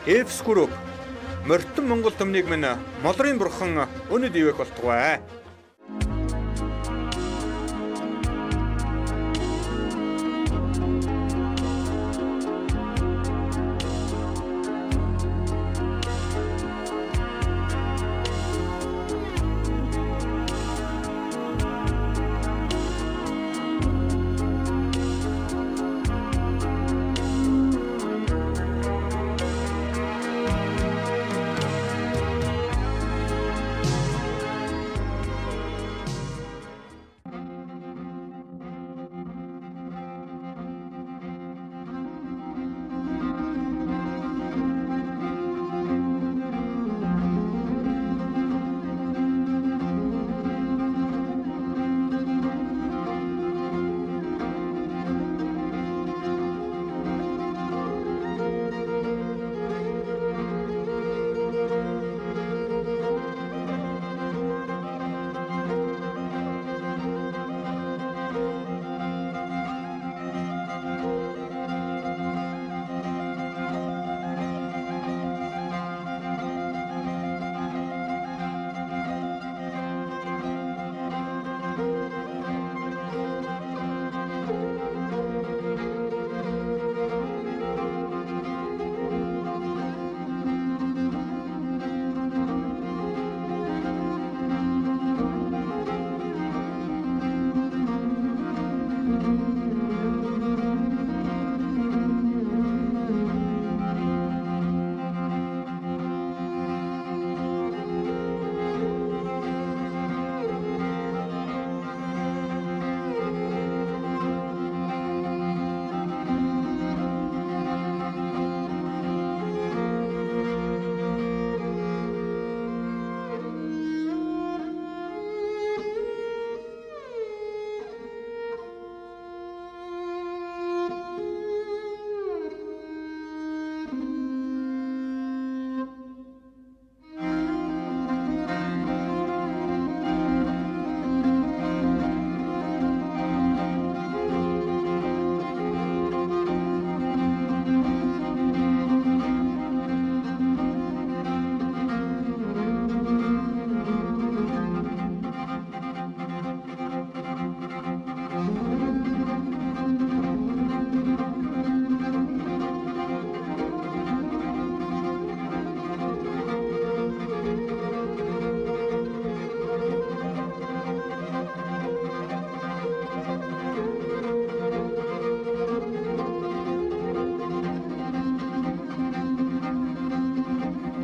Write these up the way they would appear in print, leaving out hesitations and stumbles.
Эвс Group морьтон Монгол төмнийг минь молрын бурхан өнөд ивэх болтугай.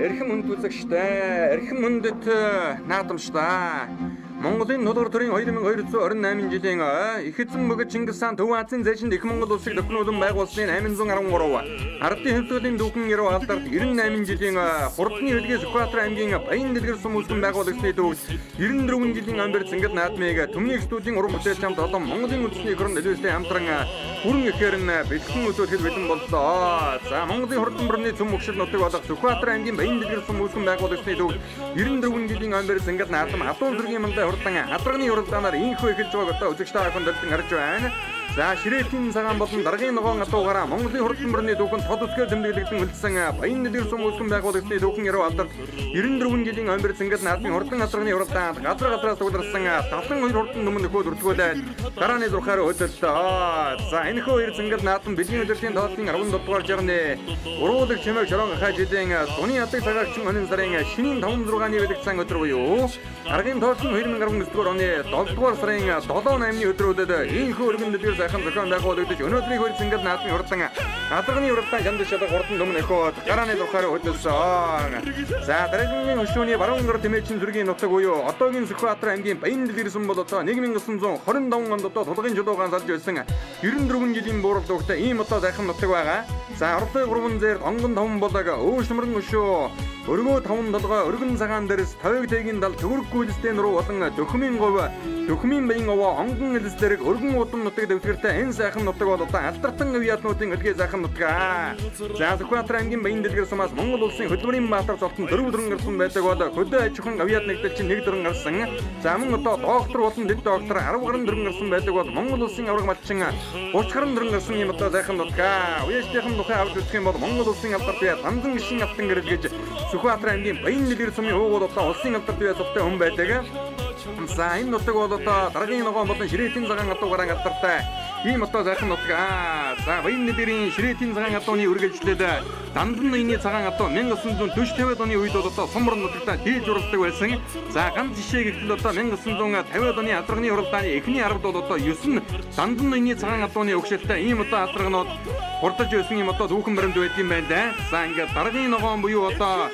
Эрхэм хүнд үзэгчтэй, эрхэм хүндэт наадамштай. Монголын нулгар төрийн 2228 жилийн их эзэн мөгөд Чингис хаан Төв Азийн зайшинд их Монгол улсыг төхнүүлэн байгуулсан 813 ардын хөвтөлийн дүүхэн яруу алдарт 98 жилийн хурдны хэлгээс Сүхбаатар аймгийн Баян дэлгэр сум улсын байгуулагчны төвд 94 жилийн амбар Цэнгэл наадмыг Төмний студийн уран бүтээлч хамт олон Монголын үндэсний хөрөнд нөлөөлсөн хамтран бүрэн ихээр нь бэлхэн өсөлт бэлэн боллоо. За Монголын хурдан бүрний цөм мөгшил нутаг болох Сүхбаатар аймгийн Баян дэлгэр сум улсын байгуулагчны төвд 94 жилийн амбар Цэнгэл наадам хатуун зэргийн мандаа хурдан хадлагны уралдаанаар инхүү эхэлж байгааг одоо үзэгчтэй ахын дэлгэн харж байна. За ширээлийн цагаан болон даргын ногоон атуугаараа Монголын хурдан бүрний дүүхэн тод үсгээр тэмдэглэгдэн үлдсэн Баян дэлгэр сум улсын байгуулагчны дүүхэн яруу алдарт 94 жилийн амбар Цэнгэл наадмын хурдан хадлагны уралдаанд газраас төгөлрсөн тавтан хоёр хурдан нөмөн нөхөд үртгүүлээд дарааны зурхаар хөдөлтөө. За энэхүү хоёр Цэнгэл наадам бэлгийн өдөртийн тооллын 17 дугаар жарганы уруулаг чимээг шорон хаа жилийн дуны ядаг цагаарчин өнөө сарын шинийн 5-6-ны бэлэгцэн өдөр буюу аргын тооллын 2019 дугаар оны 7 дугаар сарын 7-8-ны өдрүүдэд ийхүү өргөн дэлгэр сайхан зохион байгуулагдаж өнөөдрийн хөл Цэнгэл наадмын хурдан хадлагны уралдаан шамд шалга хурдан нөмөн нөхөд дарааны зурхаар хөдөлсөн. За дараагийн өшөөний баруун гар тэмээчин зүргийн нутаг буюу одоогийн Сүхбаатар аймгийн Баян дэлгэр сум бол одоо 1925 онд одоо тулгын чулуугаан салж байсан 94 жилийн буурал дүүхтэй ийм одоо сайхан нутаг байгаа. За орлын 3 зээр онгон 5 болог өөшмөрн өшөө өргөө 5 толгой өргөн цагаан дээрс тавиг тэгийн дал төгөрг гүйлстэй нуруу болон дөхмийн говь дөхмийн баян овоо онгон элс дэрэг өргөн удам нутаг дэвтгэртэй энэ сайхан нутаг бол одоо алтартан авиатнуудын элгээ сайхан нутаг. За Сүхбаатар аймгийн Баян дэлгэр сумаас Монгол улсын хөдөлмөрийн баатар золтон 4 дөрөн гарсан байдаг бол хөдөө аж ахуйн авиат нэгдэлчин 1 дөрөн гарсан. За мөн одоо доктор болон дэд доктор 10 гаруй дөрөн гарсан байдаг бол Монгол улсын авраг малчин 30 гаруй дөрөн гарсан юм одоо сайхан нутаг. Уяжтайхан нухай авч үзэх юм бол Монгол улсын алдарт бие Дандан гişin алтан гэрэл гэж Сүхбаатар аймгийн Баян-Дэлгэр сумын уугууд одоо улсын алдарт бие сувтай хүн байдаг. За энэ нутаг бол одоо дараагийн ногоон болон Ширээтийн цагаан адуугаар алдартай ийм одоо сайхан нутаг. За Баян-Дэлгэрийн Ширээтийн цагаан адууны үргэлжлээд Дандан ноёны цагаан адуу 1940-50 оны үед бол одоо сумар нутагта хийж уралдаг байсан. За ганц жишээ гэвэл одоо 1950 оны алдарганы уралдааны эхний ард бол одоо 9 Дандан ноёны цагаан адууны өгшөлтэй ийм одоо алдарганууд хурдж байсан юм одоо дүүхэн баримт байдаг юм байна да. За ингээд дараагийн ногоон буюу одоо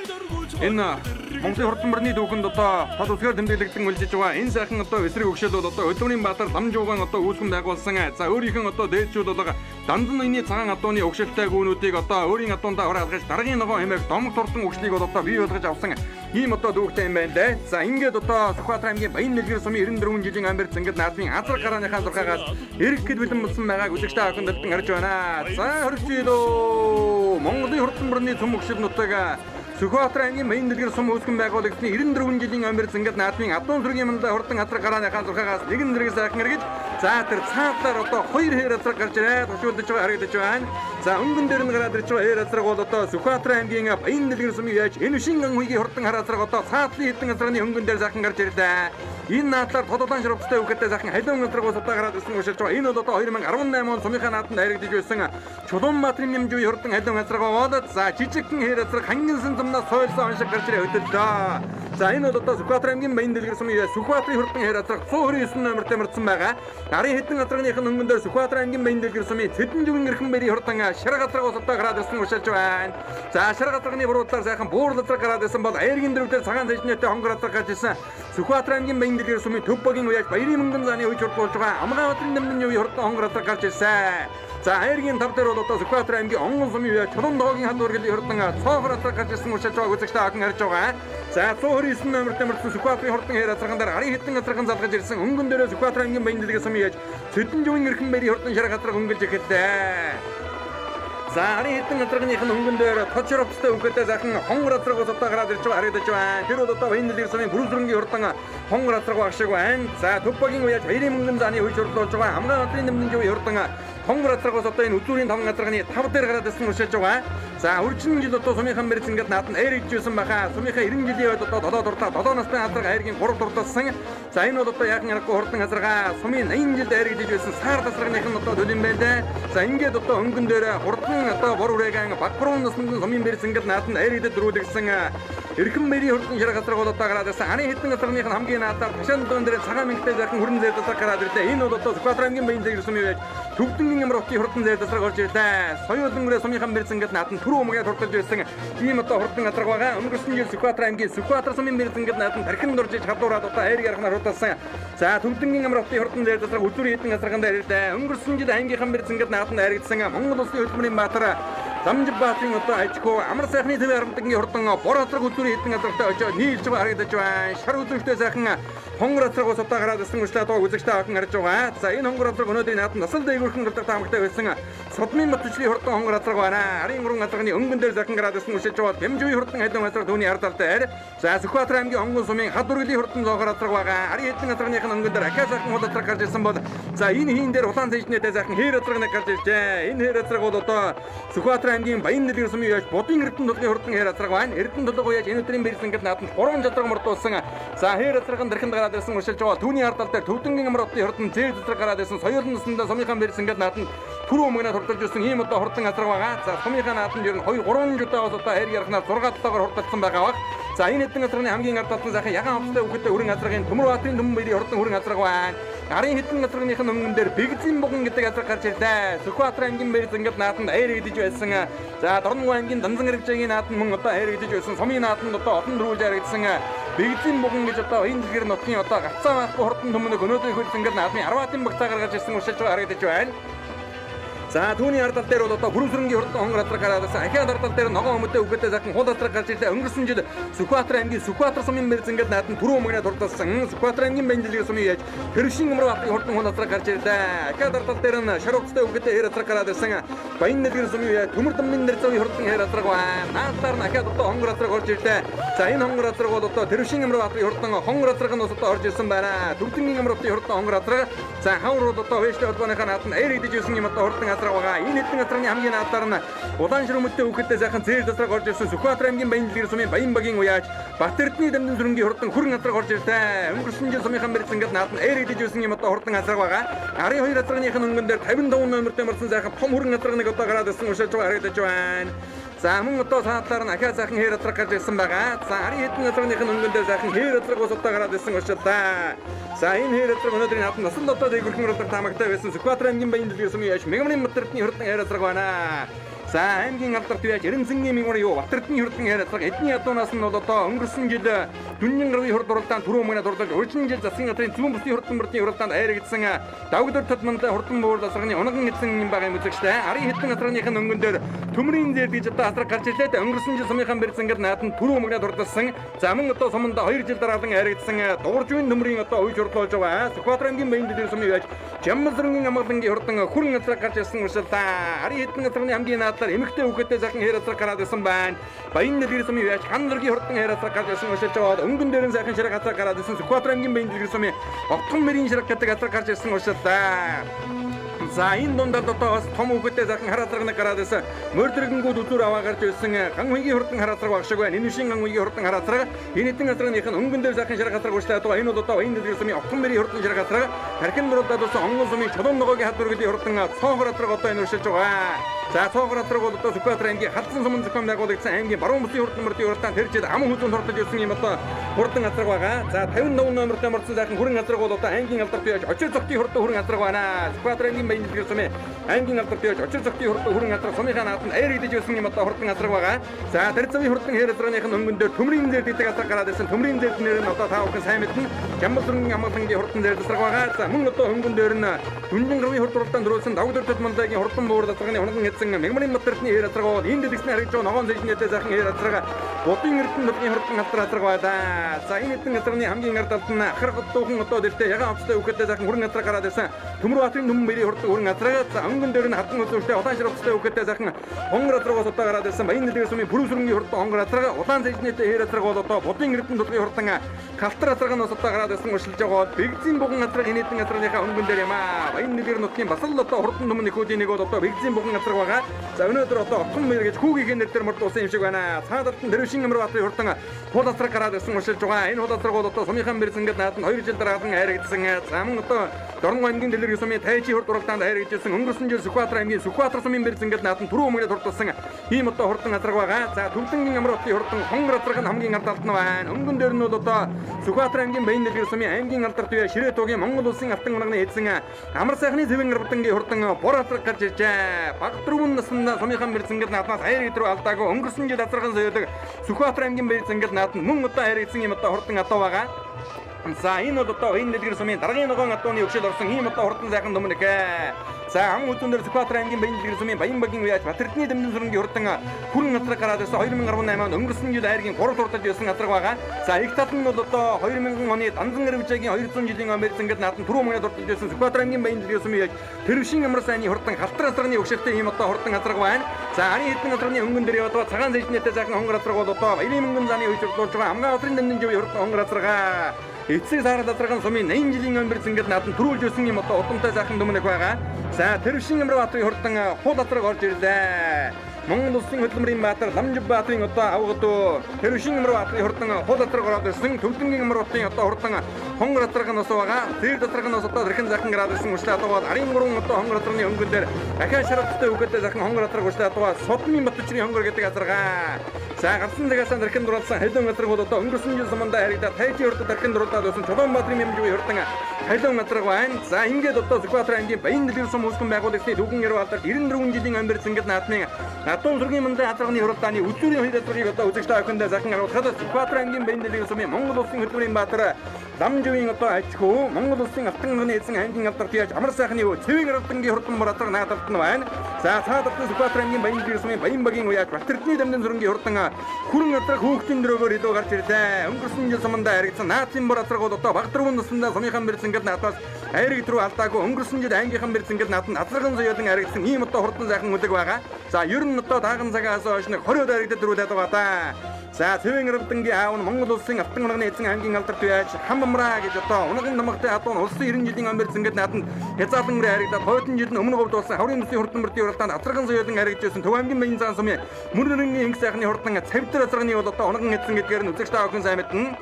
энэ Монголын хурдан баримтны дүүхэнд одоо тод үсгээр тэмдэглэгдэн үлжиж байгаа. Энэ сайхан одоо эсрэг өгшөл бол одоо Өдөрийн Баатар Дамжуугаан одоо үүсгэн байгуулсан. За өөрийнх нь одоо дээдчүүд бол Дандан ноёны цагаан адууны өгшөлтэй гүнүүдийг одоо өөрийн адуундаа хураалгаж дараагийн ногоон хэмээх домог турдан өгшлийг бол одоо бий болгож авсан. Ийм одоо дүүхтэй юм байна да. За ингээд одоо Сүхбаатар аймгийн Баян-Дэлгэр сумын 94 жилийн амьд зангид наадмын азар гарааныхаа зурхаагаас эргэхэд бэлэн болсон байгааг үзэгчтэй охин дэлгэн харж байна. За хөргөжлөө Монголын хурдан баримтны цөм өгшөл нутаг Сүхбаатар аймгийн Баян-Дэлгэр сум үүсгэн байгуулагдсан 94 жилийн амьд зангид наадмын адуун сүргийн мандаа хурдан азар гарааныхаа зурхаагаас нэгэн зэрэг сайхан эргэж за тэр цаатлаар одоо хоёр хээр азар гарч ирээд тушуулдаж байгаа харагдаж байна. За өнгөн дээр нь гараад ирж байгаа хээр азраг бол одоо Сүхбаатар аймгийн Баян-Дэлгэр сумын яаж энэ шин анхүйгийн хурдан хар азраг одоо цаатлын хэдэн азрагны өнгөн дээр сайхан гарч ирлээ. Энэ наадлаар тодолон ширвцтэй үхэтэй сайхан халуун азраг ус удаа гараад ирсэн уушилж байгаа. Энэ бол одоо 2018 он сумынхаа нааданд хайрагдаж байсан Чулуунбаатарын нэмжүүгийн хурдан халуун азраг болоод за жижигхэн хээр азраг хангинсан зумнаас сойлсон оншиг гарч ирээ хөдөллөө. За энэ бол одоо Сүхбаатар аймгийн Баян-Дэлгэр сумын Сүхбаатарын хурдан хээр азраг 129 номертой мөрдсөн байгаа. Гарын хэдэн азрагных нь өнгөн дээр Сүхбаатар аймгийн Баян-Дэлгэр сумын Цэдэнжүгийн эрхэн бэрийн хурдан шарга азраг ус удаа гараад ирсэн уушилж байна. За шарга азрагны буруудлаар сайхан буурал азраг гараад ирсэн бол айргийн дөрвдөр цагаан сэжнэтэй хонгор азраг гарч ирсэн. Сүхбаатар аймгийн Баян-Дэлгэр сумын Төв багийн уяж Баярын мөнгөн зааны үеж хурдуулж байгаа Амгаавтрын нэмнэн юу хурдан хонгор азраг гарч ирсэн. За айргийн тав дээр бол одоо Сүхбаатар аймгийн Онгон сумын уяж Чулуун доогийн хад үргэлж хурдан цоохор азраг гарч ирсэн уушилж байгааг үзэгчтэй охин харж байгаа. За 129 номертой мөрдсөн Сүхбаатарын хурдан хээр азраган дээр гарын хэдэн азраган залгаж ирсэн өнгөн дээрээ Сүхбаатар аймгийн Баян-Дэлгэр сумын уяж Цэдэнжүгийн эрхэн бэрийн хурдан шарга азраг өнгөлж ихэвлээ. За гарын хэдэн азрагных нь өнгөн дээр тод ширвцтэй үхэтэй сайхан хонгор азраг ус удаа гараад ирж байгаа харагдаж байна. Тэр бол одоо Баян-Дэлгэр сумын бүрэлдэхүүнгийн хурдан хонгор азраг баг шиг байна. За Төв багийн уяж Баярын мөнгөн зааны үеж хурдуулж байгаа Амгаавтрын нэмнэн юу хурдан хонгор азраг ус одоо энэ үзүүрийн таван азрагны тав дээр гараад ирсэн уушилж байгаа. За үржин жил одоо сумынхан мэрц ингээд нааданд айргаж байсан баха. Сумынхаа 90 жилийн үед одоо 7 дурлаа 7 настай азраг айргийн 3 дурлалсан. За энэ бол одоо яахан ярахгүй хурдан азрага сумын 80 жилд айргаж байсан сар азрагных нь одоо төлөм байна да. За ингээд одоо өнгөн дээр хурдан одоо бор үрэгэн багбруу наснд сумын мэрц ингээд нааданд айргаж дөрүүлгсэн эрхэм бэрийн хурдан шарга азраг бол одоо гараад ирсэн. Аны хэдэн азрагных нь хамгийн наадаар ташаан дуун дээр цагаан мэнгтэй сайхан хүрэн зээл азраг гараад ирлээ. Энэ бол одоо Сүхбаатар аймгийн Баян-Дэлгэр сумын байж Төвдөнгийн Амралтын хурдан зээл азраг орж ирлээ. Соёлонгороо сумынхан мэрц ингээд нааданд түрүү өмгээд хурдж байсан ийм одоо хурдан азраг байгаа. Өнгөрсөн жил Сүхбаатар аймгийн Сүхбаатар сумын мэрц ингээд нааданд тархинд орж иж хадуураад одоо айр ярахнаар хурдсан. За Төвдөнгийн Амралтын хурдан зээл азраг өдөрийн хэдэн азраган дээр ирлээ. Өнгөрсөн жил аймгийнхан мэрц ингээд нааданд хайрагдсан Монгол улсын хөдөлмөрийн баатар Дамжбаатын одоо ажгүй амар сайхны төв харамтгийн хурдан бор азраг өдөрийн хэдэн азрагтай очиж нийлж байгаа харагдаж байна. Шар үзэгчтэй сайхан хонгор азраг ус удаа гараад ирсэн ушлаа тоо үзэгчтэй охин харж байгаа. За энэ хонгор азраг өнөөдрийн нааданд насал дээгүүрхэн гардаг таамагтай байсан Содмын Батчлийн хурдан хонгор азраг байна. Арын уран азрагны өнгөн дээр сайхан гараад ирсэн ушлж байгаа. Бэмжүүгийн хурдан халуун азраг түүний ард талдаар. За Сүхбаатар аймгийн Онгон сумын хад үргэлийн хурдан зоогоор азраг байгаа. Арын хэдэн азрагных нь өнгөн дээр ахаа сайхан хул азраг гарч ирсэн бол за энэ хийн дээр улаан цэжнэтэй сайхан хээр азраг гарч иржээ. Энэ хээр азраг бол одоо Сүхбаатар аймгийн Баян-Дэлгэр сумын яаж Будын Эрдэнэ толгойн хурдан хээр азраг байна. Эрдэнэ толгой яаж энэ өдрийн бэрсэн гээд нааданд 3 жадраг мордуулсан. За хээр азрагын дархинд гараад ирсэн уушилж байгаа. Түүний ард тал дээр Төвдөнгийн Амралтын хурдан зээл азраг гараад ирсэн. Соёлын наснда сумынхан бэрсэн гээд нааданд түрүү өмгнээ хурдж ирсэн ийм одоо хурдан азраг байгаа. За сумынхаа нааданд ер нь 2-3 жудаа бол одоо хайр ярахнаар 6 талаагаар хурдсан байгаа баг. За энэ хэдэн азрагны хамгийн ард талын сайхан ягаан хувцастай үхэтэй хүрэн азрагын Төмөрбаатарын Төмөн бэрийн хурдан хүрэн азраг байна. Гарын хэдэн азрагных нь өнгөн дээр Бэгзэн буган гэдэг азраг гарч ирлээ. Сүхбаатар аймгийн бэрс ингээд нааданд айргдэж байсан. За Дорногов аймгийн Данзан хэрэгжээгийн нааданд мөн одоо айргдэж байсан. Сумын нааданд одоо олон дөрвөлж айргдсан. Бэгзэн буган гэж одоо энэ дэлгэр нутгийн одоо гацаа байхгүй хурдан төмөнөг өнөөдрийн хөлс ингээд наадмын 10-ын багцаа гаргаж ирсэн уушилж байгаа харагдаж байна. За түүний ард тал дээр бол одоо бүрэмсрэнгийн хурдан хонгор азраг гараад ирсэн. Ахиад ард тал дээр ногоон өмөдөө үхэтэй сайхан хул азраг гарч ирлээ. Өнгөрсөн жил Сүхбаатар аймгийн Сүхбаатар сумын мэрц ингээд нааданд түрүү өмгнээ дурдсан. Сүхбаатар аймгийн Баян-Дэлгэр сумын яаж Хэршин Амралтын хурдан хул азраг гарч ирлээ. Ахиад ард тал дээр нь шарвцтай үхэтэй хээр азраг гараад ирсэн. Баян-Дэлгэр сумын яаж Төмөр дамын нэрзовын хурдан хээр азраг байна. Наадаар нь ахиад одоо хонгор азраг орж ирлээ. За энэ хонгор азраг бол одоо Хэршин Амралтын хурдан хонгор азраг нь одоо орж ирсэн байна. Төвдөнгийн Амралтын хурдан хонгор азраг. За хавар бол одоо вэштэй холбооныхаа нааданд айргдэж ирсэн юм одоо хурдан газар байгаа. Энэ хэдэн газрын хамгийн наадаар нь улаан ширмөттэй хүүхэдтэй сайхан зээл засраг орж ирсэн Сүхбаатар аймгийн Баян дэлгэр сумын Баян багийн уяаж Батэрдний дамжин сүрэнгийн хурдан хүрэн газраг орж ирлээ. Өнгөрсөн жил сумынхан барьцангад наадан эрэгдэж байсан юм одоо хурдан газраг байгаа. 12 газрынхын өнгөн дээр 55 номертэй марсан сайхан том хүрэн газраг нэг одоо гараад ирсэн уушааж байгаа харагдаж байна. За мөн одоо саадлаар нь ахаа сайхан хээр газраг гарч ирсэн байгаа. За 10 хэдэн газрынхын өнгөн дээр сайхан хээр газраг ус одоо гараад ирсэн уушаалаа. За энэ хээр газраг өнөөдрийн наадан насанд одоо дээгүрхэн уралдаг таамагтай байсан Сүхбаатар аймгийн Баян дэлгэр сумын яаш Мегамарын Батэрдний хурдан хээр газраг байна. За аймгийн алдарт яаж Эренцэнгийн мигмар юу Батэрдний хурдан хээр газраг эдний ядуунаас нь бол одоо өнгөрсөн жил Дүнгийн гаруй хурд уралдаанд түрүү мөнгө дурлаж урьдчилан жил засгийн газрын зүүн бүсийн хурдан мөрдийн уралдаанд айрагдсан давгдор тодмонтой хурдан буур засгийн унган эзэн юм байгаа юм үзэгчтэй. 10 хэдэн газрынхын өнгөн дээр төмрийн зээл гэж одоо асраг гарч ирлээ. Өнгөрсөн жил сумынхан барьцангад наадан түрүү мөнгө дурласан. За мөн одоо суманд 2 жил дараалан айрагдсан дууржуйн төмрийн одоо үе хурлуулж байгаа. Сүхбаатар аймгийн Баян дэлгэр сумын яаж Жамбалсрынгийн амгалангийн хурдан хүрэн газраг гарч ирсэн уушаалаа. 10 хэдэн газрын хамгийн наадлаар эмэгтэй хүүхэдтэй сайхан хээр газраг гараад ирсэн байна. Баян дэлгэр сумын яаж Ханлыргийн хурдан хээр газраг гарч ирсэн уушаалж байгаа. Өнгөн дээр нь сайхан ширэг газар гараад ирсэн Сүхбаатар аймгийн Баян дэлгэр сумын Огтхон мэрийн ширэг гэдэг газар гарч ирсэн уушаалаа. За энэ дундад одоо бас том хүүхэдтэй сайхан хар газар гараад ирсэн мөрдөргөнгүүд үзүр аваа гарч ирсэн ганхуйгийн хурдан хар газар багшиг байна. Энэ шин ганхуйгийн хурдан хар газар энэ хэдэн газрынхын өнгөн дээр сайхан ширэг газар гүйцэтгэж байгаа. Энэ бол одоо Баян дэлгэр сумын Огтхон мэрийн хурдан ширэг газар тархин дурлаад болсон онгон сумын чулуун ногоогийн хадваргын хурдан цоогор газар одоо энэ уршилж байгаа. За цоогор газар бол одоо Сүхбаатар аймгийн хадсан сумын зохион байгуулагдсан аймгийн баруун бүсийн хурдан мөрдийн уралдаанд тэр жил ам хүзүүнд хурдж ирсэн юм одоо хурдан газар байгаа. За 55 номертой мөрдсөн сайхан хүрэн газар бол одоо аймгийн алдарт яаж очир цогтын хурдан хүрэн газар байна. Сүхбаатар аймгийн Баян дэлгэр сумын аймгийн алдарт яаж очир цогтын хурдан хүрэн газар сумынхаа нааданд айрагдж ирсэн юм одоо хурдан газар байгаа. За тэрцгийн хурдан хээр газрынхын өнгөн дээр төмрийн зээл гэдэг газар гараад ирсэн. Төмрийн зээл нэр нь одоо та бүхэн сайн мэднэ. Жамбалсрынгийн амгалангийн хурдан зээл газар байгаа. За мөн одоо өнгөн дээр нь Дүнгийн гаруй хурд уралдаанд дөрүүлсэн давгдор тодмонтойгийн хурдан буур засгийн унган эзэн Мегамарын Батэрдний хээр газар бол энэ дэлгэцний харагдж байгаа ногоон зэжнэтэй сайхан хээр газар Будын эрдэнэ хурдан газар байгаа. За энэ хэдэн газрын хамгийн ард талд нь ахар готуухан одоо дэртээ ягаан оцтой хүүхэдтэй сайхан хүрэн газар гараад ирсэн. Төмөр баатарын нүмэн мэрийн хурдан хүрэн газар. За өнгөн дээр нь хатан үзүүштэй улаан ширхцтэй хүүхэдтэй сайхан хонгор газраас одоо гараад ирсэн. Баян дэлгэр сумын Бүрүүсрэнгийн хурдан хонгор газар улаан зэжнэтэй хээр газар бол одоо Будын эрдэнэ хурдан калтар газраас одоо гараад ирсэн уршилж байгаа. Бэгзийн буган газар энэ хэдэн газрынхаа өнгөн дээр юм аа. Баян дэлгэр нутгийн бас л одоо хурдан нүмэн нөхөдийн нэг бол одоо Бэгзийн буган газар байгаа. За өнөөдөр одоо Огтхон мэр гэж хүүгийн нэр дээр мөрдүүлсэн юм шиг байна. Цаадалт нь Дэрвшин Амрбаатарын хурдан хул газар гараад ирсэн уршилж байгаа. Энэ хул газар бол одоо сумынхан барьцангад нааданд 2 жил дараалан айрагдсан. За мөн одоо Дорног аймгийн дэлгэр сумын Тайчи хурд уралдаанд айрагдсан. Өнгөрсөн жил Сүхбаатар аймгийн Сүхбаатар сумын барьцангад нааданд түрүү мөнгөд хурдсан ийм одоо хурдан газар байгаа. За Төвлөнгийн Амрбаатарын хурдан хонгор газар нь хамгийн ард талд нь байна. Өнгөн дээр нь бол одоо Сүхбаатар аймгийн Баян дэлгэр сумын аймгийн алдарт бие Ширэтуугийн Монгол улсын автан унганы эзэн Амар сайхны цэвэн арбатангийн хурдан бор газар гарч иржээ. Баг 4 наснда сумынхан барьцангад нааднаас айрыг руу алдаагүй өнгөрсөн жил азархан соёлог Сүхбаатар аймгийн барьцангад нааданд мөн одоо айрагдсан юм одоо хурдан атуу байгаа. За энэ бол одоо Баян дэлгэр сумын даргын ногоон атууны өгшөл орсон ийм одоо хурдан сайхан дүмнэг. За ам үзүүн дээр Сүхбаатар аймгийн Баян дэлгэр сумын Баян багийн уяаж Батэрдний дамжин сүрэнгийн хурдан хүрэн газар гараад ирсэн 2018 онд өнгөрсөн жил айргийн 3 хурдад ирсэн газар байгаа. За их тал нь бол одоо 2000 оны Данзан Гарвжагийн 200 жилийн Америкэнгд наадан түрүү мөнгөд дурдж ирсэн Сүхбаатар аймгийн Баян дэлгэр сумын уяаж Тэрвшин амар сайны хурдан халтар газрын өгшөлтэй ийм одоо хурдан газар байна. За 10 хэдэн газрын өнгөн дээр одоо цагаан зэжнэтэй сайхан хонгор газар бол одоо Баялын мөнгөн зааны үеж болж байгаа Амгаа улсын дамжин живийн хурдан хонгор газаргаа эцэг саарал газрын сумын 80 жилийн Америкэнгд наадан түрүүлж ирсэн ийм одоо удамтай сайхан дүмнэг байгаа. За Тэрвшин Амрбаатарын хурдан хул газар орж ирлээ. Монгол улсын хөдөлмөрийн баатар Ламжив баатарын одоо авгад Тэрвшин Амрбаатарын хурдан хул газар гараад ирсэн. Төвлөнгийн Амрбаатарын одоо хурдан хонгор газаргаас байгаа. Зэр газаргаас одоо тэрхэн захин гараад ирсэн ушлаа одоо 13 одоо хонгор газрын өнгөн дээр ахаа шаргаттай хүүхэдтэй захин хонгор газар ушлаа одоо Содмын Батчрын хонгор гэдэг газаргаа. За гарсан цагаасаа тэрхэн дурласан халуун газар бол одоо өнгөрсөн жил сумандаа харагдаад Тайчи хурдад тэрхэн дурлаад байсан Чулуунбаатарын Мэмживийн хурдан халуун газар байна. За ингээд одоо Сүхбаатар аймгийн Баян дэлгэр сум үүсгэн байгуулагдсны түүхэн яруу алдарт 94 жилийн Америкэнгд наадмын Атон зургийн мандын хадгалгын хуралдааны үзүүрийн хоёр газрыг одоо үзэгч та бүхэндээ захин харуулахад Сүхбаатар аймгийн Баян дэлгэр сумын Монгол улсын хөдөлмөрийн баатар Ламживийн одоо ачхүү Монгол улсын автан унганы эзэн аймгийн алдарт яаж амар сайхны цэвэн арвдангийн хурдан боратар наадалт нь байна. За цаадалт нь Сүхбаатар аймгийн Баян дэлгэр сумын Баян багийн уяаж Батэрдний дамжин сүрэнгийн хурдан хүрэн газар хүүхдийн дөрөөгөөр илүү гарч ирлээ. Өнгөрсөн жил сумандаа харагдсан наацын боратар бол одоо баг 4 наснда сумынхан барьцангад наадаас айрыг руу алдаагүй өнгөрсөн жил ангийнхан барьцангад нааданд азархан соёлон харагдсан ийм одоо хурдан сайхан үлэг байгаа. За ер нь одоо таахан цагаас хойш нэг 20 дайрагдад дөрүүлээд байгаа да. За цэвэн ирвдэнгийн аав нь Монгол улсын Алтан унагны эзэн аймгийн алдарт байж хамбамраа гэж одоо унаган намагтай хатуун улсын 90 жилийн амьд зингэд нааданд хязгаарлангрын харигдаад хойдон жил нь өмнө говьд болсон хаврын нүсийн хурдан бүртийн уралдаанд Азарган соёлын харигджсэн Төв аймгийн баян зан сумын мөрнөрийн инх сайхны хурдан цавьтар азарганы бол одоо унаган эзэн гэдгээр нь үзэгч та бүхэн сайн мэднэ.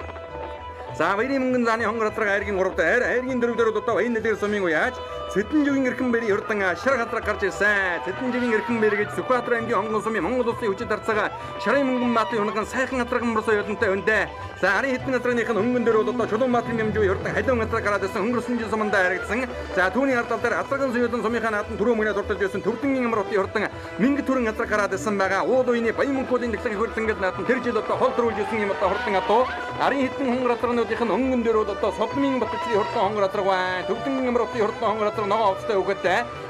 За баярын мөнгөн зааны хонгор хатраг айргийн 3 дээр айргийн 4 дээр одоо баян нэлээр сумын уяаж Цэдэнживийн эрхэн бэрийн хурдан шар хатраг гарч ирсэн. Цэдэнживийн эрхэн бэр гэж Сүхбаатар аймгийн хонгон сумын Монгол улсын хүчит харцаага Шарын мөнгөн баатарын унаган сайхан хатраг мөрсө ёлонтой өндөө. За арын хэдэн хатрагныхын өнгөн дээр бол одоо Чулуун баатарын гэмжүү хурдан халиун хатраг гараад ирсэн өнгөрсөн жил сумандаа харагдсан. За түүний ардал дээр Азарган соёлын сумынхаа наадан түрүү мөнгөний дуртаж байсан төвдөнгийн амар утын хурдан Мингэт төрөн хатраг гараад ирсэн байгаа. Уул үений баян мөнгөний дэглэг хурдангад наадан тэр жил одоо хол дөрүүлж ирсэн юм одоо хурдан атуу. Арын хэдэн хонгор хатрагнуудын өнгөн дээр бол одоо Содмын Батчны хурдан хонгор хатраг баа. Төвдөнгийн амар утын хурдан хонгор хатраг ногоо овцтой өгöd.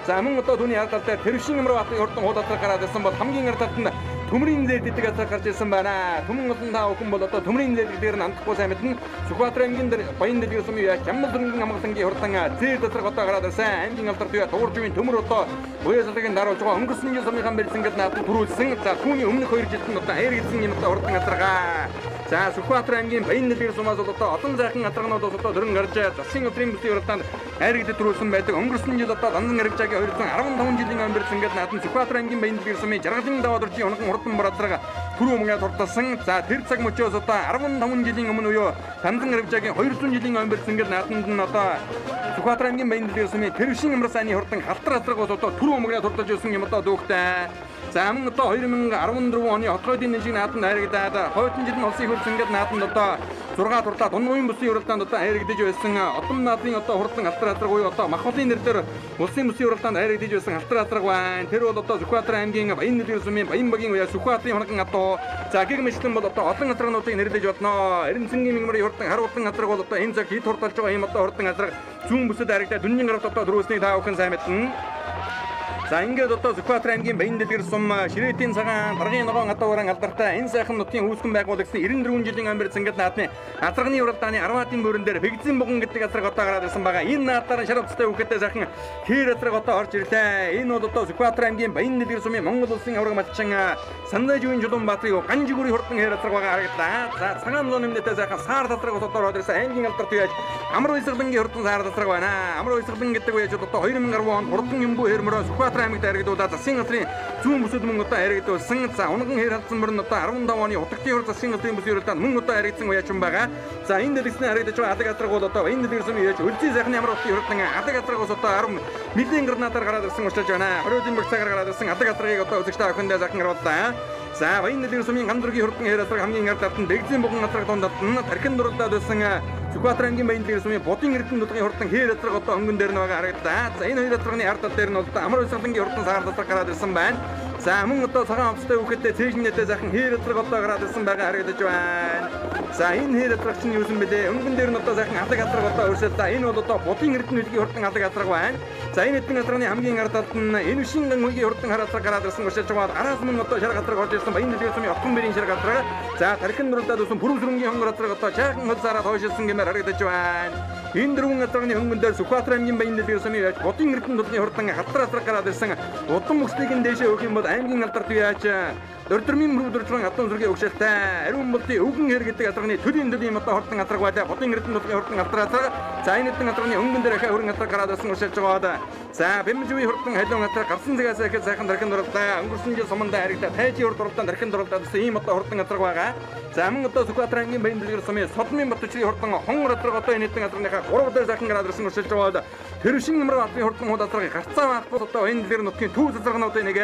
За мөн одоо түүний ардал дээр тэрвшин амар батын хурдан хуудатраг гараад ирсэн бол хамгийн ардалт нь төмрийн зээл дэдэг атар гарч ирсэн байна. Түмэн олон таа өхөн бол одоо төмрийн зээл дээр нь амтахгүй сайн мэднэ. Сүхбаатар аймгийн дээр баян дэдэг сумын яа Чамбал дөрөнгөн амгалангийн хурдан зээл атар одоо гараад ирсэн. Аймгийн алдарт үе тууржийн төмөр одоо уяаслагын даруулж байгаа өнгөрсөн жил сумынхан барьсангад наадад төрүүлсэн. За түүний өмнөх 2 жилд нь одоо хайр гэсэн юм одоо хурдан атаргаа. За Сүхбаатар аймгийн баян дэдэг сумаас бол одоо олон сайхан атаргнууд одоо дөрөн гарч засгийн өдрийн бүсийн хурдаанд хайргад төрүүлсэн байдаг. Өнгөрсөн жил одоо Данзан Аригжаагийн 215 жилийн ам барьсангад наадад Сүхбаатар аймгийн баян дэдэг сумын Жаргалын даваа дуржийн унаган хурдан бадрага түрүү мөнгө дуртасан. За тэр цаг мөчөөс одоо 15 жилийн өмнө буюу Данзан Аригжаагийн 200 жилийн ам барьсангад наадад нь одоо Сүхбаатар аймгийн баян дэдэг сумын тэрвшин амар сайны хурдан халтар азрагаас одоо түрүү мөнгө дуртаж ирсэн юм одоо дүүхтэй. За мөн одоо 2014 оны хотгойдын нэмжиг нааданд хайрагдаад хойдон жил нь улсын хурцангад нааданд одоо 6 турлаа Дундгуйн бүсийн уралдаанд одоо хайрагдаж байсан. Одон наадын одоо хурдан алтар азраг буюу одоо Махбатын нэрээр улсын бүсийн уралдаанд хайрагдаж байсан алтар азраг байна. Тэр бол одоо Сүхбаатар аймгийн баян дэдэг сумын баян багийн уяа Сүхбаатарын хоногн атуу. За гэгмэчлэн бол одоо олон азрагнуудыг нэрлэж бодноо. Эренцэнгийн мэмрийн хурдан хар хурдан азраг бол одоо энэ цаг хэд хурдалж байгаа юм одоо хурдан азраг зүүн бүсэд хайрагдаад дүнжин гарагт одоо дөрөвсний таа бүхэн сайн мэднэ. За ингээд одоо Сүхбаатар аймгийн баян дэдэг сум Ширээтийн цагаан даргын ногоон атууран алдартай энэ сайхан нутгийн үүсгэн байгуулагчны 94 жилийн ам барьсангад наадны Азарганы уралдааны 10-ын мөрөн дээр Бэгзэн буган гэдэг азраг одоо гараад ирсэн байгаа. Энэ наадаар шарвцтай үхэтэй сайхан хэр азраг одоо орж ирлээ. Энэ бол одоо Сүхбаатар аймгийн баян дэдэг сумын Монгол улсын авраг малчин Сандааживын Чулуун баатарын Ганжигүрийн хурдан хэр азраг байгаа харагдлаа. За цагаан нуун нэмнэтэй сайхан саар азраг одоо ороод ирсэн аймгийн алдарт үеж Амар Баясгалангийн хурдан саар азраг байна. Амар Баясгалан гэдэг үеж одоо 2010 онд хурдан юмбуу хэрмөрөө Сүхбаатар аймагт хайрагдуулаад засгийн газрын зүүн бүсэд мөн одоо хайрагдуулсан. За унаган хэр халдсан мөрн одоо 15 оны утгын хур засгийн газрын бүсийн уралдаанд мөн одоо хайрагдсан уяачин байгаа. За энэ дэлгэцний хайрагдаж байгаа адаг азраг бол одоо энэ дэлгэц юм яаж өлзий сайхны амар утгын хурдан адаг азрагаас одоо 10 милийн гранатаар гараад ирсэн учраас байна. 20 баг цагаар гараад ирсэн адаг азрагыг одоо үзэгч та бүхэндээ сайхан харууллаа. За баян дэдэг сумын гандургийн хурдан хэр азраг хамгийн ардалт нь Бэгзэн буган азраг дундад нь тархин дурлаад байсан Сүхбаатар аймгийн баян дэдэг сумын Будын эрдэнэ дулгын хурдан хэр азраг одоо өнгөн дээр нь байгаа харагдлаа. За энэ хоёр азрагны ардал дээр нь бол Амар Баясгалангийн хурдан саар азраг гараад ирсэн байна. За мөн одоо цагаан овцтой үхэтэй цэжнэтэй сайхан хэр азраг одоо гараад ирсэн байгаа харагдаж байна. За энэ хэр азраг чинь юусэн бэлээ? Өнгөн дээр нь одоо сайхан адаг азраг одоо өрсөл. За энэ бол одоо Будын эрдэнэ дулгын хурдан адаг азраг байна. За энэ эдгээр азрагны хамгийн ардалт нь энэ шингэн үеийн хурдан хар азраг гараад ирсэн учраас байгаа. Араас мөн одоо шар азраг орж ирсэн баян дэдэг сумын Отгон бэрийн шар азраг. За тархин дурлаад өсөн пүрүсрэнгийн хонгор азраг одоо чаахан хөлсараад хойшилсан гэмээр харагдаж байна. Энэ дөрвөн азрагны өнгөн дээр Сүхбаатар аймгийн баян дэдэг сумын яаж Будын эрдэнэ дулгын хурдан халтар азраг гараад ирсэн. Удам мөслийг нь дээшээ өгөх юм бол аймгийн алдарт яаж Дөрдөрмийн мөрөдрөн атон зүргийн өгшөлтэй ариун болдын өвгөн хэр гэдэг азрагны төдийн одоо хурдан азраг байлаа. Будын эрдэнэ дулгын хурдан алтар азраг. За энэ эдгээр азрагны өнгөн дээр ахаа хөрөн азраг гараад ирсэн учраас байгаа. За бэмжүүийн хурдан халуун азраг гарсан цагаас их сайхан дархин дурлаа. Өнгөрсөн жил сумандаа харигдаа тайжийн хурд дурлалаа дархин дурлаад гэсэн ийм одоо хурдан азраг байгаа. За мөн одоо Сүхбаатар аймгийн баян дэдэг сумын Содмын Батчны хурдан хонгор азраг одоо энэ эдгээр азрагныхаа 3 дээр сайхан гараад ирсэн учраас байгаа. Тэрвшин амар баатарын хурдан хууд азрагыг гарцаа маахгүй одоо энэ дээр нутгийн төв азрагнуудын нэг.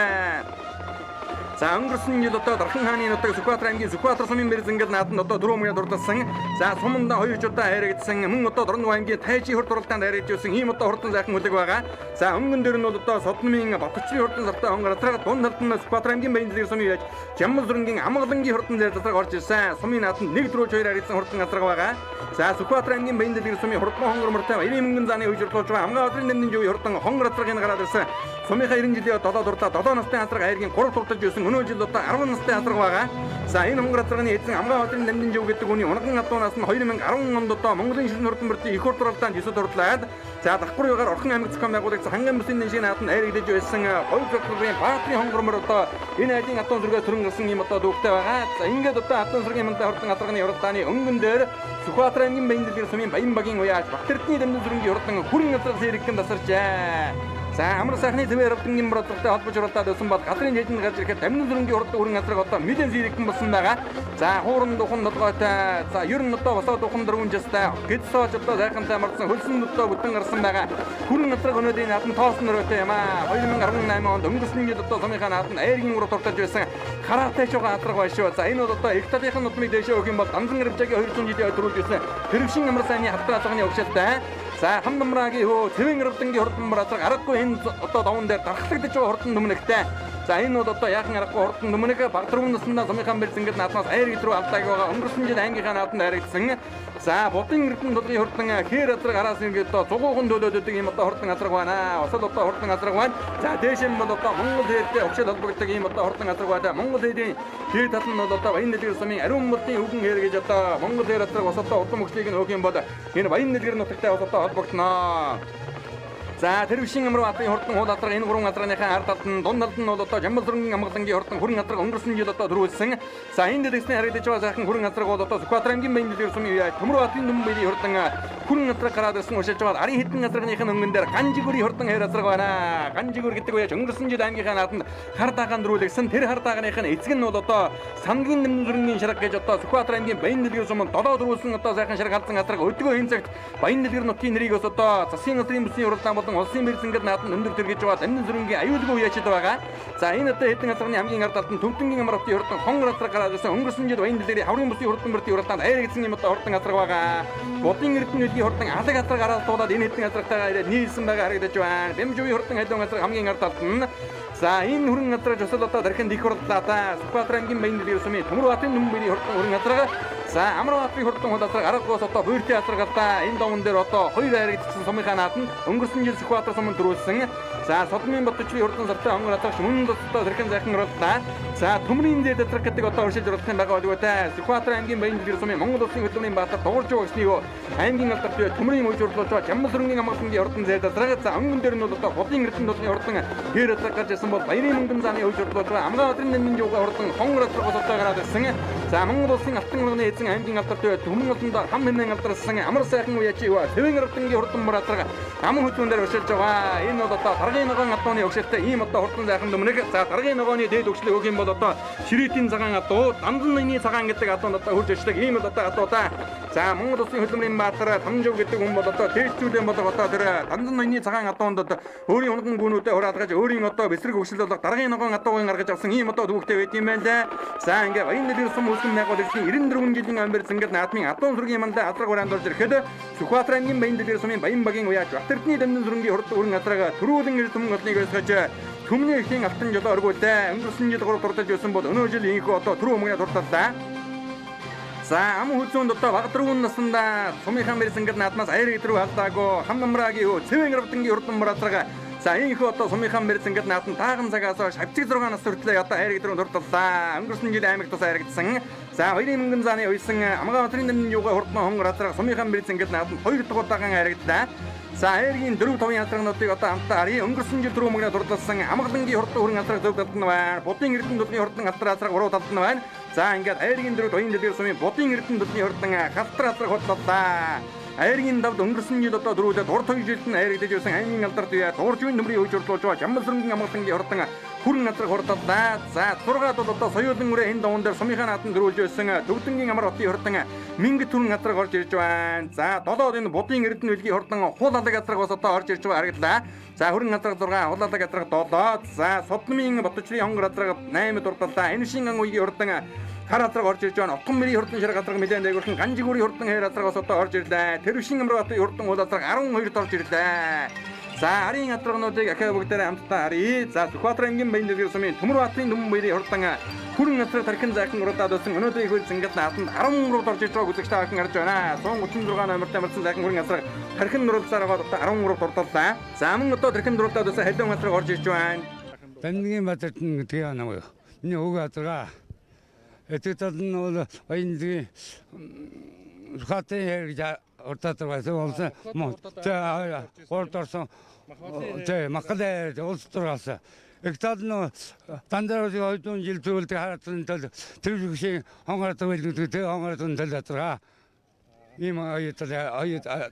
За өнгөрсөн жил одоо Дархан хааны нутаг Сүхбаатар аймгийн Сүхбаатар сумын бэрзэнгэл нааданд одоо 4 мөнгө дурдсан. За суманда 2 удаа хайрагдсан. Мөн одоо Дорногов аймгийн Тайжийн хурд дурлалдаанд хайрагдж байсан ийм одоо хурдан сайхан хүлэг байгаа. За өнгөн дээр нь бол одоо Содмын Батчны хурдан завтай хонгор азраг дунд талд нь Сүхбаатар аймгийн баян дэдэг сумын яаж Чамбал дөрөнгийн Амгалангийн хурдан зэр азраг орж ирсэн. Сумын нааданд 1-4 хайрагдсан хурдан азраг байгаа. За Сүхбаатар аймгийн баян дэдэг сумын хурдан хонгор мөртэй баярын мөнгөн зааны үежилж байгаа амгаа өдрийн нэмнэн жив хурдан хонгор азрагыг гараад ирсэн. Сумынхаа 90 жилийн 7 дуртаа 7 настай азраг хайргийн 3 туртаж байсан. Өнөө жил одоо 10 настай азраг байгаа. За энэ хонгорцорны эзэн Амгаавдрын намдын жив гэдэг үний унаган атуунаас нь 2010 онд одоо Монголын ширхэг хурдан бүртийн их хурдруулалтанд 9 дурлаад за давхар югаар орхон аймаг зохион байгуулагч ханган бүсийн нэмшиг нааданд айрагдж байсан хоёр зөвлөлийн баатрын хонгормор одоо энэ айлын атуун зүргээ төрөн гарсан юм одоо дүүхтэй байгаа. За ингээд одоо атуун зүргийн мантай хурдан атарганы уралдааны өнгөн дээр Сүхбаатар аймгийн Баяндэглэр сумын Баян багийн уяаж Бахтэрдний дамжин зүргийн хурдан хүрэн газраас иргэн тасарчээ. За амар сайхны твээр авдангийн бодлоготой холбож уралдаад байсан бол газрын дэжинд гарч ирэхэд дамжин зүргийн хурдан хүрэн газрыг одоо мэдэн зиргэн болсон байгаа. За хууран духан толгойтой за ер нь одоо босоо духан дөрвөн жастай гэдсооч одоо сайхантай марсан хөлсөн одоо бүтэн гарсан байгаа. Хүрэн газрыг өнөөдрийн наадам тоосон нөрөөтэй юм аа. 2018 онд өнгөрсөн жил одоо сумынхаа наадамд айргийн урал туртаж байсан хараатай шугаа хатраг байна шүү. За энэ бол одоо их талынхын нутмыг дэшээ өгөх юм бол Данзан Гэрвжагийн 200 жилийн өдрүүлж байсан тэрвшин амар сайны хавтаалганы өгшөлтэй. За хамдамрагийн хөө цэвэн гэрвдэнгийн хурдан бараацаг аргагүй энэ одоо даван дээр дархлагдаж байгаа хурдан дүмнэгтэй. За энэ бол одоо яахан аргагүй хурдан дүмнэг баг дөрвөн наснаа сумынхан бэлзэнгэл наадмаас айрыг рүү алдааг байгаа. Өнгөрсөн жил ангийнхаа наадамд айрагдсан. За будын эрдэнэ толгын хурдан хээр азраг араас ингээд одоо цугуухан дөлөөдөд ийм одоо хурдан азраг байна. Осол одоо хурдан азраг байна. За дээш нь бол одоо Монгол хэлтэй өгшөл холбогддог ийм одоо хурдан азраг байна. Монгол хэдийн хээр тал нь бол одоо Баяндэглэр сумын ариун мөрдийн үгэн хээр гэж одоо Монгол хээр азраг ус одоо удам өгшлийг нь өгөх юм бол энэ Баяндэглэр нутагтай ус одоо холбогдно. За тэрвшин амар батын хурдан хуул атраг энэ гурван атрагныхаа ард талд нь дунд талд нь бол одоо Жамбалзургийн амгалангийн хурдан хүрэн атраг өнгөрсөн жил одоо төрүүлсэн. За энэ дэрэсний харагдаж байгаа сайхан хүрэн атраг бол одоо Сүхбаатар аймгийн Баяндэглэр сумын Төмөр батын дүмбэлийн хурдан хүрэн атраг гараад ирсэн уушилж байгаа. Арын хитэн атрагныхын өнгөн дээр Ганжигүрийн хурдан хээр атраг байна. Ганжигүр гэдэг үеж өнгөрсөн жил аймгийнхаа наадамд хар даагаан дөрүүлсэн. Тэр хар дааганых нь эцэг нь бол одоо Сангийн нэмэн зүргийн шарга гэж одоо Сүхбаатар аймгийн Баяндэглэр суманд долоо дөрүүлсэн одоо сайхан шарга халзан атраг өдгөө энэ цагт Баяндэглэр нутгийн нэрийг бас одоо засгийн газрын бүсийн уралдаан болон улсын бэрзэнгэл наадамд өндөр төргиж байгаа дамжин зүргийн аюулгүй уяачид байгаа. За энэ одоо хэдэн газрын хамгийн ард талд нь Төвдөнгийн амар хотын хурдан хонгор атраг гараад ирсэн. Өнгөрсөн жил Баяндэглэрийн хаврын бүсийн хурдан бүртийн уралдаанд айрагдсан юм одоо хурдан атраг байгаа. Будын эрдэнэ үлгийн хурдан алаг атраг гараад туулаад энэ хэдэн газртайгаа ирээд нийлсэн байгаа харагдаж байна. Бэмжүүгийн хурдан халуун газар хамгийн ард талд нь за энэ хүрэн газар жосол одоо дархинд их хурлаа та Сүхбаатар аймгийн Баяндэглэр сумын Төмөр батын дүмбэлийн хурдан хүрэн газар за амар батын хурдан хул газар аргагоос одоо буйртай газар галтаа энэ даван дээр одоо хоёр айрагдсан сумынхаа наадамд өнгөрсөн жил Сүхбаатар суманд төрүүлсэн. За Содмын Батчны хурдан сартай хонгор атрагч мөн одоо дархин сайхан орууллаа. За Төмрийн зэд атраг гэдэг одоо уршилж оруулах юм байгаа боловтой Сүхбаатар аймгийн Баяндэглэр сумын Монгол улсын хөдөлмөрийн баатар дуурж өгснийгөө аймгийн алдарт Төмрийн мөж урлуулж байгаа Жамбалзургийн амгалангийн хурдан зэд атраг за өнгөн дээр нь бол одоо Будын эрдэнэ толгын хурдан гээр атраг гарч ирсэн бол Баярын мөнгөн зааны хөвж урлуулж байгаа Амгаавдрын нэмэн жуугаа хурдан хонгор атраг одоо гараад ирсэн. За Монгол улсын алтан орны эзэн аймгийн алдарт Төмөн улсанд хам хэмнэн алдарсан амар сайхан уяачи юу цэвэн гэрвдэнгийн хурдан мөр атраг аман хөдөлгөөн дээр уршилж байгаа. Энэ бол одоо даргын ногоон атууны өгшөлтэй ийм одоо хурдан сайхан дүмнэг. За даргын ногооны дээд өгшлийг өгөх юм бол одоо Ширэтийн цагаан атуу, Данзан ноёны цагаан гэдэг атуунд одоо хурж очдог ийм л одоо атуудаа. За Монгол улсын хөдөлмөрийн баатар Тамжов гэдэг хүн бол одоо дээдчүүдэн бол одоо тэр Данзан ноёны цагаан атуунд одоо өөрийн унган гүнүүдэд хураалгаж өөрийн одоо бэсрэг өгшөл болох даргын ногоон атуугийн гаргаж авсан ийм одоо дүүхтэй байт юм байна лээ. За ингээ Баяндэглэр сум үлгэн байгуулагдсан 94 жилийн амбэр зингэд наадмын атуун сүргийн мандаа атраг уранд орж ирэхэд Сүхбаатар аймгийн Баяндэглэр сумын Баян багийн уяаж Бахтэрдний дамжин сүргийн хурдан хүрэн атраг төрүүлэн ирэх түмэн голныг өсгөж Түмний ихийн алтан жолоо өргүүлээ. Өнгөрсөн жил 3 туртаж байсан бол өнөө жил инхүү одоо түрүү өмнө турталлаа. За ам хүзүүнд одоо баг дөрвөн наснда сумынхан бэрзэнгэл наадмаас айрыг рүү алдаагүй хам намраагийн хөө цэвэн гэрвдэнгийн хурдан мөр атраг за инхүү одоо сумынхан бэрзэнгэл наадам таахан цагаас шавцэг 6 нас хүртлээ одоо айрыг рүү турталлаа. Өнгөрсөн жил аймаг тус айрагдсан. За хоёрын мөнгөн зааны уйсан Амгаавдрын нэмэн юугаа хурдан хонгор атраг сумынхан бэрзэнгэл наадам 2 дахь удаахан айрагдлаа. За айргийн 4-5 янтрагнуудыг одоо хамтаа харъя. Өнгөрсөн жил түрүү мөнгөний дурлалсан амгалангийн хурдан хүрэн атраг зөв талд нь байна. Будын эрдэнэ толгын хурдан алтар атраг уруу талд нь байна. За ингээд айргийн 4 Баяндэглэр сумын Будын эрдэнэ толгын хурдан халтар атраг хутлаллаа. Айргийн давд өнгөрсөн жил одоо дөрүүлээд урд хоёр жилд нь айрагдаж байсан аймгийн алдарт үе дууржийн нөмрийн хөвж урлуулж байгаа Жамбалзургийн амгалангийн хурдан хүрэн атраг хурдлаа. За 6-аад бол одоо соёлын үрээ энэ даван дээр сумынхаа наадамд дөрүүлж байсан Төвдөнгийн амар хотын хурдан Мингэт түрэн атраг орж ирж байна. За 7-оод энэ Будын эрдэнэ үлгийн хурдан хул алаг атраг бас одоо орж ирж байгаа харагдлаа. За хүрэн атраг 6, хул алаг атраг 7. За Содмын Батчны хонгор атраг 8 дурдлаа. Энэ шингэн үеийн хурдан хар атраг орж ирж байна. Отгон мэрийн хурдан шарга атраг мэдэн дээгүүрхэн Ганжигүрийн хурдан хээр атраг бас одоо орж ирлээ. Тэрвшин амар батын хурдан хул атраг 12-д орж ирлээ. За арын атрагнуудыг ахаа бүгдээрээ хамтдаа харъя. За Сүхбаатар аймгийн Баяндэглэр сумын Төмөр батын дүмбэлийн хурдан хүрэн атраг тархин зайхан уралдаад байсан өнөөдрийн хөл зингэд наадамд 13-д орж иж байгааг үзэгчтэй харсан гарч байна. 136 номертай марсан зайхан хүрэн атраг тархин нуруулсаар байгаа одоо 13-д дурлаллаа. За мөн одоо тархин дурлаад байсан халуун атраг орж иж байна. Баянгийн баатарт гэдгийг анаа. Миний өг атрага Эцэгтэй нь баянгийн хатын ярьж уртаатаргаас болсон за горд орсон тэ макалэ улстраас Эктад нь дандаа ойдун жил зүйлд харагдсан тал тэр шиг хонгортой байлгүй тэр хонгортой талаатра ийм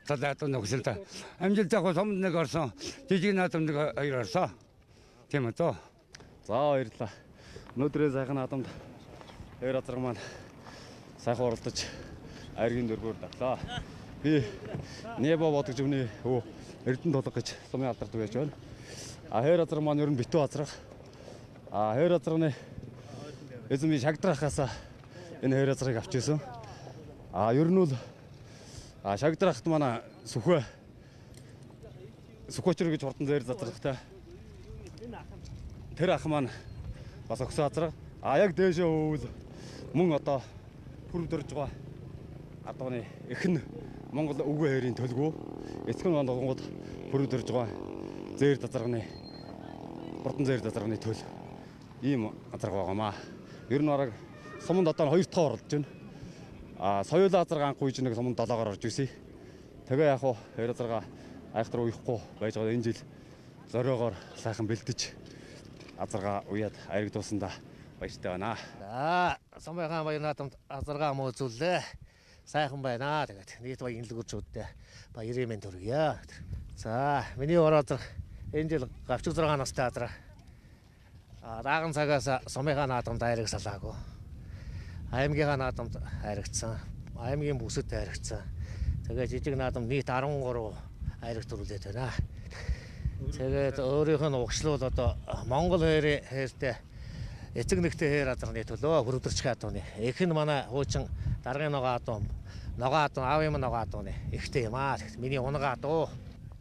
талаатан өгсөлтэй амжилттай сомд нэг орсон жижиг наадам нэг хоёр орсон тийм үү за баярлалаа өнөөдрээ сайхан наадамд хоёр азраг маань сайхан оролдож айргийн дөрвөөр давлаа би Небо бодож өвний Эрдэнэ тулга гэж сумын алдарт байж байна. Хоёр азраг маань ер нь битүү азраг. Хоёр азрагны эзэн би шагдрахаас энэ хоёр азрагыг авч ирсэн. Ер нь бол шагдрахт манай Сүхбаатар гэж хурдан зээр азрагтай. Тэр ах маань бас өгсөн азраг. Яг дээшээ хөвөл мөн одоо бүр дөрж байгаа. Адууны эхэн Монгол өвгөө хоёрын төлгөө эцэг нь онгод бүр дөрж байгаа. Зээр азрагны хурдан зээр азрагны төл ийм азраг байгаамаа. Ер нь бараг суманд одоо 2 дахь оролдож байна. Соёлын азраг анх үеж нэг суманд 7-оор орж ирсэн. Тэгээ яг хоёр азрага айхтар уяхгүй байж байгаа энэ жил зориогоор сайхан бэлдэж азрага уяад аярагдуулсандаа баяртай байна. Сумынхаа баяр наадамд азрага муу зүйлээ сайхан байна. Тэгээд нийт баян илгүүрчүүдтэй баярын мэнд хүргье. За миний ороод энэ жил гавчиг 6 настай азраг. Дааган цагаас сумынхаа наадамд аярагсалаагүй. Аймгийн наадамд аярагдсан. Аймгийн бүсэд аярагдсан. Тэгээд жижиг наадамд нийт 13 аярагтруулээд байна. Тэгээд өөрийнх нь угшлуул одоо Монгол хоёрын хайртай эцэг нэгтэй хайр азрагны төлөө хөрөвдөрч хатууны. Их нь манай хуучин даргын ногоо аавын ногоодууны ихтэй юм аа. Миний унгаа дуу.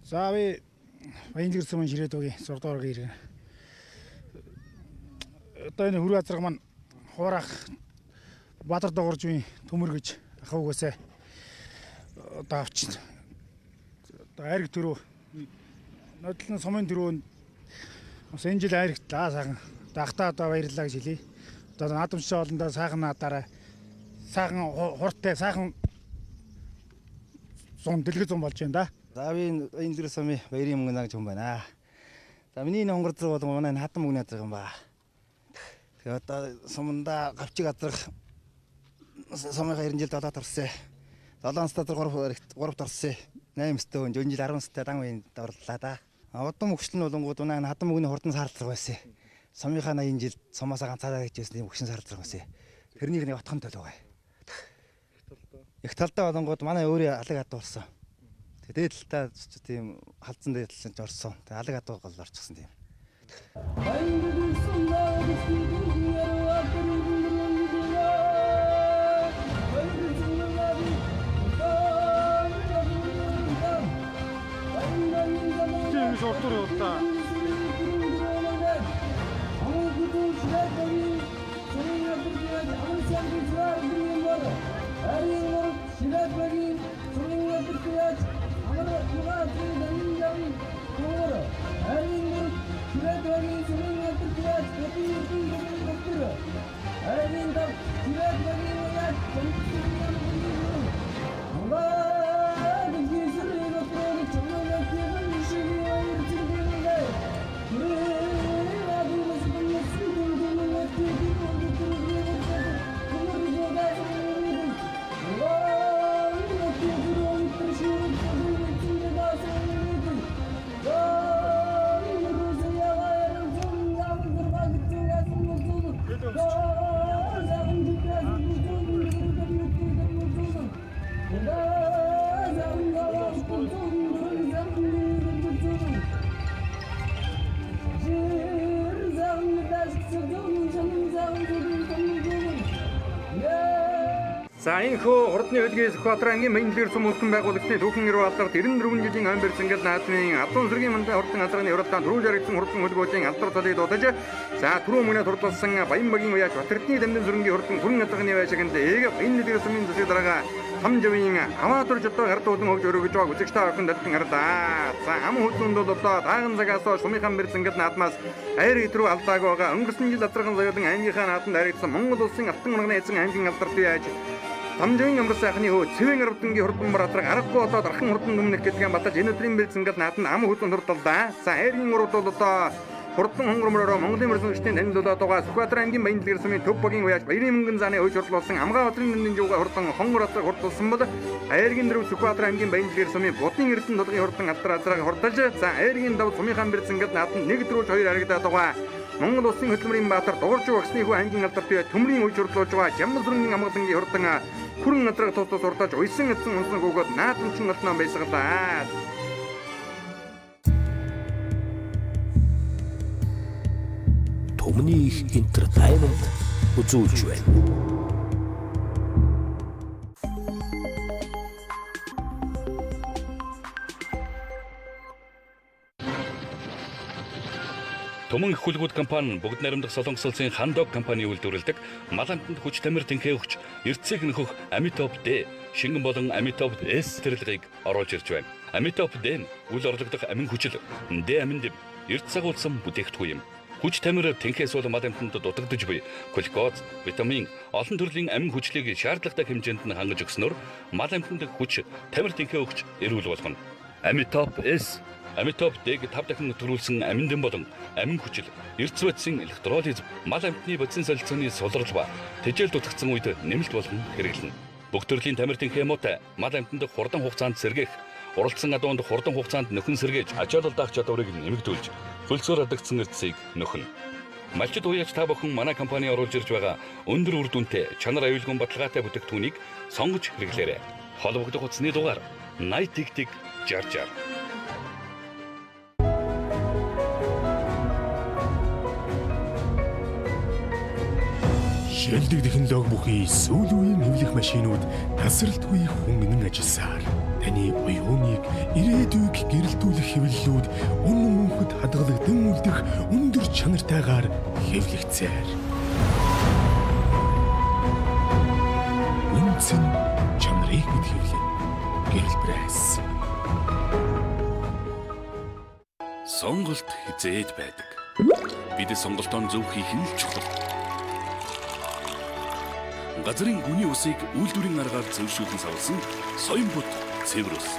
За би баянгийн сумын ширээдүгийн 6 дугаар гэрээ. Одоо энэ хөрөө азраг маань хуурах Баатар догоржийн төмөр гэж ах угаасаа одоо авчин. Одоо айраг төрөө нодлон сумын төрөө бас энэ жил айрагтлаа сайхан. Дахтаа одоо баярлалаа гэж хэлье. Одоо наадамч олондоо сайхан наадаараа сайхан хурдтай сайхан зун дэлгэр зун болж байна да. За би энэ дөрөв сумын баярын мөнгө нагж хүн байна. За миний энэ хонгор зэрэг бол манай хатан мөнгөний азраг юм ба. Тэгээ одоо суманда гавчиг азраг сумынхаа 90 жил 7 орсон. 7 настай 3 орсон. 8 өстөө энэ жил 10 өстэй дан үеийн даврлаа да. Удам өгшил нь болонгууд унаа хатан мөнгөний хурдан саарлаг байсан. Сумынхаа 80 жил сумаасаа ганцаараа гэжсэн юм өгшин саарлаг байсан. Тэрнийг нэг отхон төлөв бай. Их талдаа болонгууд манай өөрөө алаг адуулсан. Тэгээд дээдлээ тийм халдсан дээдлэн ч орсон. Тэгээд алаг адуу гол орчихсон тийм. Тийм шортор явуулаа. За энэ хөө хурдны хөдгөөс Сүхбаатар аймгийн Баянлэр сум улсын байгууллагын түүхэн ирүү алдарт 94 жилийн ам барьцангал наадмын Адуун цэргийн мандаа хурдан азаргын уралдаан дөрвөл яригдсан хурдан хөдгөөжийн алдар талыг дуудаж за түрүү мөнөд хурдлсан Баян багийн уяаж Батэрдний дамжин зүрэнгийн хурдан хүрэн азаргын байшигт ээг Баянлэр сумын засаг дарга хамжавын аваатурж одоо гардуулан хөвж өргөж байгаа үзэгчтэй охин дэлтэн хардаа. За ам хөдлөнд бол одоо тааган цагаас сумынхан барьцангал наадмаас аяр идрүү алдааг байгаа өнгөрсөн жил азарган соёлын аймгийнхаа наадманд харигдсан Монгол улсын алтан манганы эзэн аймгийн алдарт яаж Тамжийн ямар сайхны хөө цэвэн арвдангийн хурдан бар азраг аргагүй одоо дархан хурдан өмнөх гэдгийг баталж энэ өдрийн барьцангал наадманд ам хөдлөнд хурдалдаа. За хайргийн урд бол одоо хурдан хонгормороо Монголын мөрсөмчтийн танилцуулаад байгаа Сүхбаатар аймгийн Баянлэр сумын төв багийн уяаж Баярын мөнгөн зааны хойч хурлуулсан Амгаа хотрын нэмдэн жууга хурдан хонгор азраг хурдулсан бол хайргийн дөрөв Сүхбаатар аймгийн Баянлэр сумын будын эрдэнэ дулгын хурдан алдар азраг хурдалж за хайргийн дав сумынхан барьцангал наадманд 1-2 харагдаад байгаа. Монгол улсын хөдөлмөрийн баатар дуурж багсны хүү аймгийн алдарт төмрийн үеж хурлуулж байгаа Жамбал зүрхний амгалангийн хурдан хүрэн надраг тусдас урдаж уйсан эцэн унсан гүгөөд наадамчин олноо байсгалаа. Төмний их entertainment үзүүлж байна. Төмөн их хүлгүүд компани бүгд найрамдах Солонгос улсын Хандог компани үйлдвэрлэдэг мал амтанд хүч тамир тэнхээ өгч эрдэсийг нөхөх Амитоп Д шингэн болон Амитоп С цэцэрлэгийг оруулж ирж байна. Амитоп Д нь үл орлогдох амин хүчил Д аминд эрдэс агуулсан бүтээгдэхүүн юм. Хүч тамир тэнхээс бол мал амтанд дутагдж буй глюкоз, витамин, олон төрлийн амин хүчлийг шаардлагатай хэмжээнд нь хангаж өгснөөр мал амтанд хүч тамир тэнхээ өгч эрүүл болгоно. Амитоп С Амитоп Д-г 5 дахин төрүүлсэн аминдэн болон амин хүчил, эрдэс бодисын электролиз, мал амьтны бодисын солилцооны сулрал ба тэжээл дутагдсан үед нэмэлт болгон хэрэглэнэ. Бүх төрлийн тамир тэнхээ муутай мал амьтанд хурдан хугацаанд сэргээх, уралдсан адуунд хурдан хугацаанд нөхөн сэргээж ачаалал даах чадварыг нэмэгдүүлж, хөлсөөр алдагдсан эрдэсийг нөхнө. Малчид уяаж та бүхэн манай компани оруулж ирж байгаа өндөр үр дүнтэй, чанар аюулгүй баталгаатай бүтээгдэхүүнийг сонгож хэрэглээрэй. Холбогдох утасны дугаар 80 60 60. Шилдэг технологи бүхий сүүл үеийн хэвлэх машинууд тасралтгүй хөнгөн ажилласаар таны оюуныг ирээдүйг гэрэлтүүлэх хэвлэлүүд үнэн мөнхөд хадгалагдсан үлдэх өндөр чанартайгаар хэвлэгцээр. Үнцэн чанарыг мэд хэвлэн гэрэл пресс. Сонголт хизээд байдаг. Бид сонголтоо зөв хийх нь чухал. Газрын гүний усыг үйлдвэрийн аргаар зөвшөөрлөн савлсан соён бут цэвэр ус.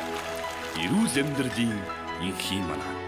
Эрүүл амьдралын инхий манаа.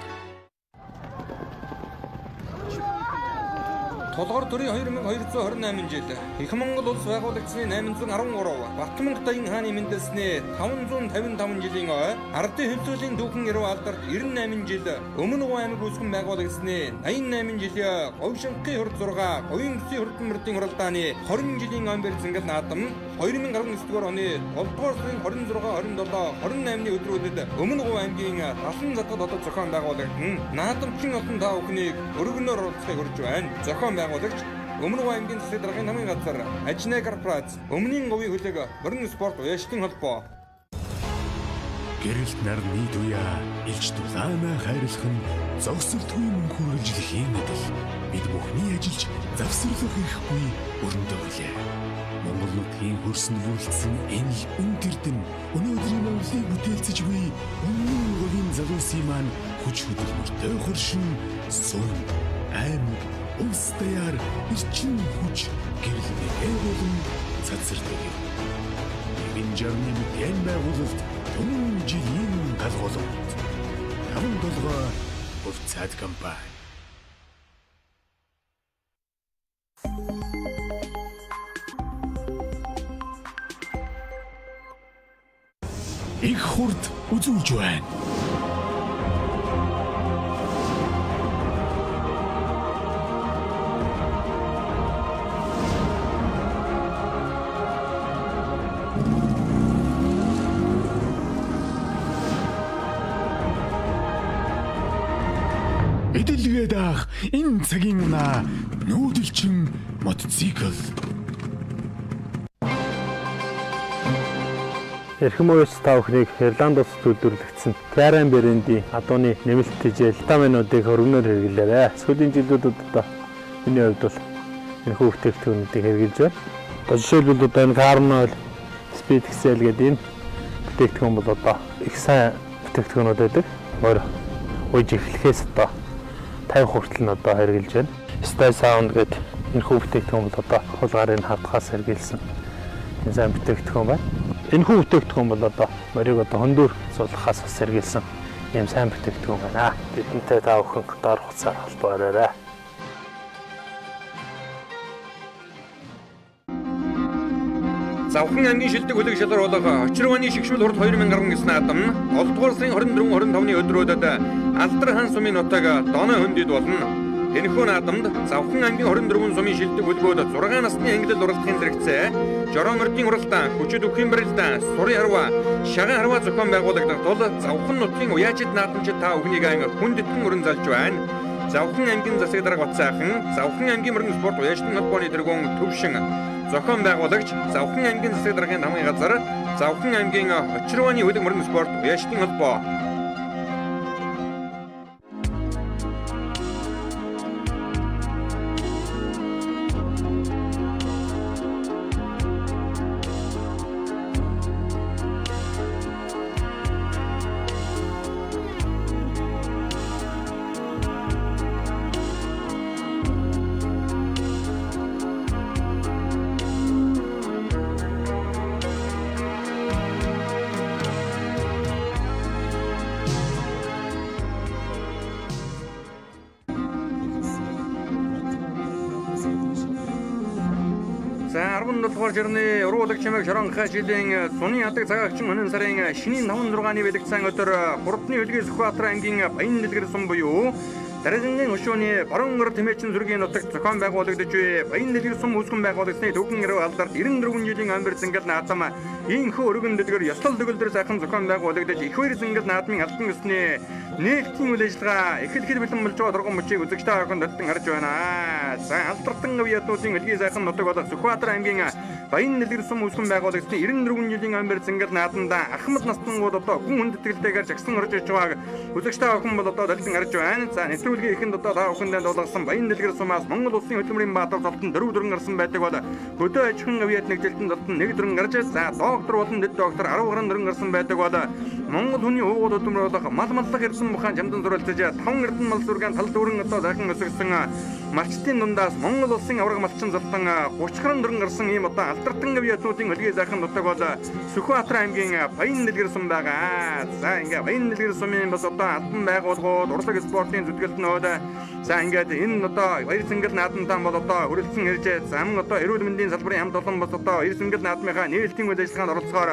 Толгор төрийн 2228 жил Их Монгол улс байгуулагдсны 813, Батманх даян хааны мэндэлсний 555 жилийн ой, ардын хөвлөлийн дүүхэн эрүү алдарт 98 жил, Өмнө Уваа аймаг үүсгэн байгуулагдсны 88 жилийн Говьшинхгийн хурд 6, Говийн Бүсийн хурдан мөрдийн уралдааны 20 жилийн ам барьцангал наадам 2019 оны 7 дугаар сарын 26, 27, 28-ны өдрүүдэд Өмнө Уваа аймгийн Талан задгад хотод зохион байгуулагдсан. Наадамчин олон та бүхнийг өргөнөөр оролцохыг хүрж байна. Зохион байгуулагч Өмнө Уваа аймгийн засаг даргын намын газар Ажны корпорац, Өмнгийн говийн хөлөг, Борин спорт уяачлалын холбоо. Гэрэлт нарны туяа илч дулаана хайрлах нь зогсолтгүй мөнх үргэлжлэхийн мэдэл. Бид бүхний ажиллаж завсарлах ирэхгүй өрөндөө хүлээ. Монгол нутгийн хөрсөн бүрэлдсэн энэ л үнтэрдэн өнөөдрийн Монголыг бүтээлцэж буй өмнө говийн залуусын маань хүч хөдөлмөртэй хоршин сум аймаг улс даяар эрчим хүч гэрлэгээ болон цацардаг. Энэ жарны мэдэн байгуулалт Төмөн жилийн галголт 57 хувьцаат компани. Их хурд үзүүлж байна. Эдэлгээд ах энэ цагийн унаа нүүдэлчин мотоцикл. Эрхэм уяс та бүхнийг Ирланд улсад үйлдвэрлэгдсэн Кэрэн брендийн адууны нэмэлт тижэл витаминуудыг хөргөнөөр хэрэглээрэй. Сүүлийн жилүүдэд одоо миний хувьд бол энэ бүтээгдэхүүнүүдийг хэрэглэж байна. Одоо жишээлбэл одоо энэ Carnol, Speed Excel гэдэг энэ бүтээгдэхүүн бол одоо их сайн бүтээгдэхүүнүүд байдаг. Мөр ууж эхлэхээс одоо 50 хүртэл нь одоо хэрэглэж байна. Stay Sound гэдэг энэ бүтээгдэхүүн бол одоо хулгарын хадгаас хэрэглэсэн энэ сайн бүтээгдэхүүн байна. Энэ бүтээгдэхүүн бол одоо морийг одоо хөндөөр суулгахаас бас сэргийлсэн ийм сайн бүтээгдэхүүн байна. Бидэнтэй та бүхэн доор хуцаар холбоорой. Завхан аймгийн шилдэг хөлөг шалгаруулах очирваны шигшмэл хурд 2019 наадам олдугаар сарын 24-25-ны өдрүүдэд Алдар хаан сумын нутаг Доноо хөндөд болно. Энэхүү наадамд Завхан аймгийн 24 сумын шилдэг хөлгөөд 6 насны ангилал уралдахын зэрэгцээ, Жороомордын уралдаан, хүчит өвхийн барилдаан, сурын харваа, шаган харваа зохион байгуулагдах тул Завхан нутгийн уяачид наадамчид та бүхнийг хүндэтгэн өрн залж байна. Завхан аймгийн засаг дарга Батсайхан, Завхан аймгийн мөрөн спорт уяачдын холбооны тэргүүн Төвшин, зохион байгуулагч Завхан аймгийн засаг даргын хамгийн газар, Завхан аймгийн очирваны хөлөг мөрөн спорт уяачдын холбоо. За 17 дугаар жирны уруулаг чимэг Шоронхай жилийн Суны адаг цагаагчин өнөө сарын шинийн 5-6-ны бэлэгдсэн өдөр Хурдны хөлгийн Сүхбаатар аймгийн Баян дэлгэр сум буюу Дараагийн өшөөний баруун өр тэмээчин зүргийн нутагт зохион байгуулагдаж буй Баян дэлгэр сум үүсгэн байгуулагдсны төвхөн эрүү алдарт 94 жилийн амбар зингэл наадам ийхүү өргөн дэлгэр ёслол төгөлдөр сайхан зохион байгуулагдаж их хоёр зингэл наадмын албан ёсны нээлтийн үйл ажиллагаа эхлэхэд бэлэн болж байгаа дургуун мөчийг үзэгч та бүхэн долтон харж байна. За алдартан авьяатнуудын хөлгийн сайхан нутаг болох Сүхбаатар аймгийн Баян дэлгэр сум үүсгэн байгуулагдсны 94 жилийн амбар зингэл наадамда Ахмад настангууд одоо хүн хүндэтгэлтэйгээр жагсан орж иж байгааг үзэгч та бүхэн бол одоо долтон харж байна. За нэвтрүүлгийн эхэнд одоо та бүхэндээ дуулгасан Баян дэлгэр сумаас Монгол улсын хөдөлмөрийн баатар золтон дөрөв дөрөн гарсан байдаг бол хөдөө аж ахуйн авьяат нэгжилтэн золтон нэг дөрөн гарч за доктор болон дэд доктор 10 гаруй дөрөн гарсан байдаг бол Монгол хүний уугуул хөдөлмөр болох мал маллах эрдэм мухан жамдан зуралцаж 5 эрдэн мал сүргэн тал дүүрэн одоо сайхан өсгсөн малчтын дундаас Монгол улсын авраг малчин золтон 30 гаруй дөрөн гарсан ийм одоо алдартан авьяатнуудын хөлгийн сайхан нутаг бол Сүхбаатар аймгийн Баян дэлгэр сум байгаа. За ингээ Баян дэлгэр сумын бас одоо албан байгууллагууд урлаг спортын зүтгэлтнүүд за ингээд энэ одоо баяр зингэл наадамтаа бол одоо хүрэлцэн ирж зам одоо эрүүл мэндийн салбарын хамт олон бас одоо баяр зингэл наадмынхаа нээлтийн үйл ажиллагаанд оролцохоор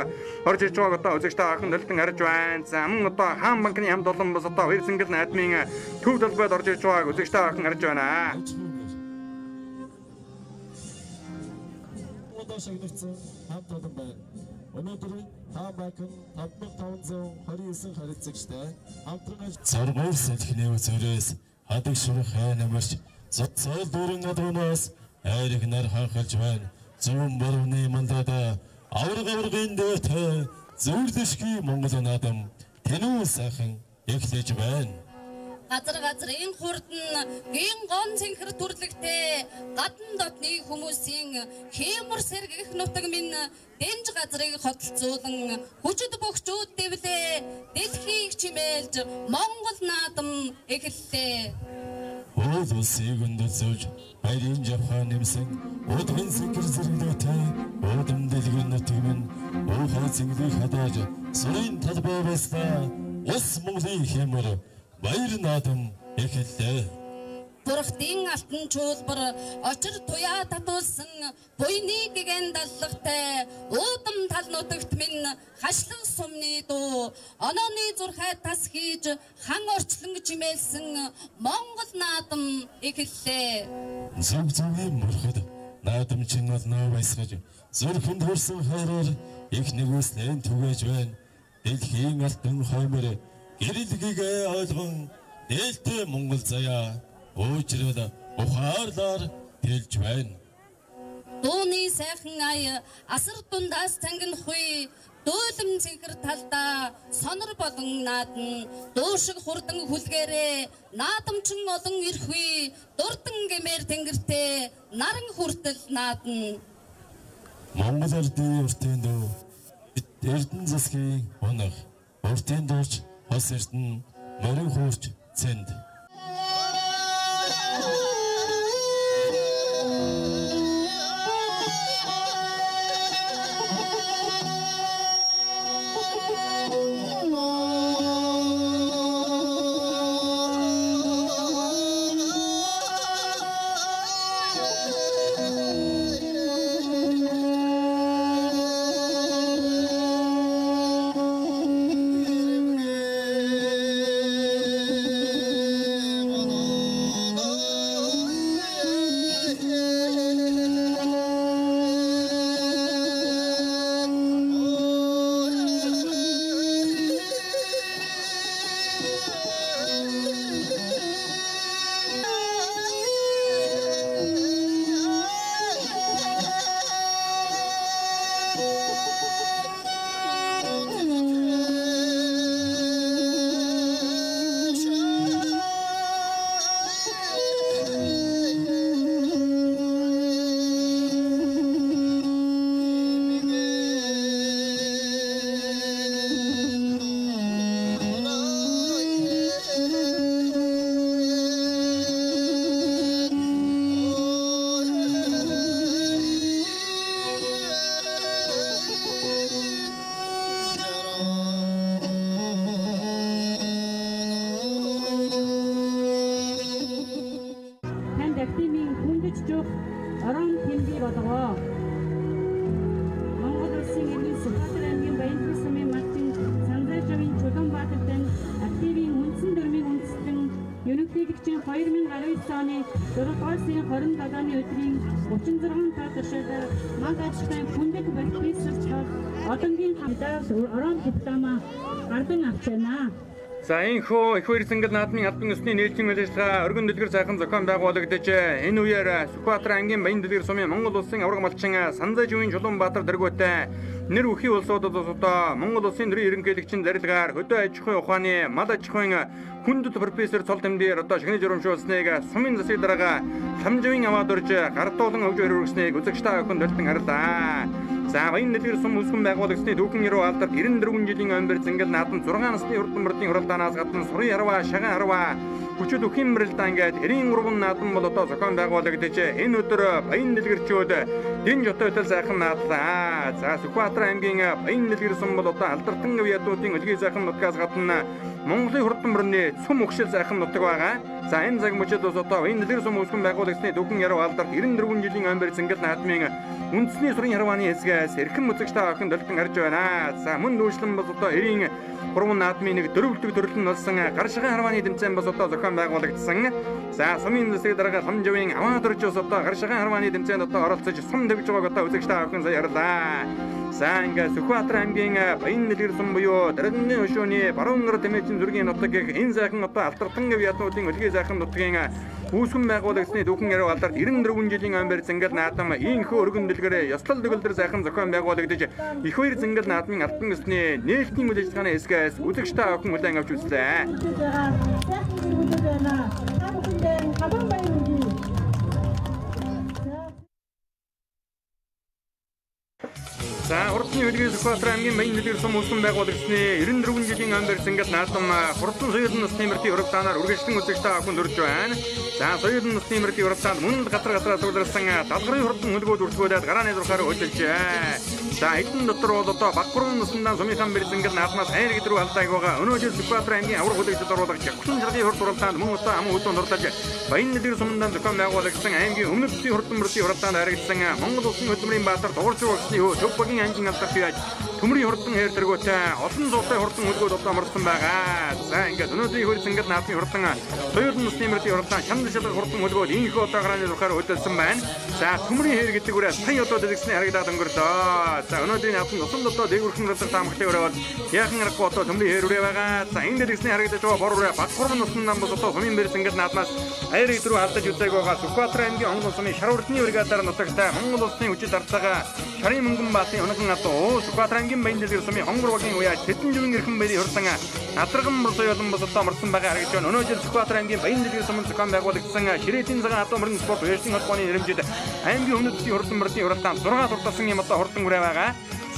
орж иж байгааг одоо үзэгч та бүхэн долтон харж байна. За мөн одоо хаан банкны хамт олон бас одоо баяр зингэл наадмын төв талбайд орж иж байгааг үзэгч та бүхэн харж байна. Шагнагцсан хамт олон байна. Өнөөдөр хаан банк 5529 харилцагчтай хамтран зоргоор сэлхнэв зөрөөс хадаг шурах намарч зоцол дөрөн адуунаас айрыг нар ханхалж байна. Зүүн борны мандада аврагын дэвтэй зөвлөшгүй Монгол наадам тэнүү сайхан эхлэж байна. Газар-газрын хурдан гин гон цэнхэр төрлөгтэй гадна дотны хүмүүсийн хиймэр сэргэх нутаг минь дэнж газрыг хотолцуулан хүчит бөхчүүд дэвлээ дэлхийг чимээлж Монгол наадам эхэллээ. Уул улсыг өндөлж баярын жавхан нэмсэн удгын сэгэр зэрэглэтэй удам дэлгэр нутаг минь уухай зинглийг хадаж сурын талбай байснаа ус Монголын хиймэр баяр наадам эхэллээ. Бурхтын алтан чуулбар очир туяа татуулсан буйны гэгэн даллагтай уудам тал нутагт минь хашлах сумны дуу онооны зурхай тас хийж хан орчлон чимээлсэн Монгол наадам эхэллээ. Зөв зөвгийн мөрхөд наадамчин олноо байсгаж зүрхэнд хүрсэн хайраар их нэгүслэн түгэж байна. Дэлхийн алтан хоймор гэрэлгийг ойлгон нээлттэй Монгол заяа уучрал ухаарлаар хэлж байна. дууны сайхан ая асар дундаас тангинахгүй дуулам цэнхэр талдаа сонор болон наадна дуушиг хурдан хүлгээрээ наадамчин олон ирхгүй дурдан гэмээр тэнгэртээ наран хүртэл наадна Монгол Улсын уртын дуу Эрдэнэ засгийн унах уртын дууч хос эрдэнэ морин хуурч цэнд За энэхүү их баярцангал наадмын албан ёсны нээлтийн үйл ажиллагаа өргөн дэлгэр сайхан зохион байгуулагдаж энэ үеэр Сүхбаатар ангийн Баян дэлгэр сумын Монгол улсын авраг малчин Санзай Живийн Чулуунбаатар дэргүүтэй нэр бүхий улсуудад одоо Монгол улсын нэрийн ерөнхийлөгчийн зарилгаар хөдөө аж ахуйн ухааны мад аж ахуйн хүндэт профессор цол тэмдгээр одоо шагнаж урамшуулсныг сумын засгийн дарга Самживийн аваад урж гартуулан өвж өргөснгийг үзэгчтэй охин төлтөн харлаа. За Баян дэлгэр сум үүсгэн байгуулагчны дүүхэн яруу алдарт 94 жилийн омбер зангал наадам 6 насны хурдан мөрдийн хуралдаанаас гадна сурын харваа, шаган харваа, хүчит үхэн мөрөлдөө ингээд 93 наадам бол одоо зохион байгуулагдаж энэ өдөр Баян дэлгэрчүүд дэн жотойтой сайхан наадлаа. За Сүхбаатар аймгийн Баян дэлгэр сум бол одоо алдартан ядуудын өлгий сайхан нутгаас гадна Монголын хурдан мөрний цөм өгшил сайхан нутаг байгаа. За энэ цаг мөчид бас одоо Баян дэлгэр сум үүсгэн байгуулагчны дүүхэн яруу алдарт 94 жилийн омбер зангал наадмын үндэсний сурын харвааны хэсгээс эрхэм үзэгчтэй охин төлтөн харж байна. За мөн дүүшлэн бас одоо эрийн 3 наадмын нэг дөрвөлдөг төрөл нь болсон гар шагаан харвааны тэмцээн бас одоо зохион байгуулагдсан. За сумын засгийн дарга Самживийн аваад урж бас одоо гар шагаан харвааны тэмцээнд одоо оролцож сум тавьж байгааг одоо үзэгчтэй охин сая ярьлаа. За ингээ Сүхбаатар аймгийн Баян дэлгэр сум буюу Дарганы өшөөний баруун гар тэмээчийн зүргийн нутаг гэх энэ сайхан одоо алтартан ядуудын өлгий сайхан нутгийн үүсгэн байгуулагчны дүүхэн яруу алдарт 94 жилийн омбер зангал наадам ийхүү өргөн дэлгэрээ ёслол төгөлдөр сайхан зохион байгуулагдаж их баяр зангал наадмын албан ёсны нээлтийн үйл ажиллагааны хэсгээс үзэгчтэй охин хүлээн авч үзлээ. За хурдны хөлгийн Сүхбаатар аймгийн Баян дэлгэр сум үүсгэн байгуулагчны 94 жилийн омбер зангал наадам хурдан соёлын насны мөртийн урагдаанаар үргэлжлэн үзэгчтэй охин дөрж байна. За соёлын насны мөртийн урагдаанд мөн газраас суулгасан далгарын хурдан хөлгүүд үрсгүүлээд гарааны зурхаар хөдөлжээ. За хэдэн дотор бол одоо Баггурын насндаа сумынхан бэр зангал наадмаас хайр гэд рүү алдааг байгаа. Өнөө жил Сүхбаатар аймгийн авраг хөдөлгчд оруулагч Хүчин жаргын хурд уралдаанд мөн одоо ам хөдөө нурлаж Баян дэлгэр сумдаа зохион байгуулагчсан аймгийн өмнөд бүсийн хурдан мөртийн уралдаанд харагдсан Монгол улсын хөдөлмөрийн баатар дуурч багсны төв багийн ангийн алдарт яаж төмрийн хурдан хэр тэргүүтэй олон зуутай хурдан хөлгөөд одоо марсан байгаа. За ингээд өнөөдрийн хөрс ингээд наадмын хурдан соёлын насны мөрдийн хурдан шанд шалгах хурдан хөлгөөд инхүү одоо гарааны рухаар хөдөлсөн байна. За төмрийн хэр гэдэг үрээ сая одоо дэлгэсний харагдаад өнгөрлөө. За өнөөдрийн наадмын усан одоо дээгүүрхэн рүү таамагтай өрөөл яахан аргагүй одоо төмрийн хэр үрээ байгаа. За энэ дэлгэсний харагдаж байгаа бор үрээ бат гурван усан намбас одоо сумын бэрс ингээд наадмаас аяр идрүү алдаж үзээг байгаа. Сүхбаатар аймгийн онгон сумын шарвартны бригадаар нутагтай Монгол улсын хүчит артаага Шарын мөнгөн баатын өнөген атуу Сүхбаатар аймгийн баян дэлгэр сумын хонгор багийн уяа Тэдэн жүмэн эрхэм баярын хурдан Адраган мөр соёлын бос одоо марсан байгаа харагдж байна. Өнөө жил Сүхбаатар аймгийн баян дэлгэр сумын зохион байгуулагдсан Ширээдийн цагаан хатуу мөрөн спорт уяасын холбооны нэрмжид аймгийн өмнөдсийн хурдан мөрдийн уралдаан 6 туртасан юм одоо хурдан үрээ байгаа.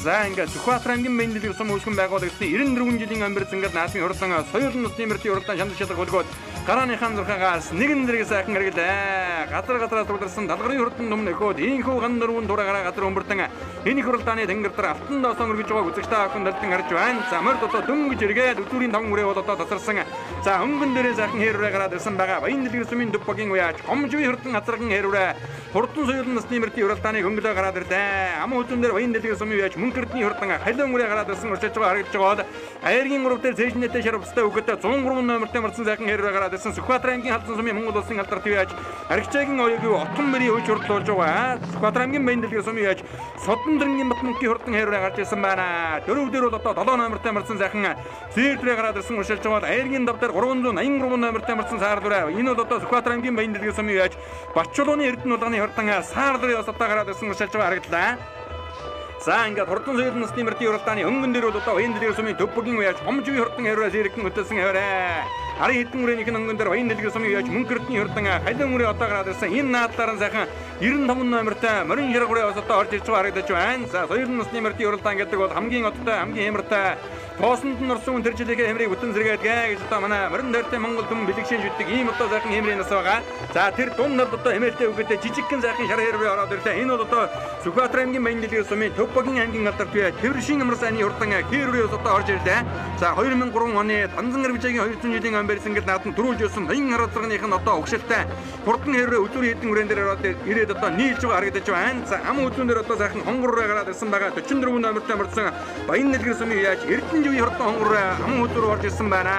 За ингээд Сүхбаатар аймгийн баян дэлгэр сум үүсгэн байгуулагдсан 94 жилийн амьд ингээд наадмын хурдан соёлын насны мөрдийн уралдаан шанд шалгах хөлгөөд гарааныхан зурхаагаас нэгэн зэрэг сайхан хэрэглээ. Газар тулгарсан далгарын хурдан нүм нөхөд инхүү ган дөрвөн дураараа газар өмбөртөн энэ хуралдааны тэнгэр дээр алтан доосон өргөж байгааг үзэгчтэй охин далдан харж байна. За морд одоо дөнгөж эргээд өдөрийн 5 үрээ бол одоо тасарсан. За хөнгөн дээрээ сайхан хэрвээ гараад ирсэн байгаа. Баян дэлгэр сумын дөв багийн уяач гомжгүй хурдан хацарган хэрвээ хурдан соёлын насны мөрдийн уралдааны хөнгөлөө гараад ирлээ. Ам хөдөн дээр баян дэлгэр сумын уяач мөнгөрдний хурдан халиун үрээ гараад ирсэн урчиж байгаа харагдж байгаа. Аяргийн гурав дээр цэжнэтэй шарвцтай өгөдөө 103 номертэй марсан сайхан хэрвээ гараад ирсэн Сүхбаатар аймгийн халдсан сумын Монгол улсын алдарт уяач аригчаагийн оёгийн отон мөрийн үеч хурдлуулж байгаа. Сүхбаатар аймгийн баян дэлгэр сумын уяач Содон дэрэнгийн Батмөнхийн хурдан хэрвээ гарч ирсэн байна. Дөрөв дээр бол одоо 7 номертэй марсан сайхан зээртрээ гараад ирсэн уршилж байгаа. Аяргийн дав дээр 383 номертэй марсан саар дүрээ. Энэ бол одоо Сүхбаатар аймгийн баян дэлгэр сумын уяач Батчулууны Эрдэнэ улааны хурдан саар дүрээ одоо гараад ирсэн уршилж байгаа харагдлаа. За ингээд хурдан соёлын насны мөрдийн уралдааны өнгөн дээр бол одоо баян дэлгэр сумын төв багийн уяач гомжгүй хурдан хэрвээ зэрэгэн хөдөлсөн хэвээрээ. Арын хэдэн үрийн нэг өнгөн дээр баян дэлгэр сумын уяач мөнгөрдний хурдан халиун үрээ одоо гараад ирсэн. Энэ наадлаар нь сайхан 95 номертай морин ширэг үрээ одоо орж ирж байгаа харагдаж байна. За соёлын насны мөрдийн уралдаан гэдэг бол хамгийн одтой хамгийн хямртай тоосонд нь орсон тэр жилийнхээ хэмрийг бүтэн зэрэгээд гэж одоо манай морин дайртай Монгол түмэн бэлэгшин шүтдэг ийм одоо сайхан хэмрийн нас байгаа. За тэр дунд нарт одоо хэмээлтэй өгөөдөө жижигхэн сайхан шар хэрвээ ороод ирлээ. Энэ бол одоо Сүхбаатар аймгийн баян дэлгэр сумын төв багийн аймгийн алдарт уяач Тэршин амар сайны хурдан хэрвээ одоо орж ирлээ. За 2003 оны Танзан Арбижагийн 200 жилийн ам барьсан ингээд наадам дөрүүлж өссөн баян хараацлагынх нь одоо өгшөлтэй хурдан хэрвээ өдөрийн хэдэн үрэн дээр ороод ирээд одоо нийлж байгаа харагдаж байна. За ам хөдлөн дээр одоо сайхан хонгороо гараад ирсэн байгаа 44 номертой мөрсөн баян дэлгэр сумын уяач Эрдэнэ жүгийн хурдан хонгороо ам хөдлөөр орж ирсэн байна.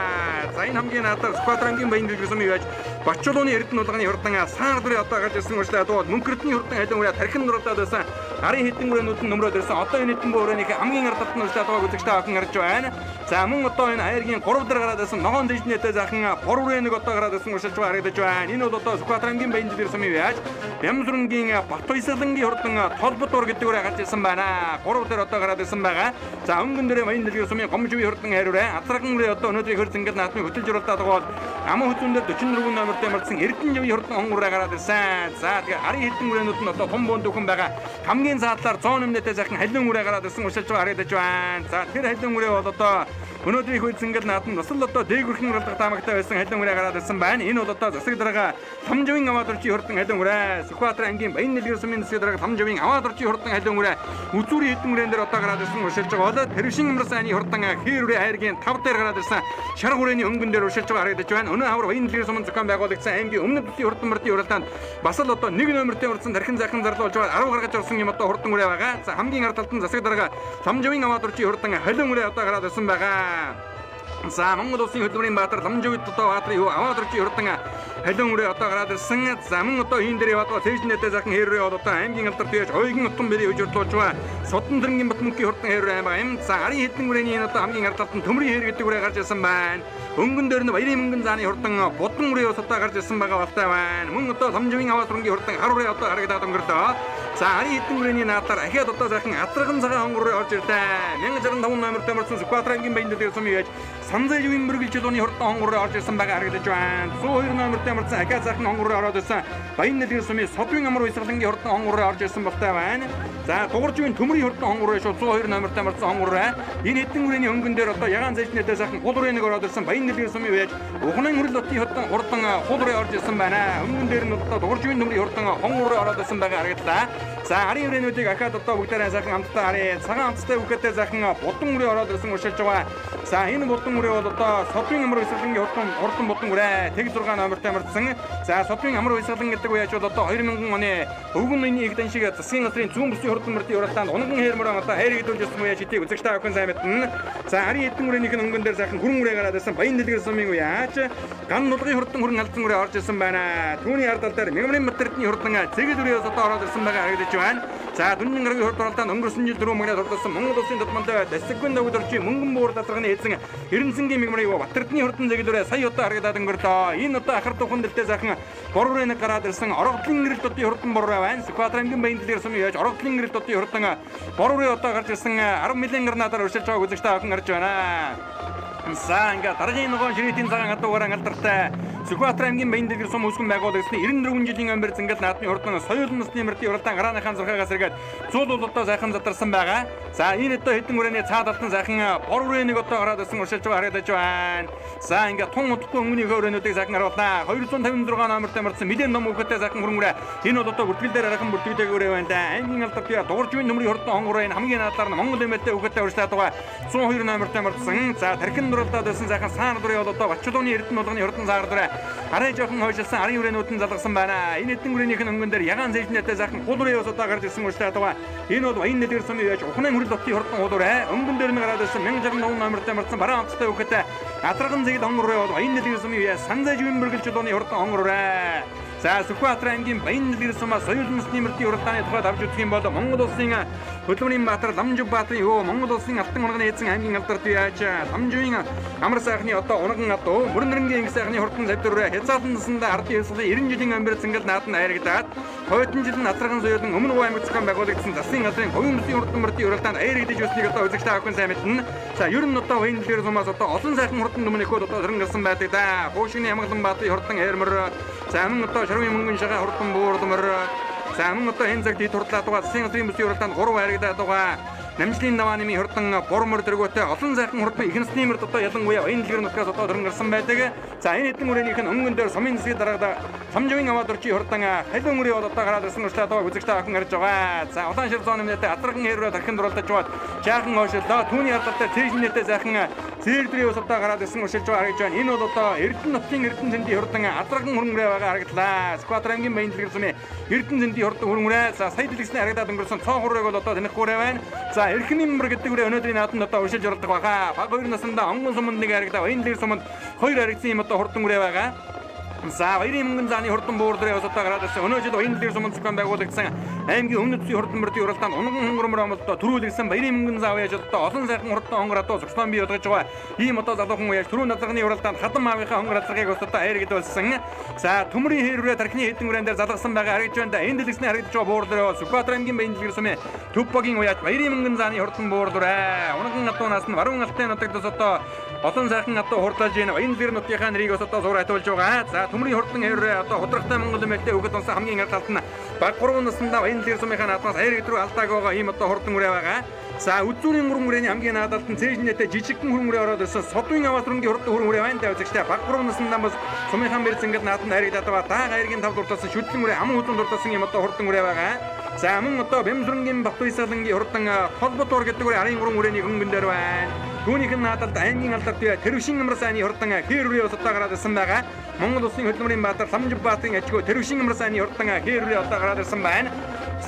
За энэ хамгийн наадам Сүхбаатар аймгийн баян дэлгэр сумын уяач Батчулууны Эрдэнэ улааны хурдан саар дүрээ одоо гарч ирсэн урьдчилан дууд мөнгөрдний хурдан халиун үрээ тархин дурлаад байсан. Арын хэдэн үрээнүүд нь нөмрөөд ирсэн. Одоо энэ хэдэн бүрээнийх хамгийн ардталт нь урьдчилан дууг үзэгчтэй охин харж байна. За мөн одоо энэ аяргийн 3 дээр гараад ирсэн ногоон дэжнэтэй захан 3 үрээнийг одоо гараад ирсэн урьдчилж байгаа харагдаж байна. Энэ бол одоо Сүхбаатар аймгийн баян дэлгэр сумын уяач Бямсрынгийн Батбаясгалангийн хурдан толботор гэдэг үрээ гарч ирсэн байна. 3 дээр одоо гараад ирсэн байгаа. За өнгөн дээр баян дэлгэр сумын гомжгүй хурдан хайрвэ Адраган үрээ одоо өнөөдрийн хөрс ингээд наадмын хөтөлж уралдаад байгаа бол ам хөдлөн дээр 44 номертэй марсан Эрдэнэ жүгийн хурдан хонгороо гараад ирсэн. За тэгээ арын хэдэн үрээнүүд нь одоо том бөөнд дөхөн байгаа. Хамгийн заадлаар 100 нэмнэтэй сайхан халиун үрээ гараад ирсэн урьдчилж байгаа харагдаж байна. За тэр халиун үрээ бол одоо өнөөдрийн хөрс ингээд наадмын бас л одоо дээгүүрхэн уралдах таамагтай байсан халиун үрээ гараад ирсэн байна. Энэ бол одоо засаг дарга Тамжавын аваад орчийн хурдан халиун үрээ Сүхбаатар аймгийн баян дэлгэр сумын засаг дарга Тамжавын аваад орчийн хурдан халиун үрээ үзүүрийн хэдэн үрээн дээр одоо гараад ирсэн урьдчилж байгаа бол Тэршин амар сайны хурдан хээр үрээ хайргийн 5 дээр гараад ирсэн шарга үрээний өнгөн дээр урьдчилж байгаа харагдаж байна. Өнөө хавар баян дэлгэр сумын зохион байгуулагдсан аймгийн өмнөд бүсийн хурдан мөрдийн уралдаанд бас л одоо 1 номертэй урдсан тархин захин зарлуулж байгаа 10 гаргаж орсон юм одоо хурдан үрээ байгаа. За хамгийн ардталт нь засаг дарга Тамжавын аваад орчийн хурдан халиун үрээ одоо гараад ирсэн байгаа. За Монгол улсын хөдөлмөрийн баатар Ламжуйд одоо баатарын аваад орчийн хурдан халиун үрээ одоо гараад ирсэн. За мөн одоо хийн дээр яваад цэжнэтэй захан хэрвээ одоо аймгийн алдарт уяач ойгын утан бэрийн хөжөрлүүлж байгаа Содон дэрэнгийн Батмөнхийн хурдан хэрвээ аймаг. За арын хэдэн үрээний энэ одоо хамгийн ардталт нь төмрийн хэр гэдэг үрээ гарч ирсэн байна. Өнгөн дээр нь баярын мөнгөн зааны хурдан будан үрээ одоо гарч ирсэн байгаа болтой байна. Мөн одоо Ламжуйн аваад орчийн хурдан хар үрээ одоо харагдаад өнгөрлөө. За арын хэдэн үрээний наадлаар ахиад одоо захан Адраган цагаан хонгор орж ирлээ. 1065 номертэй марсан Сүхбаатар аймгийн баян дэлгэр сумын уяач Санзай жүгийн мөргөлжлөөний хурдан хонгороо орж ирсэн байгаа харагдаж байна. 102 номертэй марсан ахиад захан хонгороо ороод ирсэн баян дэлгэр сумын Содвын амар уйсгалангийн хурдан хонгороо орж ирсэн болтой байна. За дууржийн төмрийн хурдан хонгороо шууд 102 номертэй марсан хонгороо. Энэ хэдэн үрээний өнгөн дээр одоо ягаан зэжнэтэй захан хул үрээнийг ороод ирсэн баян дэлгэр сумын уяач Ухнан хөрөл хотын хурдан хул үрээ орж ирсэн байна. Өнгөн дээр нь одоо дууржийн төмрийн хурдан хонгороо ороод ирсэн байгаа харагдлаа. За арын өрөөнүүдийг ахаад одоо бүгдээрээ сайхан хамтдаа харъя. Цагаан хамттай бүгдээ сайхан булдан үрээ ороод ирсэн уршилж байгаа. За энэ булдан үрээ бол одоо Содын амар бясалгангийн хурдан булдан үрээ. Тэг 6 номертой марцсан. За Содын амар бясалган гэдэг үеч бол одоо 2000 оны өвгөн үеийн их дан шиг засгийн газрын зүүн бүсийн хурдан мөрдийн уралдаанд унган хэрмөрөн одоо хайргдуулж ирсэн үеч хэдийг үзэгч та бүхэн сайн мэднэ. За арын эдэн үрээнийх нь өнгөн дээр сайхан хүрэн үрээ гараад ирсэн баян дэлгэр сумын үе аач ган нулгын хурдан хүрэн алдсан үрээ орж ирсэн байна. Түүний ардал дээр Мягмарын Батэрдний хурдан цэгэл үрээс одоо ороод ирсэн байгаа харагдаж байна. За дүнгийн гарагийн хурд оролдоонд өнгөрсөн жил 4 мөнгөөр хурдсан Монгол улсын тутамтай дэсэггүй дагуу дөржийн мөнгөн буур даатганы эзэн Эрдэнэсгийн Мягмарын Батэрдний хурдан цэгэлүүрээ сая одоо харагдаад өнгөрлөө. Энэ одоо ахар тухын дэлтэй сайхан боруур гараад ирсэн орогдлын гэрэл дотны хурдан боруу байна. Сүхбаатарын баян дэлгэр сумын яаж орогдлын гэрэл дотны хурдан боруур одоо гарч ирсэн 10 мянган гранатаар өршөлж байгааг үзэгч та бүхэн харж байна. За ингээ дараагийн ногоон ширээдийн цагаан хатуугаар алдартай Сүхбаатар аймгийн баян дэлгэр сум үүсгэн байгуулагчны 94 жилийн өмнө зингэл наадмын хурдан соёл насны мөрдийн уралдаан гарааныхаа зурхаагаас эргээд зуул одоо сайхан задарсан байгаа. За энэ одоо хэдэн хүрээний цаад алтан сайхан бор хүрээнийг одоо гараад ирсэн уршилж байгаа харагдаж байна. За ингээ тун удахгүй өнгөнийхөө хүрээнүүдийг сайхан харуулнаа. 256 номертой марцсан мэдэн ном өгөхтэй сайхан хөрөнгөрөө. Энэ бол одоо бүртгэл дээр аргахан бүртгэдэг өрөө байна да. Аймгийн алдартай дууржийн нөмрийн хурдан хонгорын хамгийн наадаар нь Монгол эмээтэй өгөхтэй урьдчилаад байгаа. 102 номертой марцсан. За тархин дурлаад байсан сайхан саар дурын бол одоо Бачулууны Эрдэнэ болгоны хурдан саар дураа арай жоохон хойшилсан арын үрээнүүд нь залгасан байна. Энэ эдэн үрээнийх нь өнгөн дээр ягаан зэжнэтэй сайхан хуулуурын ус одоо гарч ирсэн урьдчилаад байгаа. Энэ бол баян дэлгэр сумын яаж ухнын хөрөл дотны хурдан хуулуураа өнгөн дээр нь гараад ирсэн 1065 номертой марцсан бараан амттай өгөхтэй Атраган зэгэд хонгороо бол баян дэлгэр сумын яаж санзай живэн мөргөл чулууны хурдан хонгороо. За Сүхбаатар аймгийн баян дэлгэр сумаа соёл насны мөрдийн уралдааны тухайд авч үзэх юм бол Монгол улсын хөдөлмөрийн баатар Ламжив баатарын хөө Монгол улсын алтан урганы эзэн аймгийн алдарт яаж Ламживын амар сайхны одоо унган адуу мөрнөрнгийн инх сайхны хурдан завдүрээ хязгаарлан насандаа ардын ёслолын 90 жилийн өмнө зингэл нааданд хайрагдаад хойдон жил нь Атраган соёлын өмнө гоо аймаг зохион байгуулагдсан засгийн газрын говийн бүсийн хурдан мөрдийн уралдаанд хайрагдаж өснгийг одоо үзэгч та бүхэн сайн мэднэ. За ер нь одоо баян дэлгэр сумаас одоо олон сайхан хурдан өмнөхөд одоо хөрөнгөрсөн байдаг да. Хуушигны Ямгалан баатарын хурдан хайрмөр за мөн одоо Шарвын мөнгөн шагаа хурдан буурдмөр за мөн одоо энэ цагт хурдлаад байгаа засгийн газрын бүсийн уралдаанд 3 хайрагдаад байгаа. Намжлын давааны хурдан бормор дэргүүтэй олон сайхан хурдан их насны мөрд одоо ялангуяа баян дэлгэр нутгаас одоо хөрөнгөрсөн байдаг. За энэ эдэн үрээнийх нь өнгөн дээр сумын засгийн дараагад Самживын аваад орчи хурдан халуун үрээ бол одоо гараад ирсэн урьдчилаад байгаа үзэгч та бүхэн харж байгаа. За улаан шир зооны нэтэ Атраган хэрвээ тархин дурлаж бод жаахан хойшлоо. Түүний ардалтай цэжнэтэй сайхан зээрдрийн ус одоо гараад ирсэн урьдчилж байгаа харагдж байна. Энэ бол одоо Эрдэнэ нутгийн Эрдэнэ зэндийн хурдан Атраган хөрөнгөрөө байгаа харагдлаа. Сүхбаатар аймгийн баян дэлгэр сумын Эрдэнэ зэндийн хурдан хөрөнгөрөө. За сая дэлгэсний харагдаад өнгөрсөн цоо хурыг бол одоо танихгүй байна. За эрхэний мөр гэдэг үрээ өнөөдрийн нааданд одоо урьдчилж ордог байгаа. Баг 2 наснда онгон суманд нэг харагдаа баян дэлгэр суманд 2 харагдсан юм одоо хурдан үрээ байгаа. За баярын мөнгөн зааны хурдан буур дээр одоо гараад ирсэн. Өнөө жил баян дэлгэр суманд зохион байгуулагдсан аймгийн өмнөд зүйн хурдан мөрдийн уралдаанд унган хонгормор амлалтаа төрүүлсэн баярын мөнгөн зав яаж одоо олон сайхан хурдан хонгороо зогсоон бий болгож байгаа. Ийм одоо залуухан үеж түрүү надрагны уралдаанд хадам аавынхаа хонгор алдаргыг одоо хайргад болсон. За төмрийн хэрвээ тархины хэдэн үрэн дээр залгасан байгаа харагдж байна да. Энэ дэлгэсний харагдж байгаа буур дээр Сүхбаатар аймгийн баян дэлгэр сумын төв богийн уяж баярын мөнгөн зааны хурдан буур дээр унган атуунаас нь баруун алтын нутагтаас одоо олон сайхан атуу хурдаж ийн баян дэлгэр нутгийнхаа нэрийг одоо зурайтуулж байгаа. За төмрийн хурдан хэрвээ одоо худрагтай Монгол эмэгтэй өгöd онсон хамгийн ард талд нь баг 3 наснда баян дэлгэр сумынхаа наадмаас хайргад руу алдааг байгаа ийм одоо хурдан үрээ байгаа. За үзүүрийн хөрөнгө үрээний хамгийн наадалд нь цэжнэтэй жижигхэн хөрөнгө үрээ ороод ирсэн Содын аваад хөрөнгөний хурдан хөрөнгө үрээ байна тавьчихтай баг 3 наснда бас сумынхаа мэрц ингээд нааданд хайргадаад байгаа. Даа хайргийн тав дуртасан шүтлэн үрээ ам хүлэн дуртасан ийм одоо хурдан үрээ байгаа. За мөн одоо Бямсрынгийн Батбаясгалангийн хурдан Толботор гэдэг үрээ арын хөрөнгө үрээний хөнгөн дээр байна. Түүнийх нь наадалд аймгийн алдарт Тэрвшин амар сайны хурдан хэрвээ одоо гараад ирсэн байгаа. Монгол улсын хөдөлмөрийн баатар Ламжив баатарын ажгүй Тэрвшин амар сайны хурдан хэрвээ одоо гараад ирсэн байна.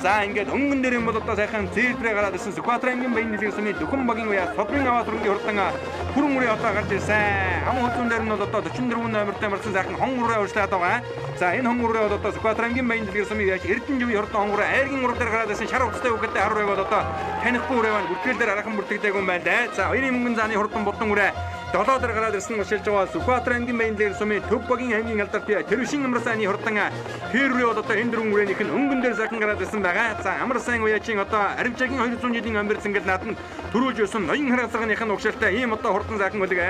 За ингээд өнгөн дээр юм бол одоо сайхан зээдрээ гараад ирсэн Сүхбаатар аймгийн баян дэлгэр сумын Дөхөн богийн уяа Содын аваад хөрөнгөний хурдан хүрэн үрээ одоо гарч ирсэн. Ам хөдөлмөр дээр нь бол одоо 44 номертой марсан сайхан хонгор үрээ урьдчилаад байгаа. За энэ хонгор үрээ бол одоо Сүхбаатар аймгийн баян дэлгэр сумын яаж Эрдэнэ живийн хурдан хонгор айргийн урал дээр гараад ирсэн шар утастай өгөхтэй 10 үрээ бол одоо танихгүй үрээ байна. Бүртгэл дээр аргахан бүртгэдэг юм байна да. За баярын мөнгөн зааны хурдан булдан үрээ долоо дээр гараад ирсэн урьдчилж байгаа Сүхбаатар аймгийн баян дэлгэр сумын төв богийн аймгийн алдарт Тэрвшин амар сайны хурдан хэрвээ бол одоо энэ дөрвөн үрээнийх нь өнгөн дээр сайхан гараад ирсэн байгаа. За амар сайн уяачин одоо аримчагийн 200 жилийн өмнө зингэл нааданд төрүүлж өсөн ноён хараасгийнхын угшаалтай ийм одоо хурдан сайхан үлэг.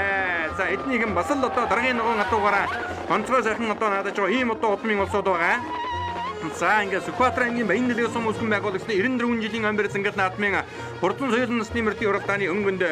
За эднийх нь бас л одоо дараагийн ногоон атуугаараа онцгой сайхан одоо наадаж байгаа ийм одоо удмын улсууд байгаа. За ингээд Сүхбаатар аймгийн баян дэлгэр сум үүсгэн байгуулагчны 94 жилийн өмнө зингэл наадмын хурдан соёл насны мөрдийн уралдааны өнгөнд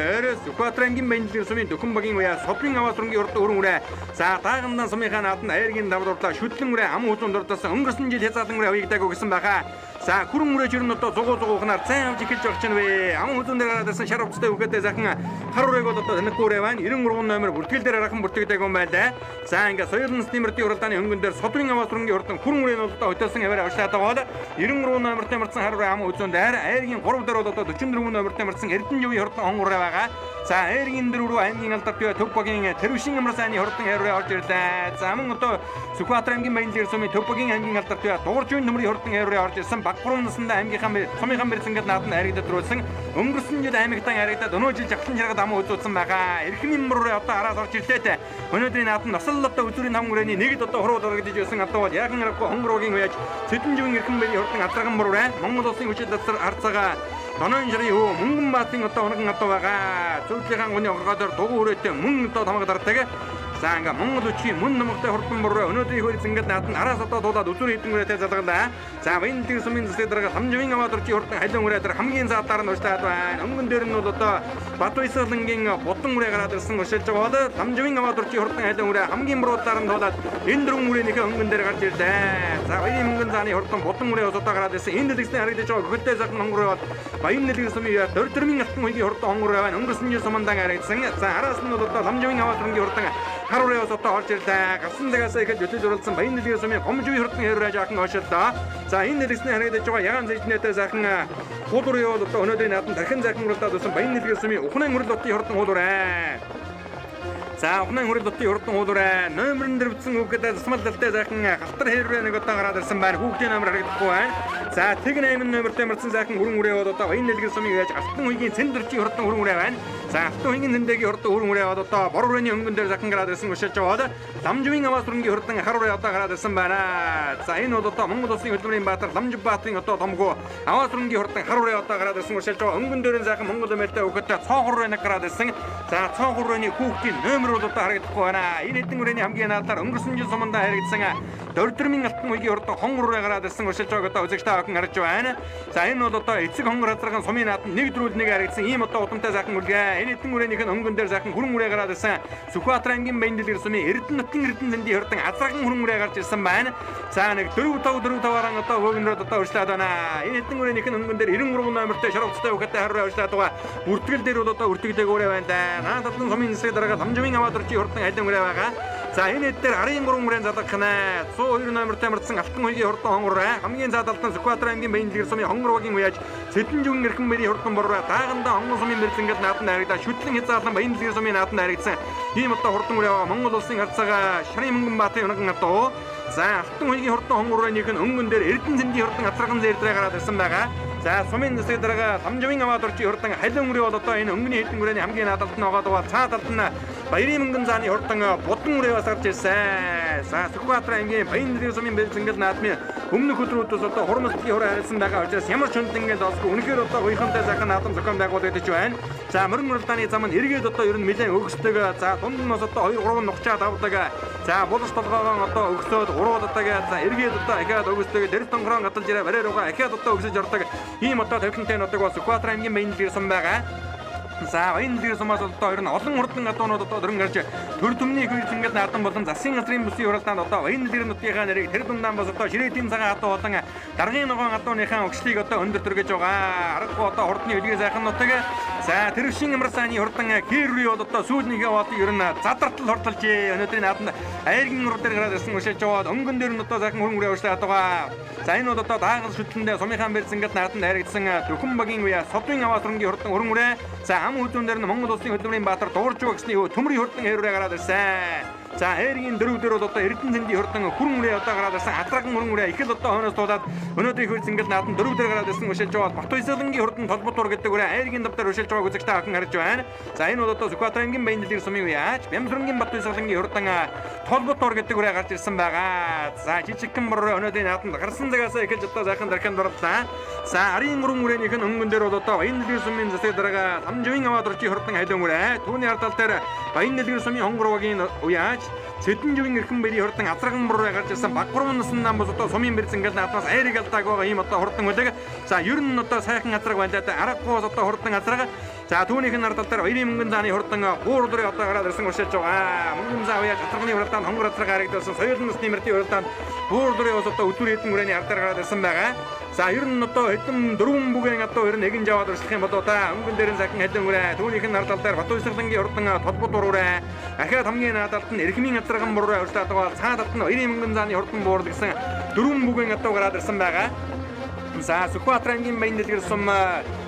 Сүхбаатар аймгийн баян дэлгэр сумын Дөхөн богийн уяа Содын аваад хөрөнгөний хурдан хөрөн үрээ. За даагамдан сумынхаа нааданд айргийн давдуурлаа шүтлэн үрээ ам хүлэн дурдсан өнгөрсөн жил хязгаарлан үрээ авъягдаг гэсэн баха. За хүрэн мөрөөж ер нь одоо зугуухнаар цайн авч эхэлж байгаа ч вэ. Аман хүзүүн дээр гараад ирсэн шаравцтай үхэтэ захин харуурыг одоо танихгүй байна. 93 номер бүртгэл дээр арахан бүртгэдэг юм байна. За ингээд соёлын стимерти уралдааны хөнгөн дээр содвын аваад түрнгийн урдан хүрэн мөрийн бол одоо хөтөлсөн аваар авчлаад байгаа. 93 номертэй марцсан харуурын аман хүзүүн дээр айргийн 3 дээр бол одоо 44 номертэй марцсан Эрдэнэживийн хурдан хонгороо байгаа. За айргийн дөрөв рүү аймгийн алдарт Төвбөгийн Тэрвшин амрасааны хурдан харуурын орж ирлээ. За мөн одоо Сүхбаатар аймгийн Баянлын сумын Төвбөгийн аймгийн алдарт Дууржийн төмрийн хурдан харуурын орж ирсэн. Баггурын насндаа аймгийнхаа сумынхаа мэрцэнгэл наадан харигдад рүүлсэн. Өнгөрсөн жил аймагтан харигдад өнөө жил жавхлан жаргад аман үзүүлсэн байгаа. Эрхэм мөрөөр одоо араас орж ирлээ. Өнөөдрийн наадан насал одоо үзүүрийн хам хүрээний нэгд одоо хурууд оргидж байсан одоо бол яахан аргагүй хонгороогийн уяж Сэдэнживийн эрхэм байрны хурдан азраган мөрөөр Монгол улсын хүчил засар арцаага Донон жирийн хөө мөнгөн баатын одоо урган одоо байгаа. Цөөхлийн гүний огоодор дугуй хүрээтэй мөн одоо тамга дартаг. За ингээ Монгол үчгийн мөн номогтой хурдан мөрөө өнөөдрийн хөрөц ингээд наадан араас одоо дуулаад үзүүр хэдэн үрээтэй залгалаа. За Баянлын сумын засгийн дарга Самживын аваад орчи хурдан халиун үрээдэр хамгийн заатаар нь уштаад байна. Өнгөн дээр нь бол одоо Батбаясгалангийн будан үрээ гараад ирсэн өшөлж байгаа бол Самживын аваад орчи хурдан халиун үрээ хамгийн буруудаар нь дуулаад энэ дөрвөн үрээнийхээ өнгөн дээр гарч ирлээ. За Баян мөнгөн зааны хурдан будан үрээ одоо гараад ирсэн. Энэ дэлгэцний харагдаж байгаа хөлтэй захын хонгор бол Баянлын сумын дөрвдөрмийн алтан үйгийн хурдан хонгор байна. Өнгөрсөн жил сумандан харагдсан. За араас нь бол одоо Самживын аваад орчи хурдан харуурын одоо орж ирлээ. Гарсан дагаас ихэж өтөж уралсан Баянлын сумын гомжгүй хурдан хэрэг жаахан ошилдоо. За энэ дэлгэцний харагдаж байгаа ягаан зэжнэтэй захин хуулуурын бол одоо өнөөдрийн наадам дахин захин уралдаад байсан Баянлын сумын ухнын хурал дотны хурдан хуулуурай. За ухнын хурал дотны хурдан хуулуурай. Номерын дээр бичсэн үгдээ засмал далтай захин галтар хэрэг нэг одоо гараад ирсэн байна. Хүүхдийн номер харагдахгүй байна. За тэг 8 номертэй марцсан захин хүрэн үрээ бол одоо Баянлын сумын яаж алтан үйгийн цэндэрчийн хурдан хүрэн үрээ байна. За алтан үйгийн цэндэгийн хурдан хүрэн үрээ бол одоо бор хүрээний өнгөн дээр захин гараад ирсэн өшөж байгаа. Ламживын аваас түрнгийн хурдан харуурын одоо гараад ирсэн байна. За энэ бол одоо Монгол улсын хөдөлмөрийн баатар Ламжив баатарын одоо томгоо аваас түрнгийн хурдан харуурын одоо гараад ирсэн өшөж байгаа. Өнгөн дээрэн захин Монгол эмээлтэй өгөхөд цоон хүрээний гараад ирсэн. За цоон хүрээний хүүхдийн номер бол одоо харагдахгүй байна. Энэ хэдэн хүрээний хамгийн наадаар өнгөрсөн жил сумандаа харагдсан дөрвдөрмийн алтан үйгийн хурдан хонгор хүрээ гараад ирсэн өшөж байгааг одоо үзэгчтэй охин харж байна. За энэ бол одоо эцэг хонгор хазраган сумын наадан нэг дөрүүл нэг харагдсан ийм одоо удамтай захин үлгээ. Энэ хэдэн хүрээнийх нь өнгөн дээр захин хүрэн үрээ гараад ирсэн. Сүхбаатар аймгийн Баянлын сумын Эрдэнэживийн хурдан азраган хүрэн үрээ гарч ирсэн байна. За нэг 4-5-4-5-аар одоо өгнөрөд одоо урьшлаад байна. Энэ хэдэн хүрээнийх нь өнгөн дээр 93 номертэй шаравцтай өгөхөд харуураа урьшлаад байгаа. Бүртгэл дээр бол одоо үртгэдэг үрээ байна да. Наадад нь сумын засгийн дарга Самживын аваад орчи хурдан халиун үрээ байгаа. За энэ хэд дээр 93 үрээ залгахна. 102 номертэй марцсан алтан үйгийн хурдан хонгороо хамгийн заадалтан Сүхбаатар аймгийн Баянлын сумын хонгороогийн уяж Сэдэнживийн эрхэм байрны хурдан бороо таагандаа хонгор сумын мэрзэнгэл наадан харагдаа шүтлэн хязгаарлан Баянлын сумын наадан харагдсан. Ийм одоо хурдан үрээ Монгол улсын харцаага Шарын мөнгөн баатын унган атуу. За алтан үйгийн хурдан хонгорооных нь өнгөн дээр Эрдэнэживийн хурдан азраган зээрдрээ гараад ирсэн байгаа. За сумын засгийн дарга Самживын аваад орчи хурдан халиун үрээ бол одоо энэ өнгөний хэдэн үрээний хамгийн наадалд нь байгаа бол цаад талд нь Баярын мөнгөн зааны хурдан будан үрээ бас гарч ирсэн. За Сүхбаатар аймгийн Баянлын сумын бэлзэнгэл наадмын өмнөх өдрүүдээс одоо хурмсдгийн хураа харилсан байгаа учраас ямар ч хүндэнгээл олсгүй үнэхээр одоо уйхантай захын наадам зохион байгуулагдаж байна. За мөрөн уралдааны зам нь эргээд одоо ер нь нэлээд өгсдөг. За дунд нь бас одоо 2-3 нухчаад авдаг. За булс толгоогоо одоо өгсөөд урууддаг. За эргээд одоо ахаад өгсдөг. Дэрс тонгороо гаталж ирээ барай руугаа ахаад одоо өгсөж ордог. Ийм одоо тавхинтай нутаг бол Сүхбаатар аймгийн Баянлын сум байгаа. За Баянлын сумаас одоо ер нь олон хурдан гадуунууд одоо дөрөн гарч төр төмний их үйлчингээд наадам болон засгийн газрын бүсийн уралдаанд одоо Баянлын нутгийнхаа нэрийг тэр дундаа бас одоо Ширээдийн цагаан хатуу болон даргын ногоон гадууныхаа өгшлийг одоо өндөртөргөж байгаа. Аргагүй одоо хурдны үлгийн сайхан нутаг. За Тэрвшин амрасааны хурдан Кэрри бол одоо сүүлнийхээ бол ер нь задартал хурдалж өнөөдрийн наадамд айргийн урд дээр гараад ирсэн өшөж жоод өнгөн дээр нь одоо захин хүрэн үрээ урьшлаад байгаа. За энэ бол одоо даагал шүтлэндээ сумынхаа бэлзэнгэл наадамд харагдсан Дөхөн багийн уяа Содвын аваас түрнгийн хурдан хүрэн үрээ. За хөдөлмөрийн дээр нь Монгол улсын хөдөлмөрийн баатар Дууржуу гэсний төмрийн хурдан хэрүүрээ гараад ирсэн. За хайргийн дөрөв дээр бол одоо Эрдэнэживийн хурдан хүрэн үрээ одоо гараад ирсэн. Атраган хүрэн үрээ их л одоо хойноос дуулаад өнөөдрийн хөлцөнгөл наадан дөрөв дээр гараад ирсэн өшөлж байгаа. Батбаясгалангийн хурдан толботуур гэдэг үрээ хайргийн давтар өшөлж байгааг үзэгчтэй охин харж байна. За энэ бол одоо Сүхбаатар аймгийн Баянлын сумын уяач Бямсрынгийн Батбаясгалангийн хурдан толботуур гэдэг үрээ гарч ирсэн байгаа. За жижигхэн бороо өнөөдрийн нааданд гарсан цагаас эхэлж одоо захын дархан дурлаа. За арын мөрөн үрээнийх нь өнгөн дээр бол одоо Баянлын сумын засгийн дарга Самживын аваад орчи хурдан халиун үрээ. Түүний ардтал дээр Баянлын сумын хонгороогийн уяач Сэдэнживийн эрхэм байрны хурдан азраган бороо гарч ирсэн Баггурын насны нам бос одоо сумын бэрзэнгэл наадмаас айрыг алдааг байгаа ийм одоо хурдан үлэг. За ер нь одоо сайхан азраг байлаа да аргагүй одоо хурдан азраг. За түүнийх нь ардал дээр хоёрын мөнгөн зааны хурдан хуурдрыг одоо гараад ирсэн гүшээж байгаа. Мөнгөн заа уяа чатганы уралдаанд хонгор газар гарагдсан соёлын насны мөртийн уралдаанд хуурдрыг бас одоо өдөр хэдэн хүрээний ард дээр гараад ирсэн байгаа. За ер нь одоо хэдэн дөрвөн бүгээн одоо ер нь нэгэн жаваад өршлөх юм болоо та өнгөн дээр нь сахин хэдэн хүрээ түүнийх нь ардал дээр Батуйсгалангийн хурдан толбод уруу ахиад хамгийн наадалд нь эрхмийн азарган буруу урьдаад байгаа. Цаадалд нь хоёрын мөнгөн зааны хурдан буурд гэсэн дөрвөн бүгээн одоо гараад ирсэн байгаа. За Сүхбаатарын баян дэлгэр сум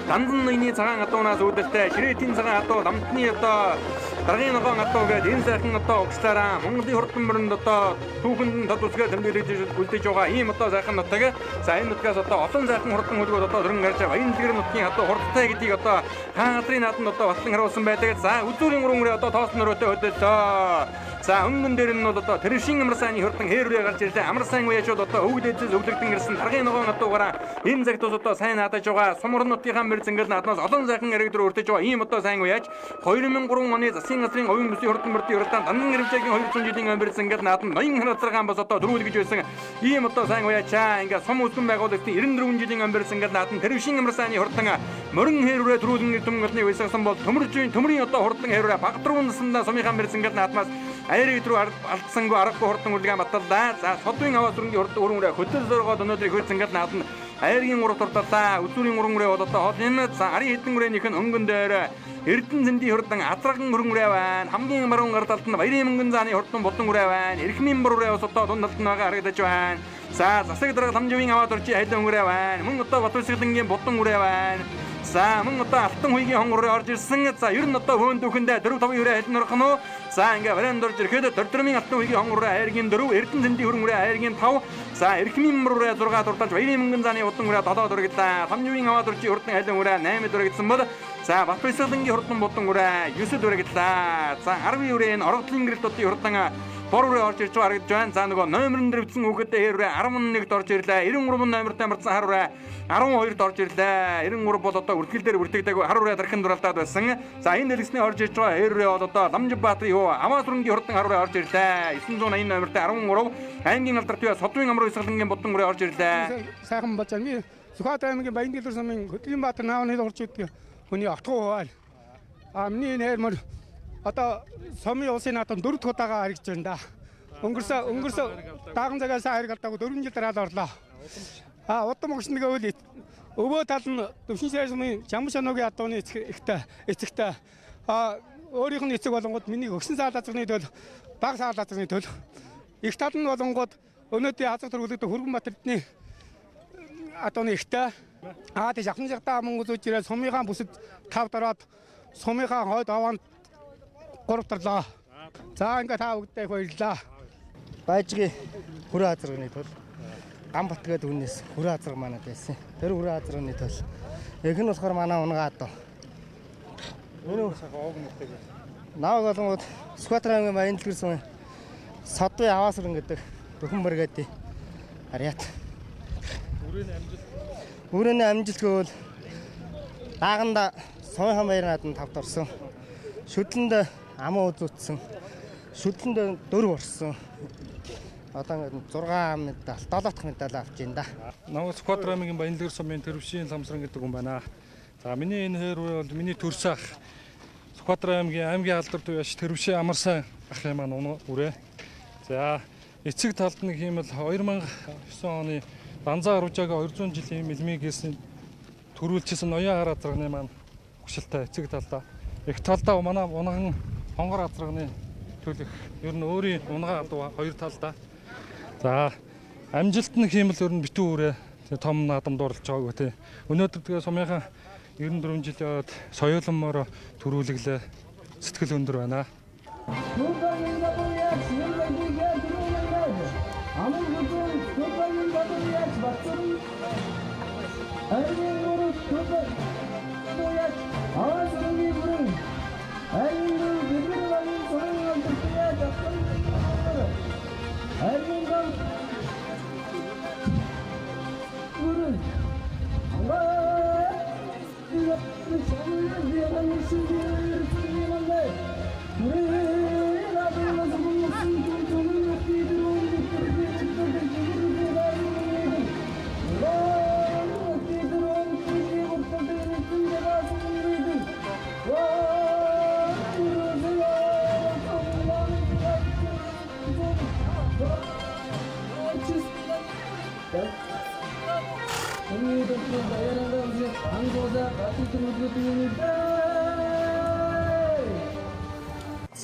дандан ныйны цагаан адуунаас үүдэлтэй ширээтийн цагаан адуу ламтны одоо даргын ногоон адуу гэдэг энэ сайхан одоо угслаараа Монголын хурдан мөрөнд одоо түүхэнд тод усгээ тэмдэглэж үлдээж байгаа ийм одоо сайхан нутаг. За энэ нутгаас одоо олон сайхан хурдан хөлгүүд одоо дөрөн гарч баян дэлгэр нутгийн одоо хурдтай гэдгийг одоо хаан газрын нааданд одоо батлан харуулсан байдаг. За үзүүрийн уран одоо тоос нөрөөтэй хөдөлөө. За өнгөн дээр нь бол одоо тэршин амар сайны хурдан хээрвээ гарч ирлээ. Амар сайн уяачууд одоо өвгдөөс өвлөгдөн ирсэн даргын ногоон адуугаараа энэ цагт одоо сайн наадаж байгаа. Сумурнуудынхаа мэр зингээл нааднаас олон сайхан яригдэр өртөж байгаа. Ийм одоо сайн уяач 2003 оны засгийн газрын оюун бүсийн хурдан мөртийн уралдаан дандан гэрвчээгийн 200 жилийн мэр зингээл наадан ноён ханацрагаан бас одоо дөрүүлгэж байсан. Ийм одоо сайн уяачаа ингээ сум үсгэн байгуулалтын 94 жилийн мэр зингээл наадан тэршин амар сайны хурдан мөрөн хээрвээ төрүүлэн төмгөлний уйсгасан бол төмрийн одоо хурдан хээрвээ багтруу наснда сумынхаа мэр зингээл наадмаас Айрыг рүү алдсангүй аргагүй хурдан үлгэн баталлаа. За содвын аваа зүрэнгийн хурдан өрөнгөрөө хөдөл зоргоод өнөөдрийг хөрцөнгөл наадна. Айргийн ураг турталаа. Үзүүрийн өрөнгөрөө бол одоо хол энэ ари хэдэн үрээнийх нь өнгөн дээр Эрдэнэ зэндийн хурдан Атраган өрөнгөрөө байна. Хамгийн марган гардалд нь Баярын мөнгөн зааны хурдан болон үрээ байна. Эрхмийн буруу ус одоо дундалд нь байгаа харагдаж байна. За засаг дарга ламживын аваад урчи хайдан үрээ байна. Мөн одоо Батуйсгалангийн болон үрээ байна. За мөн одоо алтан хуйгийн хонгороо орж ирсэн. За ер нь одоо хөөн дүүхэндээ 4-5 үрээ хайдан орох нь. За ингээ варианд орж ирэхэд дөрдрмийн алтан хуйгийн хонгороо айргийн 4, Эрдэнэ зэндийн өрөнгөрөө айргийн 5. За эрхмийн буруу 6 дурталж Баярын мөнгөн зааны удан үрээ 7 дурагдлаа. Ламживын аваад урчи хурдан хайдан үрээ 8 дурагдсан бол за Батуйсгалангийн хурдан болон үрээ 9 дурагдлаа. За 10 үрээ нь орогдлын гэрэлтүүдийн хурдан бороо орж ирж харагдж байна. За нөгөө номерн дээр бичсэн хүүхэдтэй хэрвээ 11-д орж ирлээ. 93 номертай марцсан харваа 12-д орж ирлээ. 93 бол одоо үртгэл дээр үртгэдэг харваа дархан дураалтаад байсан. За энэ дэлгэсний орж ирж байгаа хэрвээ бол одоо Ламжбаатарын юу Аваасрынгийн хурдан харваа орж ирлээ. 980 номертай 13 аймгийн алдар туяа Содвын амар уйсгалангийн бодон үрээ орж ирлээ. Сайхан болж байгаа. Сүхбаатар аймгийн баян дэлгэр сумын Хөдөлгөөнбаатар наавны орж ирдэг. Хүний отгоо байна. Миний нэрмөр одоо сумын улсын наадам 4 дахь удаага харигдж байна да. Өнгөрсөн дааган цагаас харигдаагүй 4 жил дараад орлоо. Удам огшныг өвөө тал нь Төвшин сайрын сумын Жамбал шануугийн адууны эцэгтэй өөрийнх нь эцэг болонгууд миний өгсөн саал азрын төлөө баг саал азрын төлөө их тал нь болонгууд өнөөдрийн азар төрүүлэгдэх Хөргөнбаатарны адууны ихтэй тийш ахын жагтаа Монгол үж ирээд сумынхаа бүсэд 5 дараад сумынхаа хойд аваанд 3 тарлаа. За ингээ та бүгдээ баярлалаа. Баяжгийн хүрээ азрагны тул Гамбат гэдэг хүнээс хүрээ азраг манад байсан. Тэр хүрээ азрагны тул их нь болохоор манай унгаа адуу. Энэ ог нүхтэй. Нааг болонгууд Сүхбаатар аймгийн баян дэлгэр сумын Содвын Аваасран гэдэг бүхэн бригадын ариат. Үрээний амжилт гэвэл дааганда сумынхан баяр нааданд 5-д орсон. Шүтлэнд амаа үзүүлсэн. Шүтлэнд 4 орсон. Одоо ингээд 6 медаль, 7 дахь медаль авч ин да. Намайг Сүхбаатар аймгийн баян дэлгэр сумын Тэрвшийн Самсран гэдэг хүн байна. За миний энэ хэрвээ бол миний төрс ах Сүхбаатар аймгийн алдар туяаш Тэрвшийн Амарсан ахын маань үрээ. За эцэг талд нэг юм л 2009 оны Банзаа Аружаага 200 жилийн мэлмиг гэсэн төрүүлжсэн ноён хар азрагны маань өгшөлтэй эцэг талдаа. Их талдаа манай унган хонгор азрагны төлөх ер нь өөрийн унгаа адуу хоёр талдаа. За амжилт нь хиймэл ер нь битүү үрээ том наадамд орлож байгааг тий. Өнөөдөр тэгээ сумынхаа 94 жилийн соёлмоор төрүүлглээ сэтгэл өндөр байна.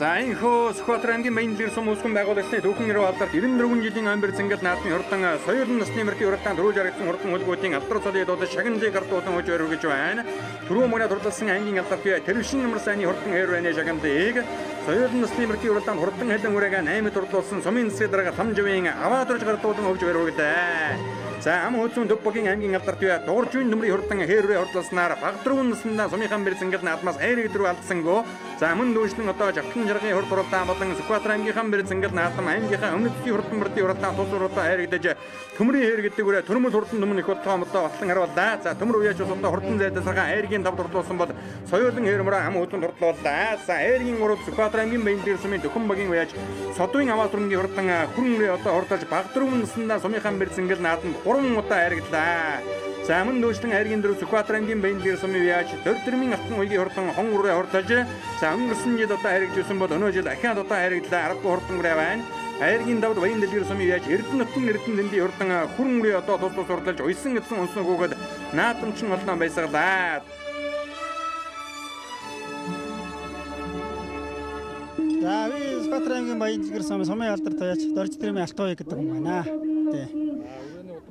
За энэхүү Сүхбаатар аймгийн Баянлэр сум усган байгуулалтын түүхэн эрүү алдарт 94 жилийн ноембер цэнгэл наадмын хурдан соёлын насны мөртийн урагтаанд рууж харагдсан хурдан хөлбөтийн алдар цолын дууд шагналыг гартуулан хож өргөж байна. Түрүү мөрөд хурласан аймгийн алдарт тэрвшин намар сайны хурдан хэр байна шагналыг соёлын насны мөртийн урагтаанд хурдан хэлэн үрээгээ 8-д хурлуулсан сумын засгийн дарга Тамживын аваад урж гартуулан хож өргөдөө. За ам хөзөн Дөббөгийн аймгийн алдарт дууржийн нөмрийн хурдан хээрвээ хурдласнаар багдрын наснаа сумынхан бэр цэнгэл наадмаас хайрыг дөрөв алдсангүй. За мөн дүүшлэн одоо жавтлан жаргын хурд уралдаан болон Сүхбаатар аймгийнхан бэр цэнгэл наадам аймгийнхаа өмнөдсийн хурдан мөрдийн уралдаан тус уралдаан хайрагдаж төмрийн хэр гэдэг үрээ төрмөл хурдан өмнөх бодлогомдоо батлан харууллаа. За төмөр үеч усудаа хурдан зайдаа сархан хайргийн давд хурлуулсан бол соёлын хээрмөрөө ам хөзөнд хурлууллаа. За хайргийн урууд Сүхбаатар аймгийн Баянлэр сумын Дөхөн багийн үеч содын аваад түрмгийн хурдан хүрэн одоо хурдалж багдрын наснаа сумынхан бэр цэнгэл наадам 3 удаа хайрагдлаа. За мөн дүүшлэн хайргийн дөрөв Сүхбаатар аймгийн Баянлэр сумын үеч дөрвдөрмийн алтан уйгийн хурдан хон үрээ хурдалж за өнгөрсөн жил одоо хайрагжсэн бол өнөө жил ахиад одоо хайрагдлаа. Аргагүй хурдан үрээ байна. Хайргийн давд Баянлэр сумын үеч Эрдэнэтэн дэндийн хурдан хүрэн үрээ одоо тус хурдалж уйсан гэсэн унсан гүгэд наадамчин олноо байсаглаа. За би Сүхбаатар аймгийн Баянлэр сумын алдарт туяач дөрвдөрмийн алтан уй гэдэг юм байна. Тий.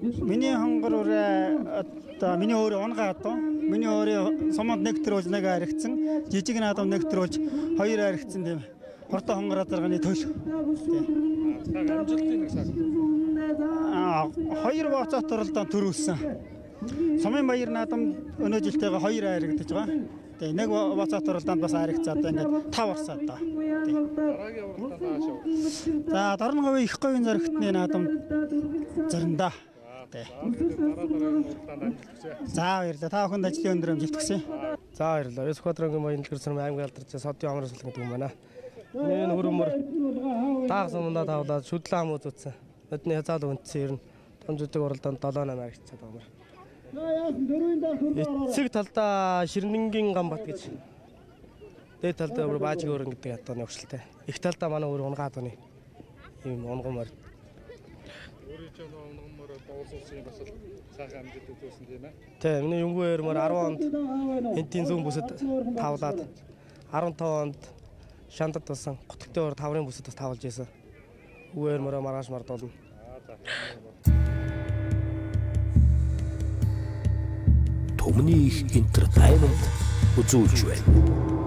Миний хонгор одоо миний өөрөө унгаа одоо миний өөрөө суманд нэг төрүүлж нэг харигдсан жижиг наадам нэг төрүүлж хоёр харигдсан тийм хурдан хонгороо дарганы төл. Амжилтын нэг цаг. Хоёр бооцоо төрөлдөө төрүүлсэн. Сумын баяр наадам өнөө жилтэйгээ хоёр харигдаж байгаа. Тэгээ нэг бооцоо төрөлдөөнд бас харигдсан одоо ингээд 5 орсон одоо. Дараагийн уралдаанд хаашаа. За Дорн говийн их говийн зоригтны наадам заримдаа. За баярлалаа. Та бүхэнд ажлын өндөр амжилт хүсье. За баярлалаа. Сүхбаатар аймгийн Баянлэр сумын аймгийн алдарч содын амраас болон гэдэг юм байна. Энэ хөрөмөр таагс өмнө тавлаад шүдлэн ам үзсэн. Өдний хязаал үнцсэн ер нь том зүдэг уралдаанд 7-8 харигдчихад байгаа юм. Эцэг талдаа Ширнэнгийн Гамбат гэж. Дээд талдаа Баажиг өрн гэдэг атооны өгшлтэй. Их талдаа манай өөр унгаа атооны ийм унгамар. Өөрөөр унгамар боолсон бас сайхан амжилт үзүүлсэн тийм ээ. Тийм, миний юнгуу өрмөр 10 онд энтийн зүүн бүсэд тавлаад 15 онд шандад тулсан готгтой ор таврын бүсэд бас тавлж ийсэн. Үгээр мөрөө маргааш мардуулна. Төмний их entertainment үзүүлж байна.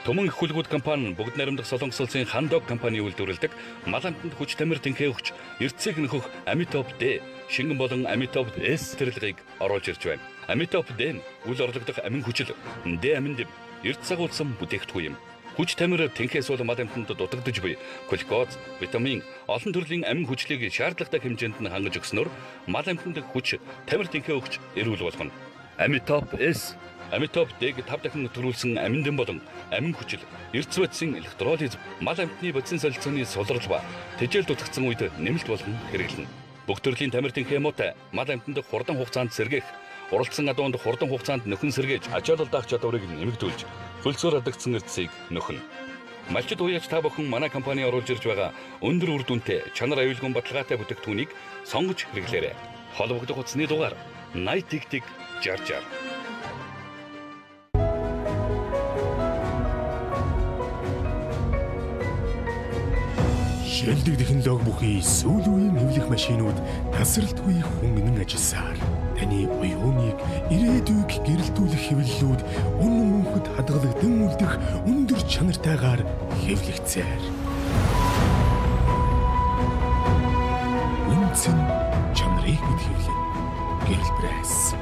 Төмөн их хүлгүүд компани бүгд найрамдах Солонгос улсын Хандог компани үйлдвэрлэдэг мал амтанд хүч тамир тэнхээ өгч эрдэсийг нөхөх Амитоп Д шингэн болон Амитоп С цэцэрлэгийг оруулж ирж байна. Амитоп Д нь үл орлогдох амин хүчил Д аминд эрдэс агуулсан бүтээгдэхүүн юм. Хүч тамир тэнхээс бол мал амтанд дутагдж буй глюкоз, витамин, олон төрлийн амин хүчлийг шаардлагатай хэмжээнд нь хангаж өгснөөр мал амтанд хүч тамир тэнхээ өгч эрүүл болгоно. Амитоп С Амитоп Д-г 5 дахин төрүүлсэн аминдэн болон амин хүчил, эрдэс бодисын электролиз, мал амтны бодисын солилцооны сулрал ба тэжээл дутагдсан үед нэмэлт болгон хэрэглэнэ. Бүх төрлийн тамир тэнхээ муутай мал амтанд хурдан хугацаанд сэргээх, уралдсан адуунд хурдан хугацаанд нөхөн сэргээж ачаалал даах чадварыг нэмэгдүүлж, хөлсөөр алдагдсан эрдэсийг нөхнө. Малчид уяач та бүхэн манай компани оруулж ирж байгаа өндөр үр дүнтэй чанар аюулгүй баталгаатай бүтээгдэхүүнийг сонгож хэрэглээрэй. Холбогдох утасны дугаар 80 60 60. Шилдэг технологи бүхий сүүл үеийн эвлэх машинууд тасралтгүй хөнгөн ажилласаар таны оюуныг ирээдүйг гэрэлтүүлэх хэвлэлүүд үнэн мөнхөд хадгалагдсан үлдэх өндөр чанартайгаар хэвлэгцээр. Үнцэн чанарыг бид хэвлэн Гэлбрэс.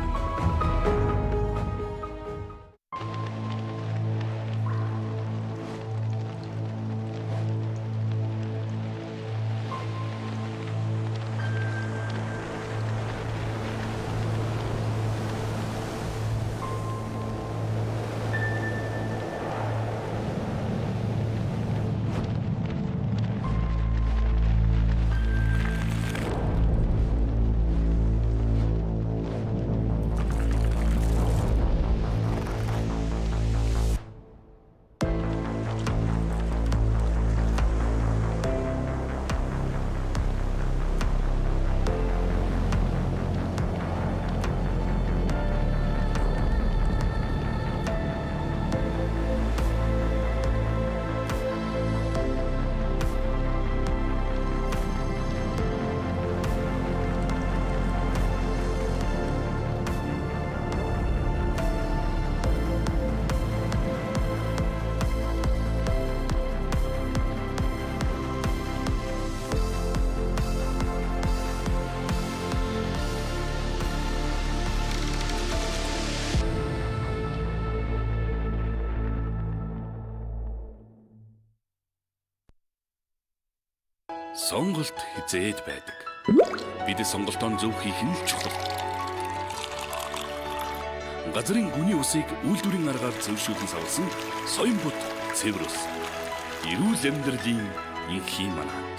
Сонголт хизээд байдаг. Бид сонголтоо зөв хийх нь чухал. Газрын гүний усыг үйлдвэрийн аргаар зөвшөөрөн савлсан Соёмбот цэвэр ус. Эрүүл амьдралын инхий манаа.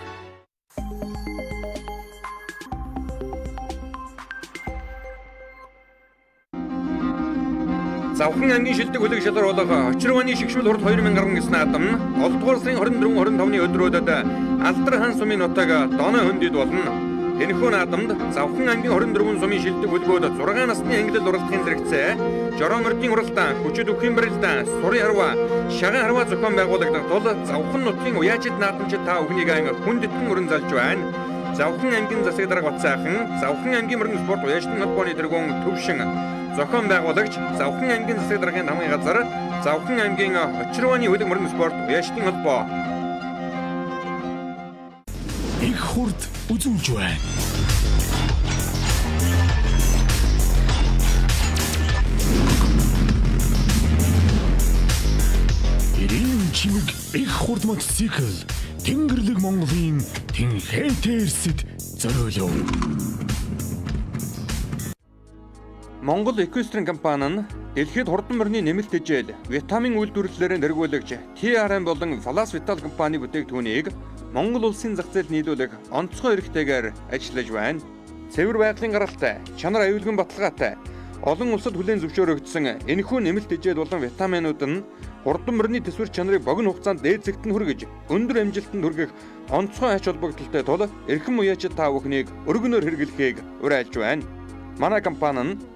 Завхан ангийн шилдэг хөлөг шалгаруулах очирваны шигшмэл хурд 2019 наадам олдугаар сарын 24-25-ны өдрүүдэд Алдар хаан сумын нутаг Доноо хөндөд болно. Энэхүү наадамд Завхан ангийн 24 сумын шилдэг хөлгөөд 6 насны ангилал уралдахын зэрэгцээ, жороомордын уралдаан, хүчит өхөн барилдаан, сурын харваа, шаган харваа зохион байгуулагдах тул Завхан нутгийн уяачид наадамчид та бүхнийг хүндэтгэн өрн залж байна. Завхан ангийн засаг дарга Батцаахан, Завхан ангийн мөрөн спорт уяачдын холбооны тэргүүн Төвшин зохион байгуулагч Завхан ангийн засаг даргын хамгийн газар Завхан ангийн очирваны хөлөг мөрөн спорт уяачдын холбоо их хурд үзүүлж байна. Ирийн чимэг их хурд мотоцикл Тэнгэрлэг Монголын Тэнхэтэрсэд зориулав. Монгол Эквестрийн компани нь дэлхийд хурдан мөрний нэмэлт хэмжээл витамин үйлдвэрлэлээр дэргүүлэгч TRM болон Falas Vital компани бүтээгдэхүүнийг Монгол улсын зах зээлд нийлүүлэх онцгой эрхтэйгээр ажиллаж байна. Цэвэр байгалийн гаралтай, чанар аюулгүй баталгаатай, олон улсад хүлээн зөвшөөрөгдсөн энэхүү нэмэлт хэмжээл болон витаминууд нь хурдан мөрний төсвөр чанарыг богино хугацаанд дээд зэгт нь хүргэж, өндөр амжилтанд хүргэх онцгой ач холбогдолтой тул эрхэм уяачид та бүхнийг өргөнөөр хэрэглэхийг уриалж байна. Манай компани нь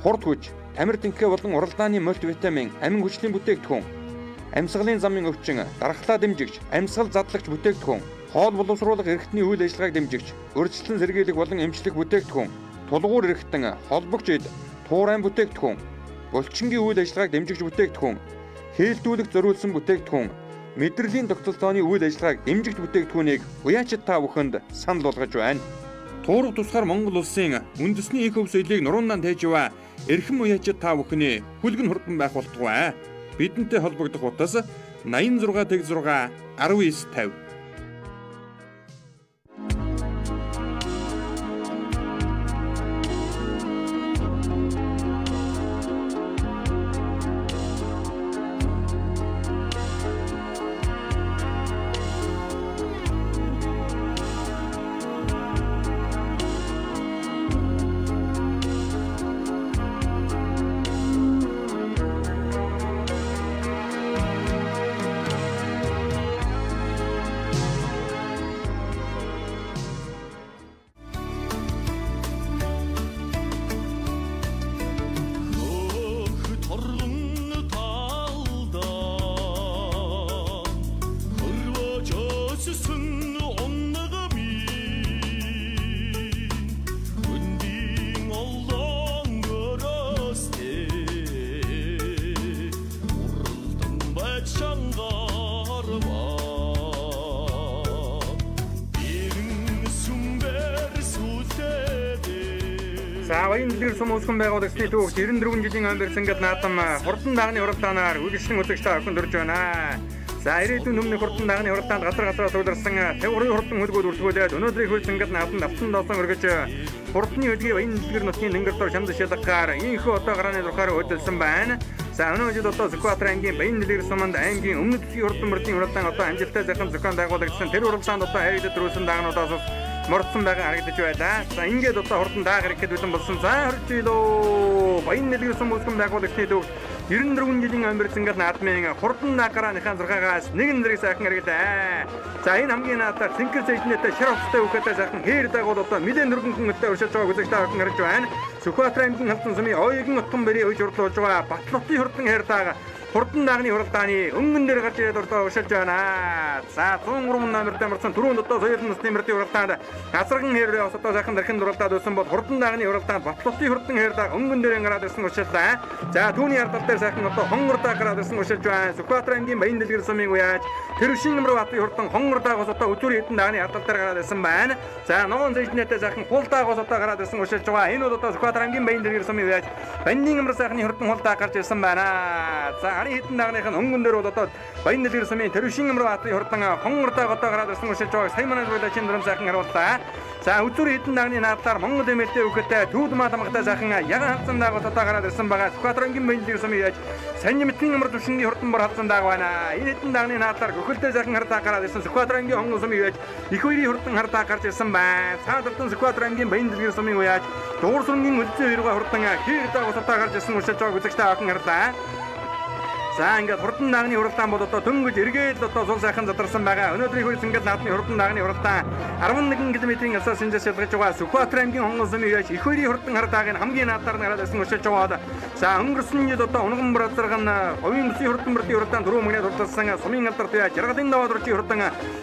хурд хүч, тамир тэнхээ болон уралдааны мультивитамин, амин хүчлийн бүтээгдэхүүн, амьсгалын замын өвчин, дархлаа дэмжигч, амьсгал задлагч бүтээгдэхүүн, хоол боловсруулах эрхтний үйл ажиллагааг дэмжигч, урьдчилан сэргийлэх болон эмчлэх бүтээгдэхүүн, тулгуур эрхтэн, холбогч эд, туурайн бүтээгдэхүүн, булчингийн үйл ажиллагааг дэмжигч бүтээгдэхүүн, хээлдүүлэх зориулсан бүтээгдэхүүн, мэдрэлийн тогтолцооны үйл ажиллагааг дэмжигч бүтээгдэхүүнийг уяачид та бүхэнд санал болгож байна. Туурав тусгаар Монгол улсын үндэсний эко соёлыг нуруундан тайжваа эрхэм уяачид та бүхний хүлгэн хурдан байх болтугай. Бидэнтэй холбогдох утас 86 6 1950. Баян дэлгэр сум улсын байгуулагчны төвөгт 94 жилийн ам барьсангад наадам хурдан дагны уралдаанаар үргэлжлэн үзэгчтэй орхинд орж байна. За ирээдүйн өмнөх хурдан дагны уралдаанд газар төвлөрсөн 50 хурдан хөлгүүд үртгүүлээд өнөөдрийн хөлсөнгөд наадам давтан доосон өргөж хурдны хөдөлгөөний баян дэлгэр нутгийн дэнгэр дор шанд шалгагаар инхүү одоо гарааны зурхаар хөдөлсөн байна. За өнөө жил одоо Сүхбаатар ангийн баян дэлгэр суманд аймгийн өмнөд хэсгийн хурдан мөрдийн уралдаан одоо амжилттай захин зохион байгуулагдсан. Тэр уралдаанд одоо хайрд төрүүлсэн дагнуудаас мордсон байгаа харагдаж байлаа. За ингээд одоо хурдан даагаар ихэд бэлэн болсон. За 20 жилөө баян дэлгэр сум улсын байгуулагчны төв 94 жилийн ам барьсангад наадмын хурдан даагарааныхаа зургаагаас нэгэн зэрэг сайхан харагдаа. За энэ хамгийн наадаар Цэнхэр цэжнэтэй шар хувцастай үхэтэй сайхан хээр дагуул одоо мэдэн нүргэн хүнтэй уршиж байгааг үзэгчтэй харж харж байна. Сүхбаатар аймгийн халдсан сумын оюун утган барийн үеж урлуулж байгаа Батлотын хурдан хээр даага хурдан дагны уралдааны өнгөн дээр гарч ирээд ордоо уршилж байна. За 103 номертэй марсан түрүүнд одоо соёлын насны мөрдийн уралдаанд газарган хэрээ ос одоо сайхан дархин уралдаад байсан бол хурдан дагны уралдаанд Батлотын хурдан хээр даага өнгөн дээр гараад ирсэн уршиллаа. За түүний ардал дээр сайхан одоо хонгордаа гараад ирсэн уршилж байна. Сүхбаатар аймгийн баян дэлгэр сумын уяаж Тэрвшин Нэмрбатын хурдан хонгордаагоос одоо өдөр хэдэн дагны ардал дээр гараад ирсэн байна. За ногоон зэжнэтэй сайхан хулдаагоос одоо гараад ирсэн уршилж байгаа. Энэ бол одоо Сүхбаатар аймгийн баян дэлгэр сумын уяаж Баннин Нэмр сайхны хурдан хулдаа гарч ирсэн байна. За ари хитэн дагныхын өнгөн дээр бол одоо Баян дэлгэр сумын Тэрвшин руу хатын хурдан хонгортой готоо гараад ирсэн үшилж байгааг сайн манай зүйлээ чиндрам сайхан харууллаа. За үзүр хитэн дагны наадлаар Монгол эмээлтэй өгөхтэй түүд маа тамгатай сайхан ягаан хатсан дааг готоо гараад ирсэн байгаа. Сүхбаатарын Баян дэлгэр сумын яаж сайн нэмтэн амар төвшингийн хурдан бор хатсан дааг байна. Энэ хитэн дагны наадлаар гөхөлтэй сайхан хартаа гараад ирсэн Сүхбаатарын хонгол сумын яаж их хоёрын хурдан хартаа гарч ирсэн байна. Цаадалтан Сүхбаатарын Баян дэлгэр сумын яаж дуурсрынгийн үлзээ хоёроо хурдан хээр дааг готоо гарч ирсэн үшилж байгааг үзэгчтэй авах харлаа. За ингээд хурдан дагны хуралдаан бол одоо дөнгөж эргээд одоо сул сайхан задарсан байгаа. Өнөөдрийн хурц ингээд наадмын хурдан дагны хуралдаан 11 км-ийн асаас энэ шалгаж байгаа. Сүхбаатар аймгийн хонгол сумын яаж их хоёрын хурдан хартаагийн хамгийн наадаар нь гараад ирсэн өшөж байгаа. За өнгөрсөн жил одоо унган бразарган говийн бүсийн хурдан бөртийн хуралдаан 4 мөнгөнд хурдсан сумын алдарт яаж жаргалын даваа дурчийн хурдан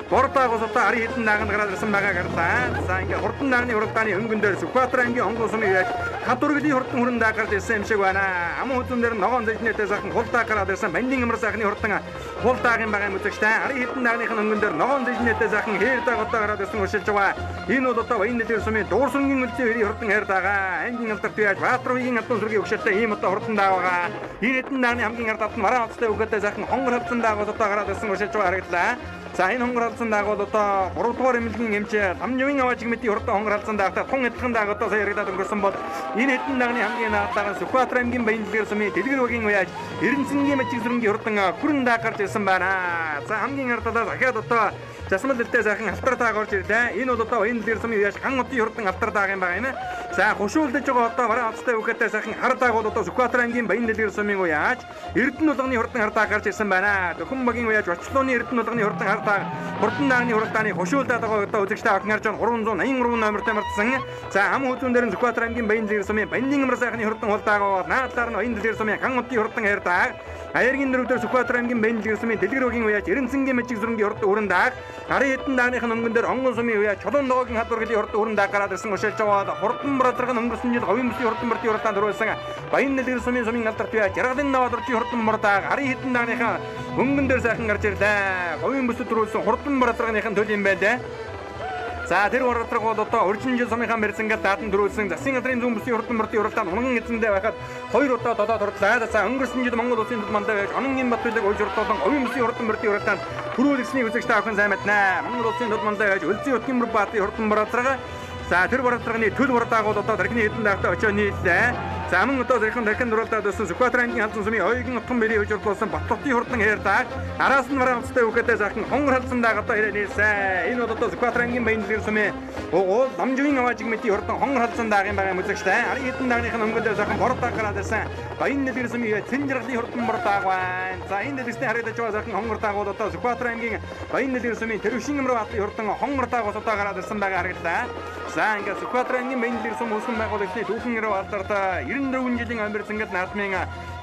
бордаагаас одоо ари хитэн даганд гараад ирсэн байгаа гарлаа. За ингээд хурдан дагны хуралдааны өнгөн дээр Сүхбаатар аймгийн хонгол сумын яаж хадургдын хурдан хүрэн гарч ирсэн юм шиг байна. Амун хүзэн дээр ногоон дэжнэтэй сайхан хулдаа гараад ирсэн Бандин амар сайхны хурдан хулдаагийн байгаа юм үзэгчтэй. Ари хитэн дагныхын өнгөн дээр ногоон дэжнэтэй сайхан хээр даг одоо гараад ирсэн өшилж байгаа. Энэ бол одоо Баян дэлгэр сумын дуурсрынгийн үлзээ хоёрын хурдан хээр дагаа. Аймгийн алдарт яаж Баатарвигийн албан сүргийн өгшөлтэй ийм одоо хурдан даа байгаа. Энэ хитэн дагны хамгийн ард талд мараа оцтой өгөөтэй сайхан хонгор хавцсан дааг одоо гараад ирсэн өшилж байгаа харагдлаа. За энэ хонгор халдсан дааг бол одоо 3 дугаар эмнэлгийн эмчээ Тамживын аваажиг мэтийн хурдан хонгор халдсан даагтай тун эдхэн дааг одоо сая яригадад өнгөрсөн бол энэ хэдэн дагны хамгийн наадаар Сүхбаатар аймгийн Баян дэлгэр сумын дэлгэр багийн уяаж Эрдэнэцэнгийн мачиг зүрэнгийн хурдан хүрэн дааг гарч ирсэн байна. За хамгийн ардалаа дахиад одоо засмал дэлтэй сайхан алтар дааг орж ирлээ. Энэ бол одоо Баян дэлгэр сумын уяаж ган утын хурдан алтар дааг юм байгаа юм. За хушуулдаж байгаа одоо бараа оцтой өгөөтэй сайхан хар дааг бол одоо Сүхбаатар аймгийн Баян дэлгэр сумын уяаж Эрдэнэ улганы хурдан хар дааг гарч ирсэн байна. Дөхөн багийн уяаж Очлооны Эрдэнэ улганы хурдан хар дааг хурдан дагны хуралдааны хушуулдаад байгаа одоо үзэгчтэй авах нарж 383 номертой марцсан. За ам хүзүүн дээр нь Сүхбаатар аймгийн Баян дэлгэр сумын Бандин амар сайхны хурдан хулдаагаа наадлаар нь Баян дэлгэр сумын ган утын хурдан хээр дааг. Аяргийн дөрөвдөр Сүхбаатар аймгийн Баян дэлгэр сумын дэлгэр багийн уяаж Эрдэнэцэнгийн мачиг зүрэнгийн хурдан өрөн дааг. Ари хитэн дагныхын өнгөн дээр онгон сумын уяаж Чулуун ногоогийн хадваргалын хурдан өрөн дааг гараад ирсэн өшөөлж байгаа. Хурдан бразарган өнгөрсөн жил говийн бүсийн хурдан бөртийн хуралдаанд төрүүлсэн Баян дэлгэр сумын алдарт уяаж Жаргалын даваа дурчийн хурдан мордааг. Ари хитэн дагныхаа өнгөн дээр сайхан гарч ирлээ. Говийн бүсэд төрүүлсэн хурдан бразарганыхын төл юм байна. За тэр бразарга бол одоо урьдчилан жил сумынхаа барьцангад даадан төрүүлсэн засгийн газрын зүүн бүсийн хурдан бөртийн хуралдаанд унган эзэндээ байхад 2 удаа додоо турлаа. За өнгөрсөн жил Монгол улсын төд мандаа байж ононгийн Батбайлаг уйжруулсан говийн бүсийн хурдан бөртийн хуралдаанд төрүүлсэний үзэгчтэй авах сайн мэднэ. Монгол улсын төд мандаа байж Өлзий Утгын Баатарын хурдан бразарга. За тэр бразарганы төл бразаргааг бол одоо дархны хэдэн даагтай очоо нийллээ. За мөн одоо дархин дурлаад байсан Сүхбаатар аймгийн халдсан сумын ойгын утган бэрийн уйжруулсан Батбатын хурдан хээр дааг. Араас нь мараа оцтой өгөөтэй сайхан хонгор халдсан дааг одоо ирээ нийлсэн. Энэ бол одоо Сүхбаатар аймгийн Баян дэлгэр сумын уул Намживын аваажиг мэтийн хурдан хонгор халдсан дааг юм байгаа юм үзэгчтэй. Ари хитэн дагныхын өнгөн дээр сайхан бор дааг гараад ирсэн. Баян дэлгэр сумын Цэнжиргалын хурдан бор дааг байна. За энэ дэлгэсний харагдаж байгаа сайхан хонгор дааг бол одоо Сүхбаатар аймгийн Баян дэлгэр сумын Тэрвшин руу хатын хурдан хонгор дааг одоо гараад ирсэн байгаа харагдлаа. За ингээд Сүхбаатар аймгийн Баян дэлгэр сум үүсгэн байгуулагчны түүхэн рүү алдарт 94 жилийн амьдсан наадмын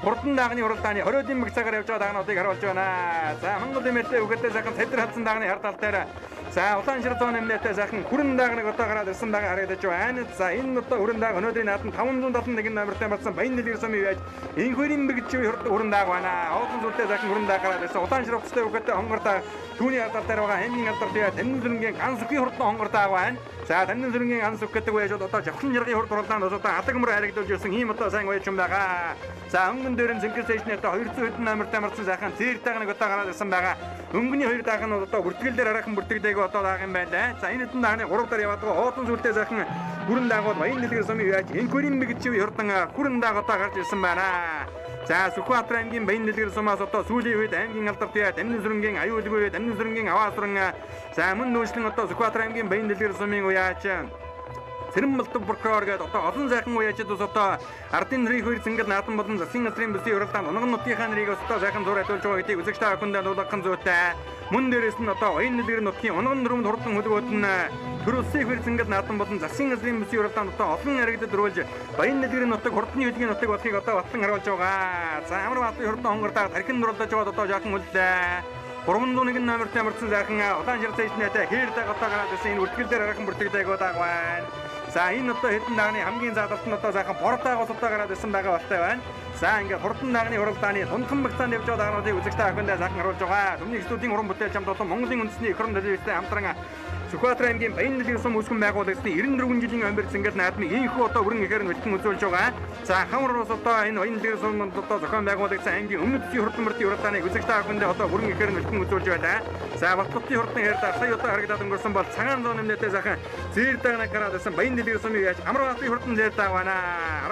хурдан дагны хуралдааны 20-ийн мэг цагаар явж байгаа дагнуудыг харуулж байна. За Монгол эмээлтэй өгөөтэй сайхан Садар хадсан дагны хар тал дээр за Улааншир зоон эмнэлтэй сайхан хүрэн дагныг одоо гараад ирсэн байгаа харагдаж байна. За энэ одоо хүрэн даг өнөөдрийн наадмын 571 номертой болсон Баян дэлгэр сумын яаж энэ хоёрын мэгчийн хүрэн даг байна. Оолон зүртэй сайхан хүрэн даг гараад ирсэн. Улааншир ухстай өгөөтэй хонгор даг түүний хар тал дээр байгаа хэмнэн алдарт яа Танин зүрэнгийн ганц үхий хурдан хонгор даг байна. За Танин зүрэнгийн ганц үх гэдэг байж одоо жавхан жаргын хурд хуралдаанд одоо алаг мөр харагдуулж ирсэн ийм одоо сайн байж юм байгаа. За өнгөн дээр нь Зингэр стейшнээр одоо 200 хэдэн номертой марцсан сайхан зэрэг дагныг одоо гараад ирсэн байгаа. Өнгөний 2 даг нь одоо бүртгэл дээр хараахан бүртгэдэг одоо даг юм байна. За энэ хэдэн дагны 3 дараа яваад байгаа оолон сүлтэй сайхан хүрэн даг бол Баян дэлгэр сумын яаж энкөрийн мэгчийн хурдан хүрэн даг одоо гарч ирсэн байна. За Сүхбаатар аймгийн Баян дэлгэр сумаас одоо сүүлийн үед аймгийн алдарт яа Танин зүрэнгийн аюулгүй Танин зүрэнгийн аваасран за мөн нөөцлөн одоо Сүхбаатар аймгийн Баян дэлгэр сумын уяаж Цэрэн малтан прокурор гэдэг одоо олон сайхан уяачид ус одоо ардын нэрийн хоёр зингэл наадам болон засгийн газрын бүсийн уралдаанд унган нутгийнхаа нэрийг одоо сайхан зурагдуулж байгаа гэдгийг үзэгчтэй ахундаа дуулгахын зүйтэй. Мөн дээрээс нь одоо Баян дэлгэр нутгийн унган нөрөнд хурдан хөлгөөд нь төрөлсөй хоёр зингэл наадам болон засгийн газрын бүсийн уралдаанд одоо олон яригдад дөрүүлж Баян дэлгэр нутаг хурдны хөдөлгөөний нутаг болохыг одоо батлан харуулж байгаа. За амар баатарын хурдан хонгордаа тархин дурлаж байгаа одоо жаахан үлдээ. 301 номертой марцсан сайхан Улааншир стейшнээтэй хээр даг одоо гараад ирсэн энэ үртгэл дээр хараахан бүртгэдэг даг байна. За энэ одоо хэдэн дагны хамгийн заалалт нь одоо сайхан бордаагаас одоо гараад ирсэн байгаа болтой байна. За ингээд хурдан дагны уралдааны тунхан багтаанд явж байгаа дагнуудыг үзэгчтэй ахиндаа сайхан харуулж байгаа. Төмний студийн уран бүтээлч хамт олон Монголын үндэсний эх орон телевизтэй хамтран Сүхбаатар аймгийн Баяннэлгийн сум үүсгэн байгуулагдсан 94 жилийн омбир цэнгэл наадмыг ийхүү одоо бүрэн ихээр нөлтөн үзүүлж байгаа. За хамар бас одоо энэ Баяннэлгийн сумд одоо зохион байгуулагдсан аймгийн өмнөд төсвийн хурдан мөртийн уралдааны үзэгч та бүхэндээ одоо бүрэн ихээр нөлтөн үзүүлж байна. За Батбатын хурдан хэрдээ сая одоо харагдаад өнгөрсөн бол цагаан зоон нэмнэтээ сайхан зэр дагнаа гараад байсан Баяннэлгийн сумыг яаж Амрбатын хурдан зэр даг байна.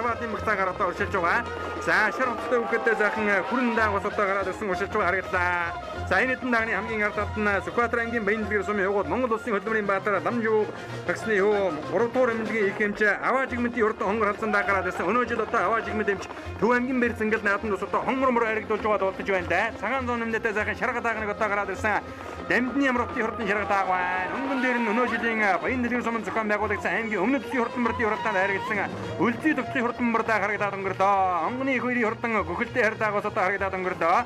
Арбатын мгтаагаар одоо уршилж байгаа. За шар утгатай үгэдээ сайхан хүрэн даг бас одоо гараад ирсэн уршилж байгаа харагдлаа. За энэ хэдэн дагны хамгийн ард талд нь Сүхбаатар аймгийн Баяннэлгийн сумын явгууд Монгол улсын хөдөлмөрийн баатар Ламжуу таксны хөө 3 дугаар эмнэлгийн их хэмжээ аваа жигмэнтийн урд хонгор халзандаа гараад ирсэн. Өнөө жил одоо аваа жигмэнт эмч Төв аймгийн бэр цэнгэл наадмд ус одоо хонгор мөр харигдуулж байгаа дуулдаж байна да. Цагаан зоон нэмнэтээ сайхан шарга даагныг одоо гараад ирсэн. Дамдны Амрбатын хурдан шарга дааг байна. Өнгөн дээр нь өнөө жилийн Баяннэлгийн сумын зохион байгуулагдсан аймгийн өмнөд төсвийн хурдан мөртийн уралдаанд харагдсан үлзий төвчний хурдан мөрдөө харагдаад өнгөрдөө. Онгоны их хоёрын хурдан гөхөлтэй харь даагаас одоо харагдаад өнгөрдөө.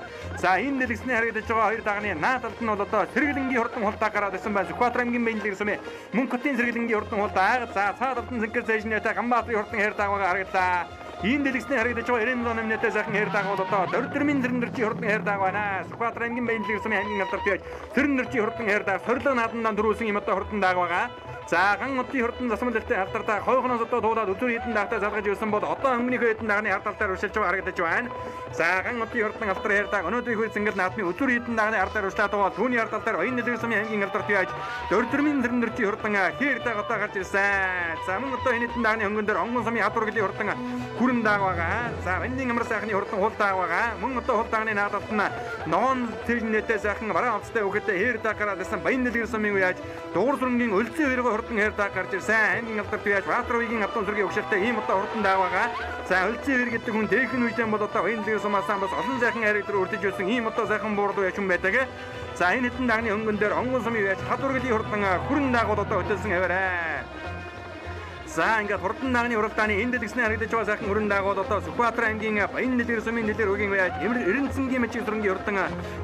За энэ дэлгэсний харагдаж байгаа хоёр даагны наад талд нь бол одоо сэргэлэнгийн хурдан хултаа гараад ирсэн байна. Сүхбаатар аймгийн Баяннэлгийн сумын мөн хотын сэргэлэнгийн хурдан хултаа. За цаад талд нь зэнхэр зэжнэтэй Ганбаатарын хурдан харь даагаа харагдлаа. Энэ дэлгэсний харагдаж байгаа 90 нэмнэтээ сайхан харь дааг бол одоо дөрвдөрмийн зэрэндэрчийн хурдан харь дааг байна. Сүхбаатар аймгийн Баяннэлгийн сумын аймгийн алдарт байж зэрэндэрчийн хурдан харь дааг сорилго наадмаа дөрүүлсэн юм одоо хурдан дааг байгаа. За ган утын хурдан засмал дэлтэй алдартай хойхноос одоо дуулаад өдөр хэдэн даагтай залгаж ирсэн бол одоо өнгөнийхөө хэдэн даагны ард талаар уршилж байгаа харагдаж байна. За ган утын хурдан алдар харь дааг өнөөдөр их цэнгэл наадмын өдөр хэдэн даагны ардаар уршлаад байгаа түүний ард талаар Баяннэлгийн сумын аймгийн алдарт яаж дөрвдөрмийн зэрэндэрчийн хурдан харь дааг одоо гарч ирсэн. За мөн одоо энэ хэдэн даагны өнгөн дээр онгон сумын хадваргийн хурдан хүрэн дааг байгаа. За Баяннэлгийн амар сайхны хурдан хул дааг байгаа. Мөн одоо хул даагны наад талд нь ноон тэрнэтэй сайхан бараа онцтой өгөдөө харь дааг гараад ирсэн Баяннэлгийн сумын яаж дугур сүрэнгийн өлзий хоёроо хурдан харь дааг гарч ирсэн. Аймгийн алдарт яаж Баатарвигийн автон сүргийн өгшөлтэй ийм одоо хурдан дааг байгаа. За өлзий хоёр гэдэг хүн дээхэн үедээ бол одоо Баяннэлгийн сумаас бас олон сайхан хариг дээр үрдэж ирсэн ийм одоо сайхан буурдуу яж хүн байдаг. За энэ хэдэн даагны өнгөн дээр онгон сумын яаж хадваргийн хурдан хүрэн даагууд одоо хөтөлсөн аваарай. За ингээд хурдан даагны уралдааны энэ дэлгэсний харагдаж байгаа сайхан хүрэн даагууд одоо Сүхбаатар аймгийн Баяннэлгийн сумын нэлээр үгийн байж Эрдэнэцэнгийн мачийн сүрэнгийн хурдан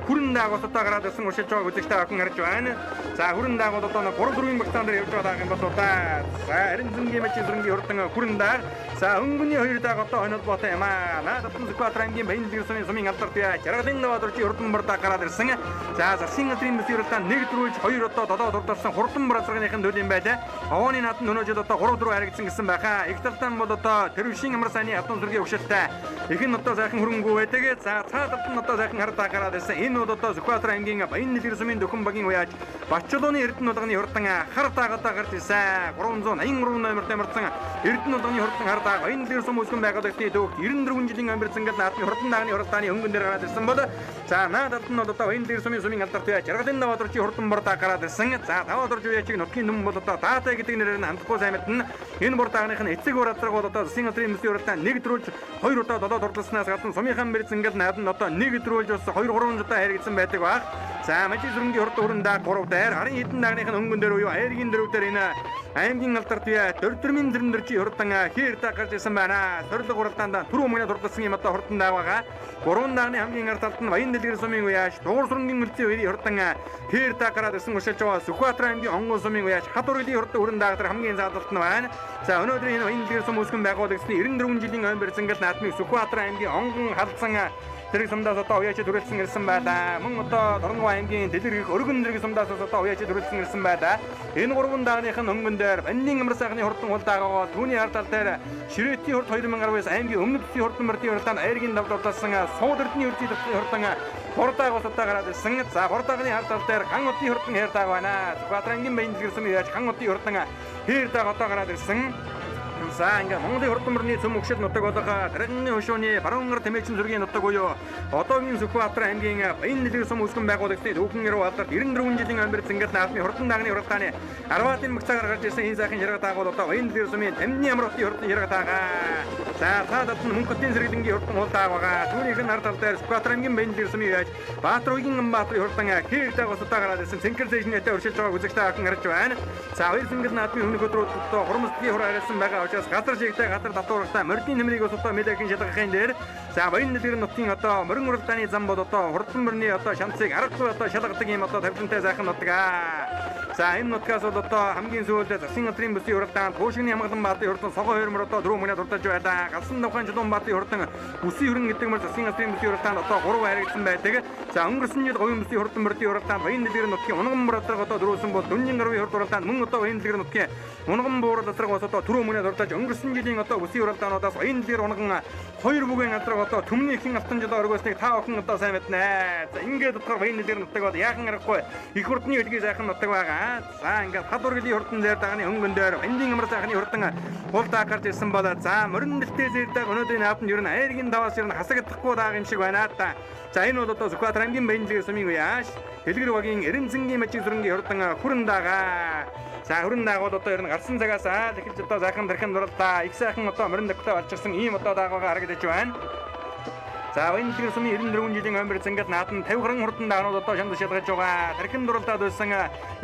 хүрэн даагууд одоо гараад ирсэн уршилж байгааг үзэгчтэй охин харж байна. За хүрэн даагууд одоо 3-4 багтаан дээр явж байгаа юм бол удаа. За Эрдэнэцэнгийн мачийн сүрэнгийн хурдан хүрэн дааг. За өнгөний хоёр дааг одоо хонол ботой юм аа. Наадад нь Сүхбаатар аймгийн Баяннэлгийн сумын алдарт яа Жаргалын Наваадурчийн хурдан мөрдөө гараад ирсэн. За засгийн газрын төсвийн уралдаанд нэг дөрвөлж хоёр одоо додоод урдсан хурдан мөр азаргын төлөв юм байлаа. Овооны наад нь өнөө жил одоо 3-4 харагдсан гэсэн байхаа. Их талдан бол одоо тэрвшин амар сайны автон зүргийн өгшөлтэй. Их нь одоо сайхан хөрөнгөө байдаг. За цаадалт нь одоо сайхан хардаа гараад ирсэн. Энэ бол одоо Сүхбаатар аймгийн Баяннэлгийн сумын дөхөн багийн уяаж Бачулууны Эрдэнэ улганы хурдан хардаагаа гарч ирсэн. 383 номертой мөрдсөн Эрдэнэ улганы хурдан хардаа Баяннэлгийн сум үүсгэн байгуулагчдын төвөг 94 жилийн омбир цэнгэл наадмын хурдан даагны уралдааны өнгөн дээр гараад ирсэн бол за наадалт нь бол одоо Баяннэлгийн сумын алдарт уяаж Жаргалын Наваадурчийн хурдан мөрдөө гараад ирсэн. За Наваадурч уяачиг нутгийн нүм бол одоо Даатай гэдэг нэрээр нь хамтгүй сайн мэднэ. Энэ даагных нь эцэг ур азраг бол одоо засгийн газрын төсвийн уралдаанд нэг дөрвөлж хоёр удаа додоод урдсан гадна сумынхан бэр цэнгэл наадмд одоо нэг дөрвөлж бас 2-3 удаа харигдсан байдаг баг. За мажи зүрэнгийн хурд хүрэн дааг 3 даар харын хэдэн даагных нь өнгөн дээр буюу айргийн дөрөв дээр энэ аймгийн алдарт бие дөрвдөрмийн зэрэндэрчийн хурдан хээр дааг гарч ирсэн байна. Сорилго уралдаанд түрүү мөнгөнд урдсан юм одоо хурдан дааг байгаа. 3 даагны хамгийн ард талд нь Баяннэлгийн сумын уяаж дугур сүрэнгийн өлзий хоёрын хурдан хээр дааг гараад ирсэн уршилж байгаа. Сүхбаатар аймгийн онгон сумын уяаж хадваргийн хурдан хүрэн дааг дээр хамгийн заалалт нь байна. За өнөөдөр энэ Баяннэлгийн сум үүсгэн байгуулагдсан 94 жилийн омбир цэнгэл наадмыг Сүхбаатар аймгийн онгон халдсан тэрэг сумдаас одоо уяачид хүрэлцэн ирсэн байлаа. Мөн одоо Дорногов аймгийн Дэлгэрэх өргөн зэрэг сумдаас одоо уяачид хүрэлцэн ирсэн байлаа. Энэ 3 даагных нь өнгөн дээр Баннын амар сайхны хурдан хул даагаа түүний ард тал дээр Ширэтийн хурд 2019 аймгийн өмнөд төсвийн хурдан мөрдийн уралдаанд айргийн давталсан Суудэрдний үржил хурдан хурдааг усатаа гараад ирсэн. За хурдаагны ард тал дээр ган утын хурдан хэр дааг байна. Сүхбаатар аймгийн Баяннэлгийн сум яаж ган утын хурдан хэр дааг одоо гараад ирсэн. За ингээ Монголын хурдан мөрний цөм өгшөл нутаг болох Дарганы хошууны баруун гар тэмээчин зүргийн нутаг буюу одоогийн Сүхбаатар аймгийн Баяннэлгийн сум үүсгэн байгуулагдсан Дүүхэн Яруу алдарт 94 жилийн омбир цэнгэл наадмын хурдан даагны уралдааны 60-ын мэгцаагаар гарч ирсэн энэ сайхан ширга даагууд одоо Баяннэлгийн сумын Тамны Амралтын хурдан ширга даагаа. За цаадад нь мөн хотын сэргэлэнгийн хурдан хул дааг байгаа. Түүнийх нь ард тал дээр Сүхбаатар аймгийн Баяннэлгийн сумын яаж Баатарвигийн Ганбаатарын хурдан хээр дааг усатаа гараад ирсэн цэнхэр зэжнэтэй уршилж байгааг үзэгчтэй харж байна. За хоёр цэнгэл наадмын өмнөх өдрүүд одоо хурамсдгийн хур харилсан байгаа байгаа учраас газар жигтэй газар татвартай морины нэмрийг усудаа мэдээхэн шалгахын дээр за баян дэлгэр нутгийн одоо морин уралдааны зам бол одоо хурдан мөрний одоо шанцыг аргагүй одоо шалгадаг юм одоо тавилантай сайхан нутаг за энэ нутгаас бол одоо хамгийн сүүлд засгийн газрын бүсийн уралдаанд Туушигны Ямгалан баатарын хурдан Согоо хойрмор одоо 4 мөнөд урдаж байлаа. Галсан давхан Жулуун баатарын хурдан Бүсийн хөрөн гэдэг мөр засгийн газрын бүсийн уралдаанд одоо 3 харигдсан байдаг. За өнгөрсөн жил говийн бүсийн хурдан мөрдийн уралдаанд баян дэлгэр нутгийн унган буур асраг одоо дөрүүлсэн бол Дүнжин гаруйн хурд уралдаанд мөн одоо баян дэлгэр нутгийн унган буур асраг бас одоо 4 мөнөд урдаж өнгөрсөн жилийн одоо бүсийн уралдаануудаас баян дэлгэр унган 2 бүгийн асраг одоо төмний ихэн автомжид оргосныг та охин одоо сайн мэднэ. За ингээд бодохоор баян дэлгэр нутаг бол яахан аргагүй их хурдны хэлгийн сайхан нутаг байгаа. За ингээд хадваргийн хурдан дээр даганы өнгөн дээр эндийн амар сайхны хурдан хулдаа гарч ирсэн болоо. За морин дэлтэй зэрдэг өнөөдрийн наадмын ер нь айргийн даваас ер нь хасагдахгүй даах юм шиг байна та. За энэ бол одоо Сүхбаатар аймгийн баян дэлгэр сумын үеаш Дэлгэр багийн Эренцэнгийн мажиг зүрэнгийн хурдан хүрэн дагаа. За хүрэн дааг бол одоо ер нь гарсан цагаас дахиж одоо сайхан дархан дурлаа. Их сайхан одоо морин дэвтэй болж ирсэн ийм одоо даагаа харагдаж байна. За баян дэлгэр сумын 94 жилийн өмөр зэнгэд наадам 50 гаруй хурдан даанууд одоо шанд шалгаж байгаа. Дархан дурлаад байсан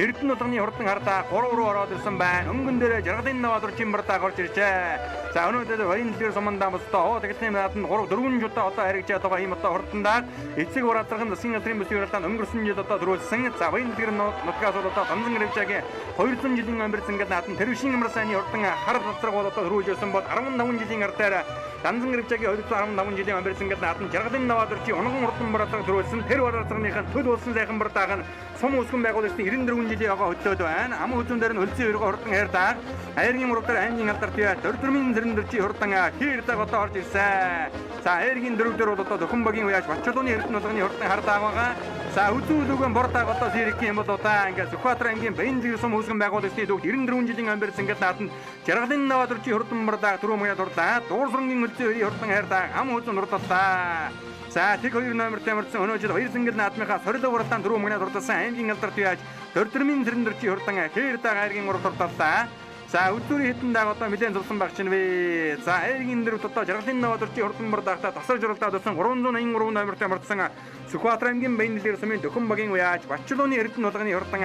Эрдэнэ улганы хурдан хардаа 3 руу ороод ирсэн байна. Өнгөн дээр жаргалын навааdur чимбартаа горж иржээ. За өнөөдөр баян дэлгэр сумандаа бостоо тэгтний наадам 3-4 жудаа одоо харигчаад байгаа ийм одоо хурдандаа эцэг ураацрагын засгийн газрын бүсийн уралдаанд өнгөрсөн жил одоо дөрүүлсэн. За баян дэлгэр нутгаас бол одоо Данзан Гэрвжагийн 200 жилийн өмөр зэнгэд наадам Тэрвшин амар сайны хурдан хар цацраг бол одоо дөрүүлж ирсэн бол 15 жилийн ардаар Данзан Гэрвжагийн 215 жилийн өмөр зэнгэд наадам жаргалын навааdur унган хурдан бараатар дөрүүлсэн. Тэр бараатарныхаа төл болсон сайхан бардааг нь сум үсгэн байгуулалтын 94 жилийн ага хөтлөөд байна. Ам хөзөн дээр нь хөлцөн өргө хурдан хайрдаг. Айргийн муруугаар аймгийн алдар төвөө дөрвөрмийн зэрэндэрчи хурдан хийрдэг одоо орж ирсэн. За айргийн дөрөвдөр бол одоо Дөхөн багийн уяаж Бачулууны Эрдэнэ улганы хурдан хардаг байгаа. За үзүүлгэн бордааг одоо сэрэх юм бол одоо ингээд Сүхбаатар аймгийн баян дэлгэр сум үсгэн байгуулалтын дүүх 94 жилийн амьд зэнгэд нааданд жаргалын наваадрчи хурдан бардааг 4 мянга дурлаа. Дуурсрангийн хөлцөн өрийн хурдан хайрдаг. Ам хөзөн дурлалаа. За тэг 2 номертэй мөрсөн өнөө жил 2 зэнгэл наадмынхаа сорилог уралдаанд 4 мянга дурласан аймгийн алдар төвөөж дөрвөрмийн зэрэндэрчи хурдан хийрдэг айргийн урал дурлалаа. За өдөрийн хитэн даг одоо нэлээд зурсан баг чинь вэ. За айргийн дэрвд одоо жаргалын наваадрчи хурдан бардаахта тасарж уралдаад өсөн 383 номертэй мөрсөн Сүхбаатар аймгийн баян дэлгэр сумын Дөхөн багийн уяаж Бачулууны Эрдэнэ улганы хурдан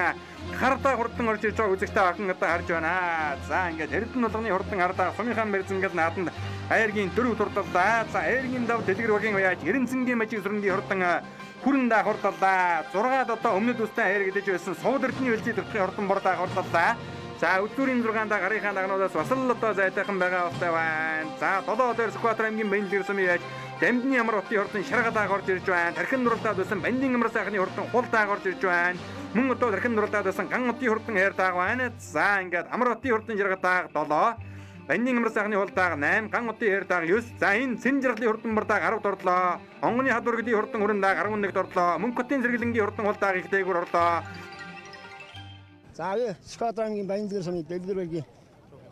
хардаа хурдан орж ирж байгаа үзэгтэй охин одоо харж байна. За ингээд Эрдэнэ улганы хурдан хардаа сумынхаа мэрзэнгэл нааданд айргийн дөрөв турдаллаа. За айргийн дав дэлгэр багийн уяаж Эренцэнгийн мажиг зүрэнгийн хурдан хүрэн даах хурдаллаа. 6-ад одоо өмнөд үстэй хайр гэдэж байсан Сууд эрдний үлзий төвхний хурдан бордаах хурдаллаа. За өдөрийн 6-дааг гарынхаа дагнуудаас бас л одоо зайтайхан байгаа устай байна. За 7 дээр Сүхбаатар аймгийн баян дэлгэр сумын яаж Дамдны ямар утын хурдан шаргадааг орж ирж байна. Тархин дурлаад байсан Бандын ямар сайхны хурдан хулдааг орж ирж байна. Мөн одоо тархин дурлаад байсан Ган утын хурдан хайрдааг байна. За ингээд амар утын хурдан жаргадааг 7, Бандын ямар сайхны хулдааг 8, Ган утын хайрдааг 9. За энэ Сэн жаргалын хурдан бардааг 10 дурлоо. Онгоны хадвар гэдгийн хурдан хүрэндааг 11 дурлоо. Мөнхөтийн зэрэглэнгийн хурдан хулдааг их дээгүүр орлоо. За Сүхбаатар аймгийн баян дэлгэр сумын дэлгэр багийн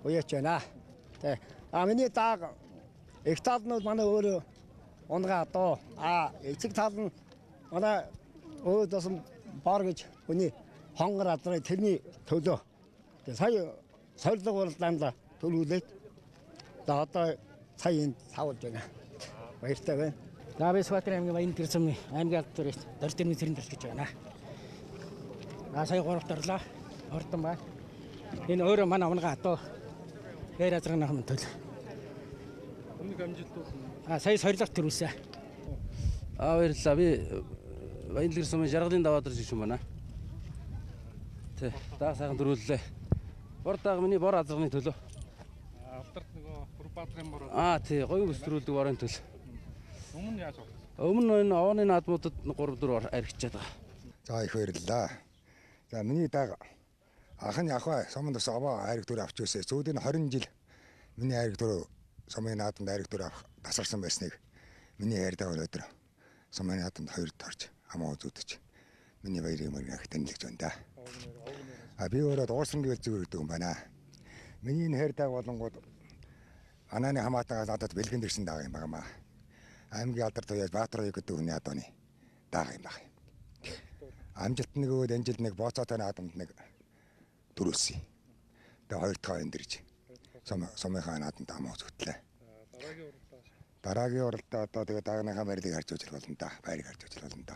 уяач байна. Тэ. Миний дааг их талнууд манай өөрөө унгаа доо. Эцэг тал нь манай өө тосон бор гэж үний хонгор адраа тэрний төлөө. Тэгээ сая сорилго уралдаанд төлөвлөлээд за одоо сая энд савуулж байна. Баяртай байна. За би Сүхбаатар аймгийн баян дэлгэр сумын аймгийн алдар дөрвөн зэрэг дэрч гэж байна. Сая 3 дарлаа. Хурдан байна. Энэ өөрөө манай унгаа доо. Ээр азрагнах юм төлөө. Өмнөх амжилтууд сая сорилго төрүүлсэн. Баярлалаа. Би баян дэлгэр сумын жаргалын даваадар жишүүн байна. Тэ, даах сайхан төрүүллээ. Бордааг миний бор азрагны төлөө. Алдарт нөгөө Бүрбаатрын бор. Тий, гоё бүс төрүүлдэг борын төлөө. Өмнө яаж вэ? Өмнө энэ овооны наадмуудад 3-4 аригчаад байгаа. За их баярлалаа. За миний дааг анхны ахаа суманд бас овоо айраг дүр авч өсөө. Зүүдийн 20 жил миний айраг дүр сумын наадамд айраг дүр авах тасарсан байсныг миний хайртай өнөөдөр сумын наадамд 2-д орж хамаа үзүүлж миний баярын мөрийг танилцж байна да. Би өөрөө дуусрангийн үлзий гэдэг юм байна. Миний энэ хайртай болонгууд анааны хамаатайгаас надад бэлгэн дэрсэн дааг юм байна. Аймгийн алдар туяаж Баатар гэдэг хүний адооны дааг юм байна. Амжилт нэг энэ жил нэг бооцоотой наадамд нэг төрүүлсэн. Тэгээ хоёр дахь эндэрж сумынхаа наадамд хамаа үзүүллээ. Дараагийн уралдаа одоо тэгээ даагныхаа байрыг харж үзэх болно да. Байрыг харж үзэх болно да.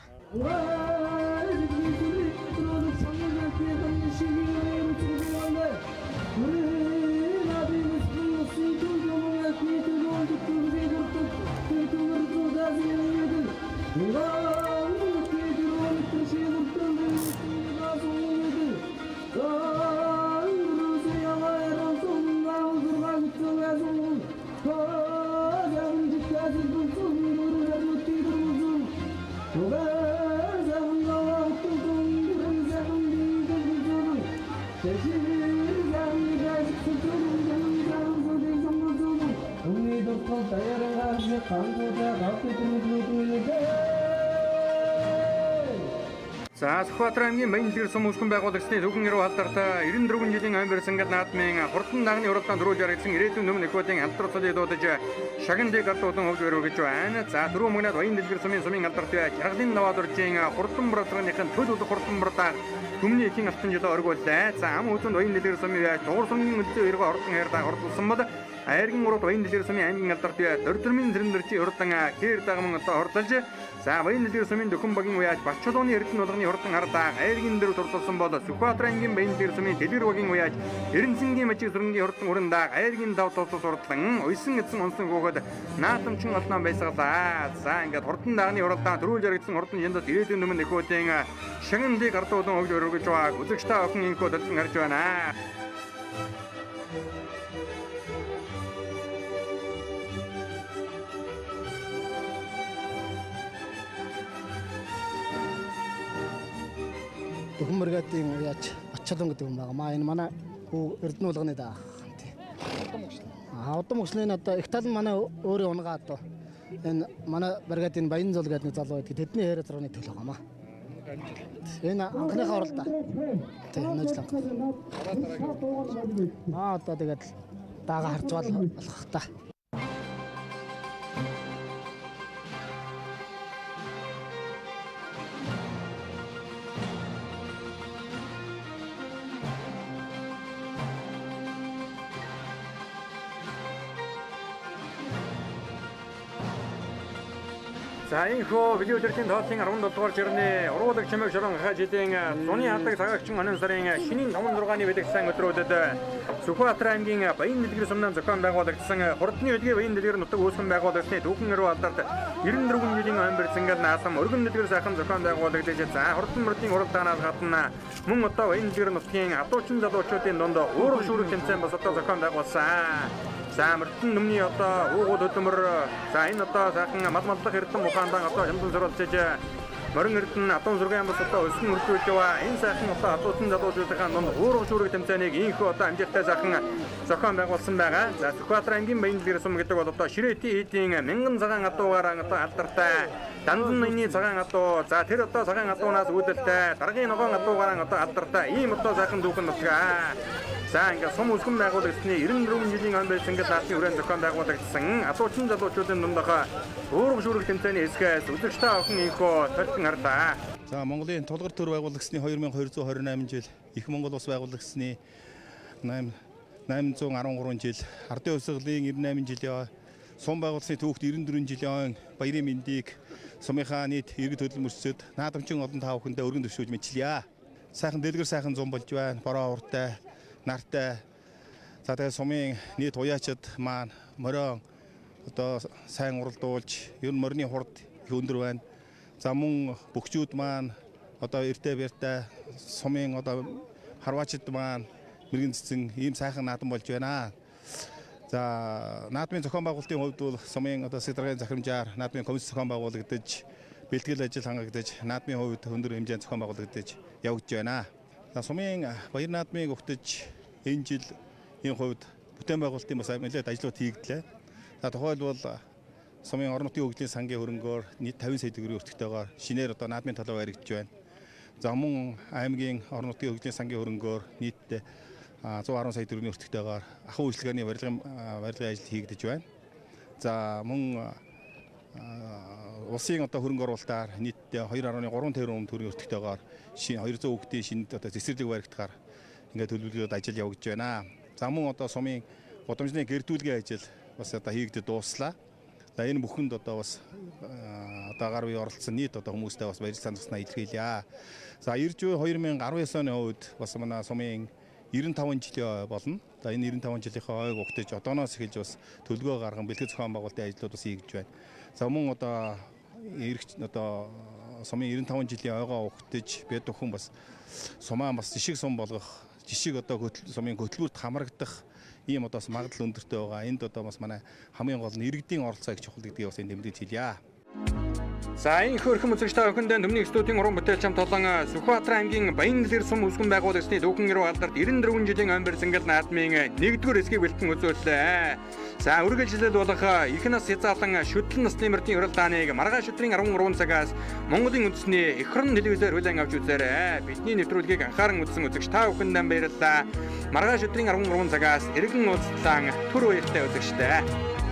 За Сүхбаатар аймгийн Баянлгэр сум үсгэн байгуулагчдын төвхөн эрүү алдартай 94 жилийн ам барьсан гал наадмын хурдан дагны уралдаанд дөрүүлж яригдсан ирээдүйн өмнө экодын алдар цолыг дуудаж шагандыг ардуулан хөвж өрөө гэж байна. За дөрөв мөнөд Баянлгэр сумын алдартай жаргалын даваадуржийн хурдан бразрынхын төлөвлөлт хурдан братаа Түмний ихийн алтан жилийн оргууллаа. За ам үзэнд Баянлгэр сумын дугур сумын өдөө эргөө ордон хайртаа хордлсон бол Айргийн урд Баянлгэр сумын аймгийн алдартай дөрвөн зэрэмдэрчи урдан хээр дагман одоо хордлож за Баянлгэр сумын дөхөн багийн уяаж Бачулууны эрдэнэ болгоны хурдан хардаа Айргийн дээр туртулсан бол Сүхбаатар аймгийн Баянлгэр сумын дэлгэр багийн уяаж Эренцэнгийн мажиг сүрэнгийн хурдан урандаа Айргийн дав тултус урдлан уйсан эцэн онсон хөөхөд наатамчин олноо байсгалаа. За ингээд хурдан дагны уралдаан төрүүлж яригдсан хурдан жиндас ирээдүйн өмнө экодын шагандыг ардуулан хөвж өргөж байгаа үзэгчтэй охин инкод дэлгэн харж байна. Дөхөн бригадын уяаж Бачулуун гэдэг юм байна. Энэ манай эрдэнэ болгоны даа. Удам мөслийн одоо их тал нь манай өөрөө унгаа одоо энэ манай бригадын Баян зул гэдэг нэг залуу байдаг. Тэдний хэрэг зургийн төлөө хамаа. Энэ анхныхаа оролдоо. Тийм нэг л. Одоо тэгээд даага харж болох та. За энэ хөө видео төрлийн тооллын 17 дугаар жирны уруудаг чимэг шорон хаа жилийн зуны хатаг цагаагчин онон сарын шинийн 5-6-ны бэлэгсэн өдрүүдэд Сүхбаатар аймгийн Баянлгэр сумнан зохион байгуулагдсан хурдны өдгөө Баянлгэр нутаг үүсгэн байгуулагчдын түүхэн эрүү алдарт 94 жилийн ам барьцангаар наасан өргөн нэдгэр сайхан зохион байгуулагдаж за хурдан мөрдийн уралдаанаас гадна мөн одоо Баянлгэр нутгийн адуучин залуучуудын дунд уурах шүүрэг тэмцээн бас одоо зохион байгуулсан. За мөрдөн өмнөний одоо уугуул хөдөлмөр за энэ одоо сайхан малмаллах эрдэн ухаандан одоо хямдан зориулж морин эрдэн атон зургийн бас одоо өсгөн өргөж яваа энэ сайхан одоо адуучин залуучуудын дунд уурах шүүрэг тэмцээнийг инхүү одоо амжилттай сайхан зохион байгуулсан байгаа. За Сүхбаатар аймгийн Баянлгэр сум гэдэг бол одоо Ширээти хийдийн мянган цагаан адуугаар одоо алдартай Данданны цагаан адуу за тэр одоо цагаан адуунаас үүдэлтэй даргын ногоон адуугаар одоо алдартай ийм одоо сайхан дүүхэн нутгаа. За ингээд сум үсгэн байгуулагчдын 94 жилийн ам барьсан гал наадмын хүрээнд зохион байгуулагдсан адуучин залуучуудын дундаа уурах шүүрэг тэмцээний эсгээс үзэгчтэй охин инхөө толтон харлаа. За Монголын тулгар төр байгуулагчдын 2228 жил, Их Монгол улс байгуулагчдын 813 жил, Ардын хувьсгалын 98 жилийн сум байгууллагын түүхт 94 жилийн баярын мэндийг сумынхаа нийт иргэд хөдөлмөрчид наадамчин олон тав хүндээ өргөн төвшүүлж мэдлээ. Сайхан дэлгэр сайхан зам болж байна. Бороо уртай нартай за тэгээ сумын нийт уяачид маань морион одоо сайн уралдуулж ер нь морины хурд их өндөр байна. За мөн бөхчүүд маань одоо эртээ бэртээ сумын одоо харваачид маань мэрэгэн цэцэн ийм сайхан наадам болж байна. За наадмын зохион байгуулалтын хувьд бол сумын одоо сэдвийн захирамжаар наадмын комисс зохион байгуулагдаж бэлтгэл ажил хангагдаж наадмын хувьд өндөр хэмжээнд зохион байгуулагдаж явагдаж байна. За сумын баяр наадмыг өгтөж энэ жил энэ хувьд бүтээн байгуулалтын бас нэлээд ажлууд хийгдлээ. За тухайлбал сумын орон нутгийн хөгжлийн сангийн хөрөнгөөр нийт 50 сая төгрөгийн өртөгтэйгээр шинээр одоо наадмын талбай баригдаж байна. За мөн аймгийн орон нутгийн хөгжлийн сангийн хөрөнгөөр нийтдээ 110 сая төгрөгийн өртөгтэйгээр ахуй үйлчлэгээний барилгын ажил хийгдэж байна. За мөн улсын одоо хөрөнгө оруулалтаар нийтдээ 2.3 тэрбум төгрөгийн өртөгтэйгээр 200 хүүхдийн шинэд одоо цэцэрлэг баригдахаар ингээд төлөвлөлөөд ажил явагдаж байна. За мөн одоо сумын гудамжны гэрдүүлгийн ажил бас одоо хийгдэж дууслаа. За энэ бүхэнд одоо бас одоо гар бие оролцсон нийт одоо хүмүүстээ бас баяр санагснаа илэрхийлье. За ирж буй 2019 оны үед бас манай сумын 95 жилийн болно. За энэ 95 жилийнхаа ойг угтаж одооноос эхэлж бас төлгөө гарган бэлтгэл зохион байгуулалтын ажлууд бас хийгдэж байна. За мөн одоо одоо сумын 95 жилийн ойгоо угтаж бид бүхэн бас сумаа бас жишг сум болгох жишг одоо сумын хөтөлбөрт хамрагдах ийм одоо магадлал өндөртэй байгаа. Энд одоо бас манай хамгийн гол нь иргэдийн оролцоо их чухал гэдгийг бас энэ тэмдэглэж хэлье. За энэ хөрхөн үзэгчтэй охиндээ Төмний студийн уран бүтээлч хамт олон Сүхбаатар аймгийн Баянлгэр сум үсгэн байгуулагчдын түүхэн эрүү алдарт 94 жилийн ам барьсан гал наадмын 1-р хэсгийг бэлтгэн үзүүллээ. За үргэлжлэл болох их нас хязгаарлан шүтлэн насны мөрдийн уралдааныг маргааш өдрийн 13 цагаас Монголын үндэсний эх орон телевизээр хүлээн авч үзээрэй. Бидний нэвтрүүлгийг анхааран үзсэн үзэгч та бүхэндээ баярлалаа. Маргааш өдрийн 13 цагаас иргэн уулзлан түр уяртай үзэгчтэй.